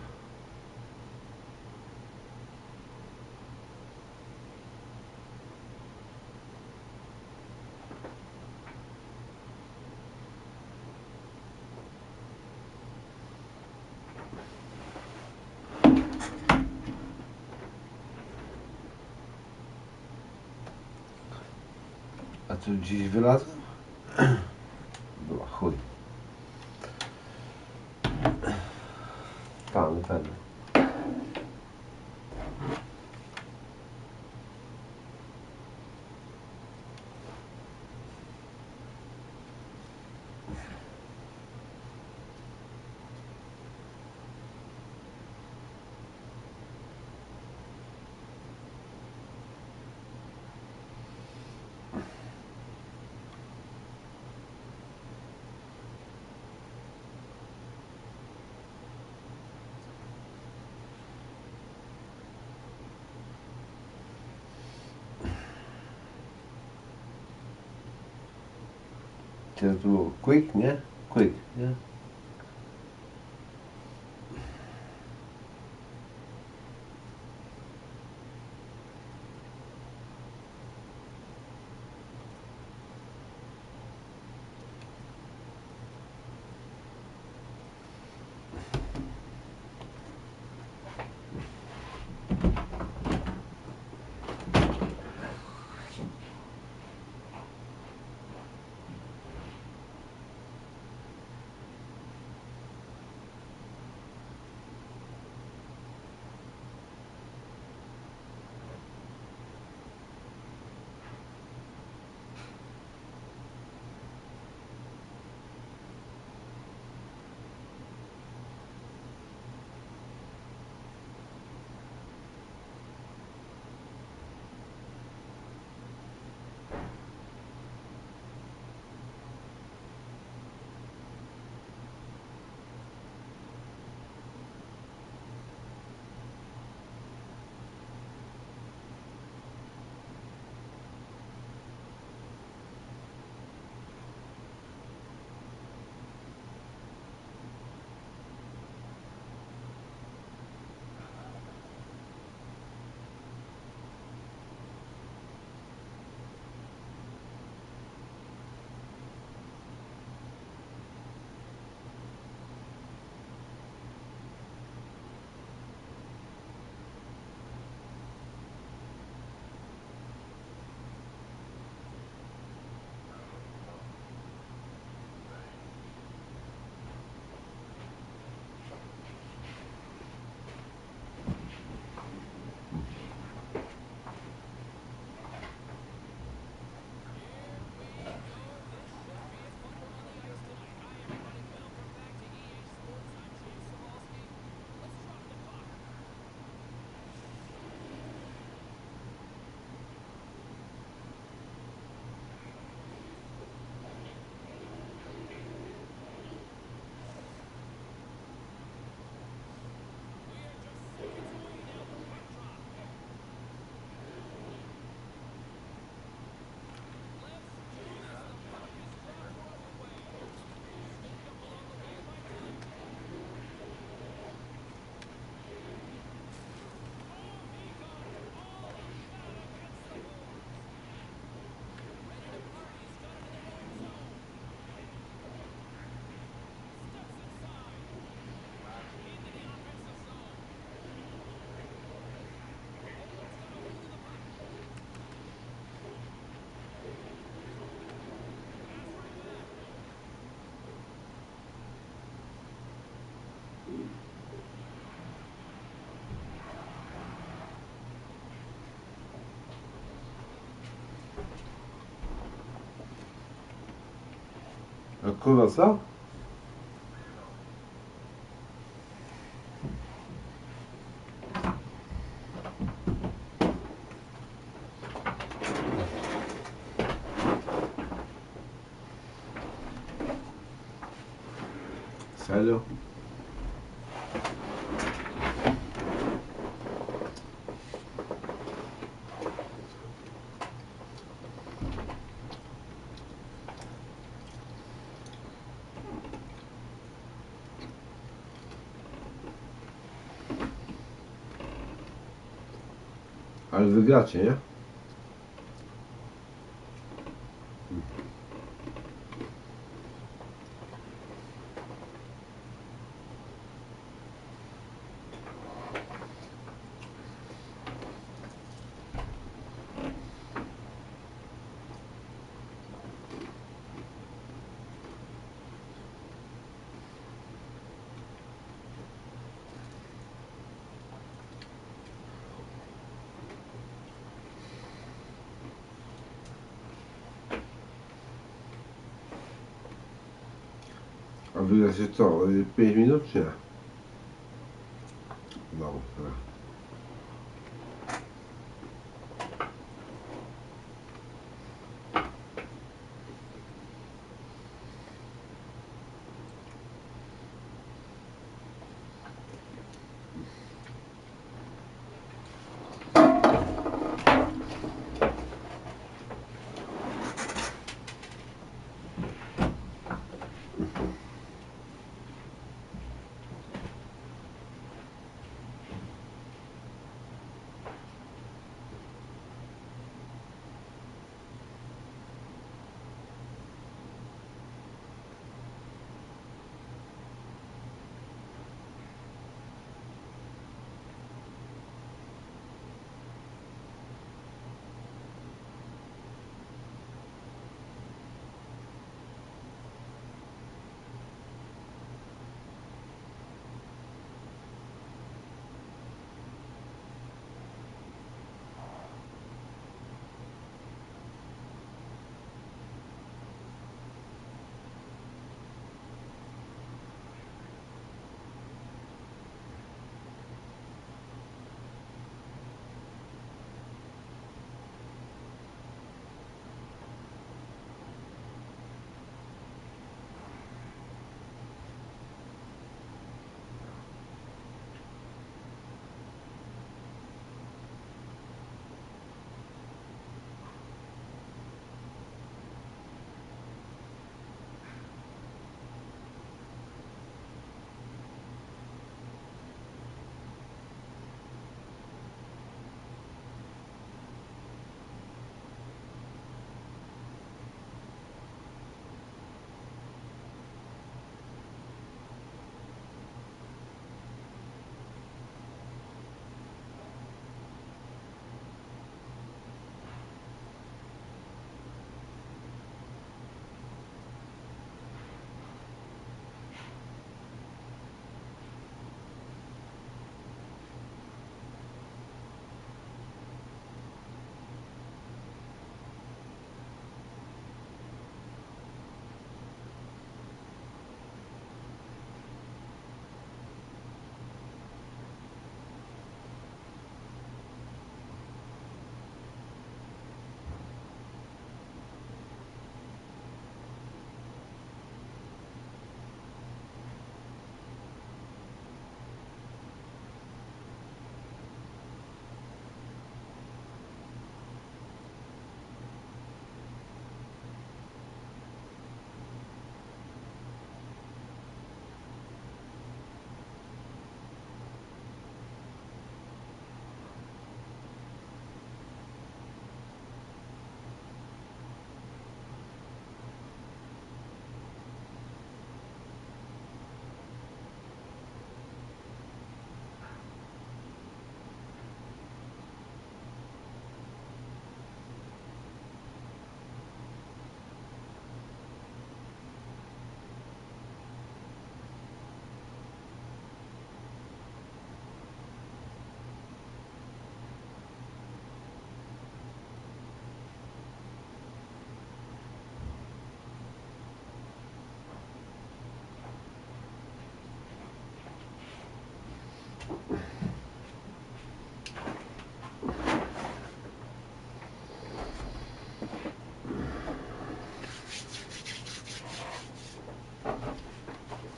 A tu gdzieś wylazłem? Była chuj. Tam, pewnie. Czy to było quick, nie? Quick, nie? kurwa co? Serio? Ale wygracie, nie? A wygracie co? 5 minut czy nie? No, dobra.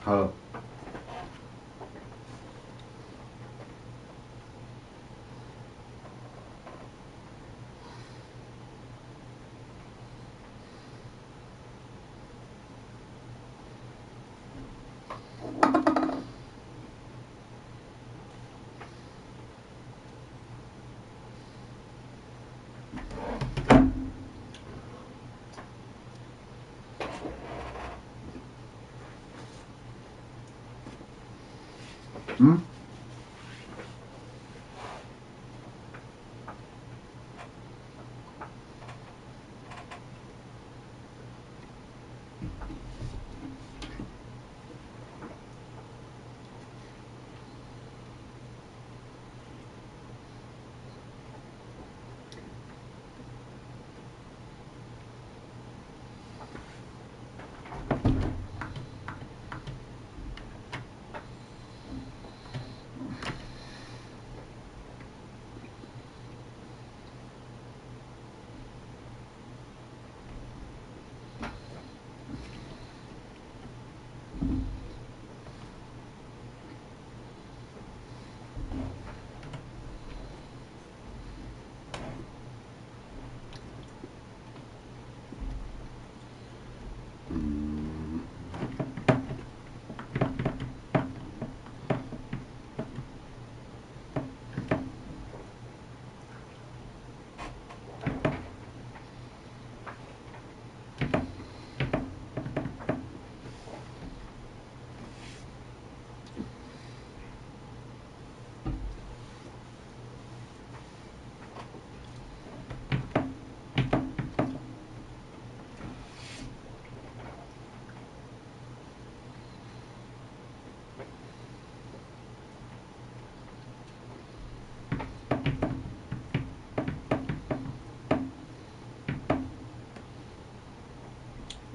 Halo. Hmm?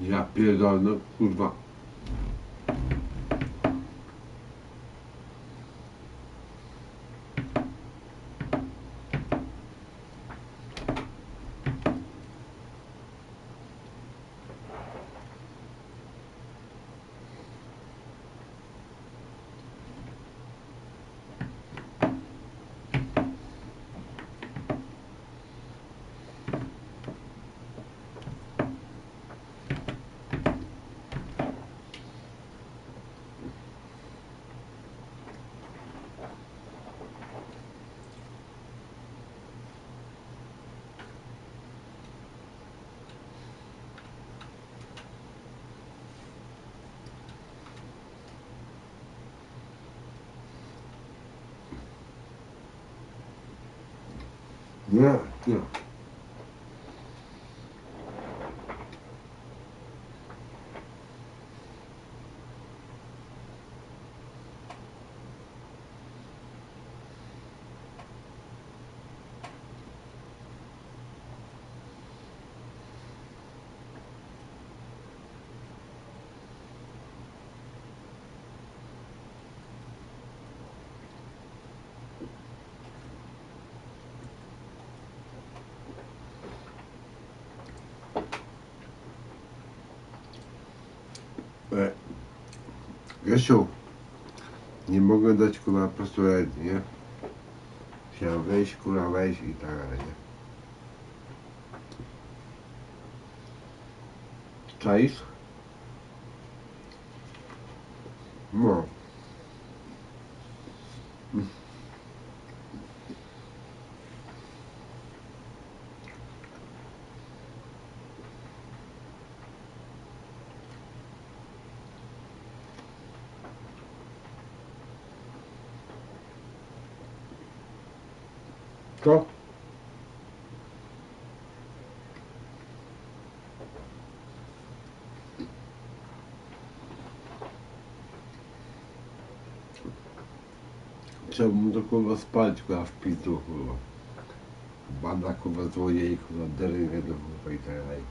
Ja pierdolę, kurwa. Nie, nie. Grzesiu, nie mogę dać kurwa po prostu rady, nie? Chciałem wejść, kurwa wejść i tak dalej, nie? Czaisz? No. Co? Chciałbym to kurwa spać, kurwa w pizdu, kurwa. Banda kurwa złodziei, kurwa derywę do kurwa i tak dalej.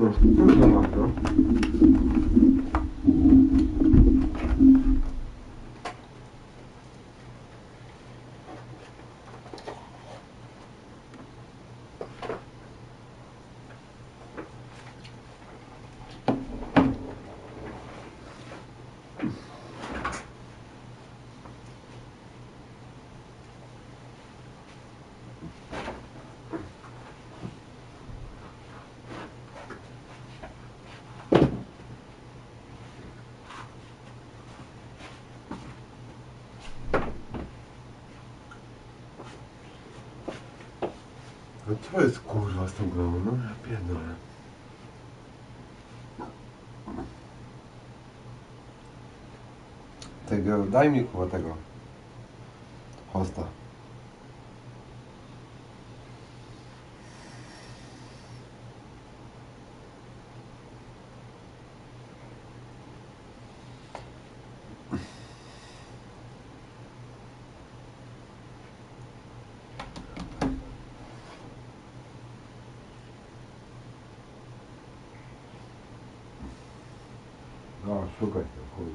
No, no, no, no. No co jest kurwa z tą grą? No ja pierdolę. Tego, daj mi kurwa tego hosta. No, szukaj tego chuj.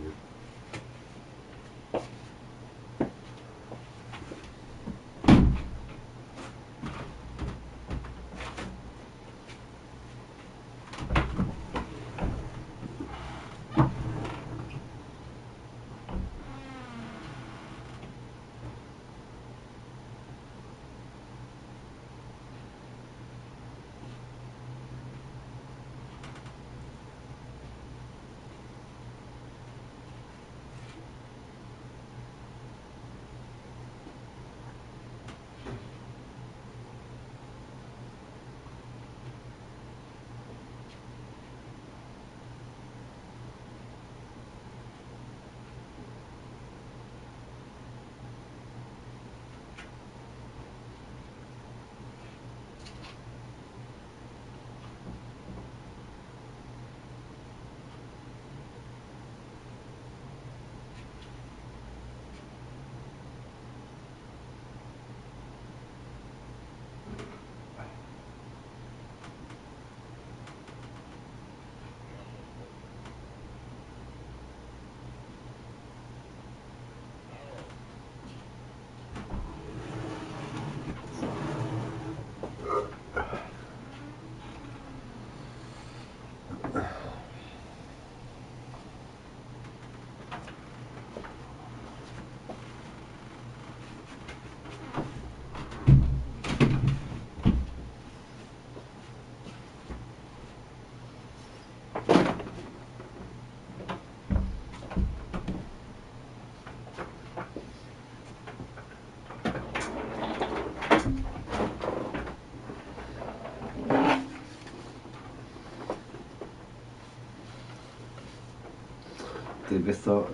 Ty wiesz co,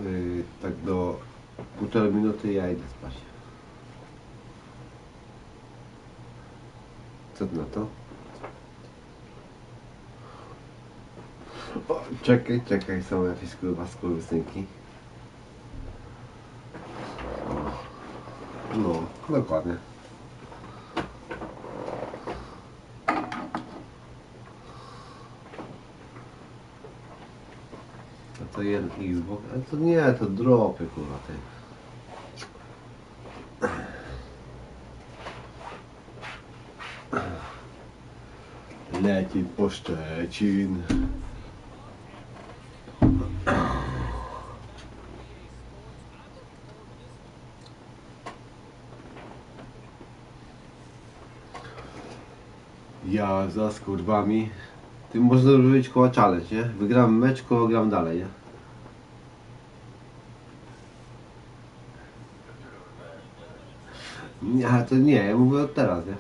tak do półtorej minuty ja idę spać. Co ty na to? O, czekaj, są jakieś kurwa skurwysynki. No, dokładnie. A to jeden Xbox? Ale to nie, to dropy kurwa ty. Leci po Szczecin. Ja za skurwami. Ty można robić koło challenge, nie? Wygram mecz, koło gram dalej, nie? Nie, ale to nie, ja mówię od teraz, nie?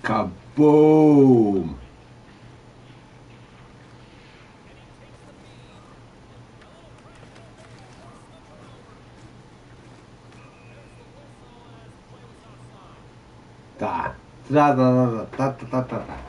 Kaboom! Da, da, da, da, da, da, da.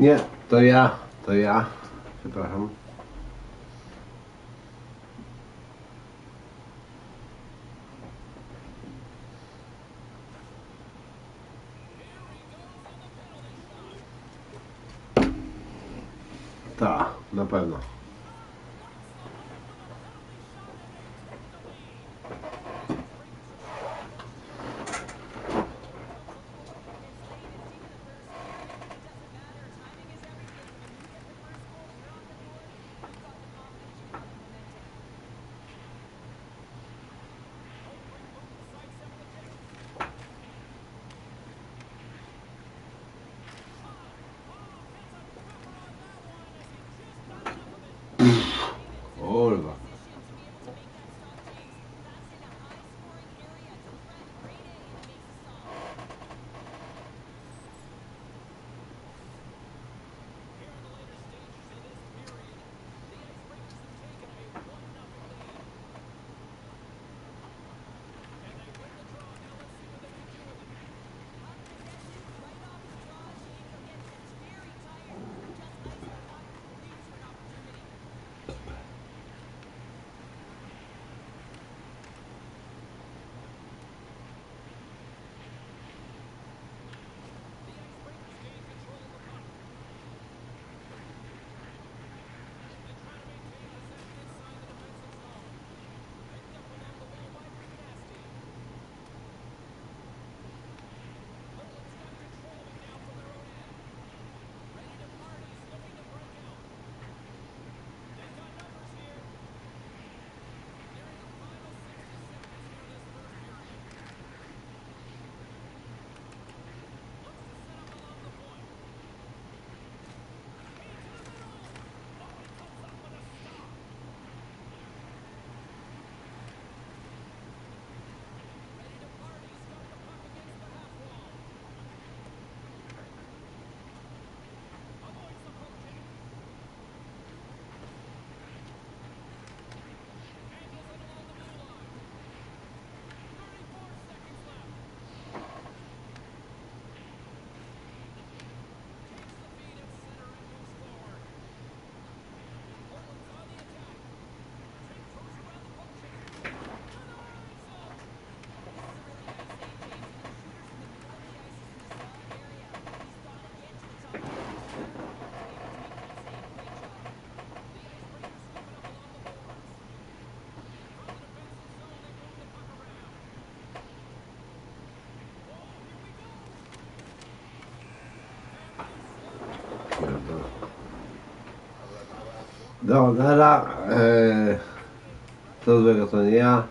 Nie, to ja. Przepraszam. Tak, na pewno. Kurwa. Dobra, to złego to nie ja.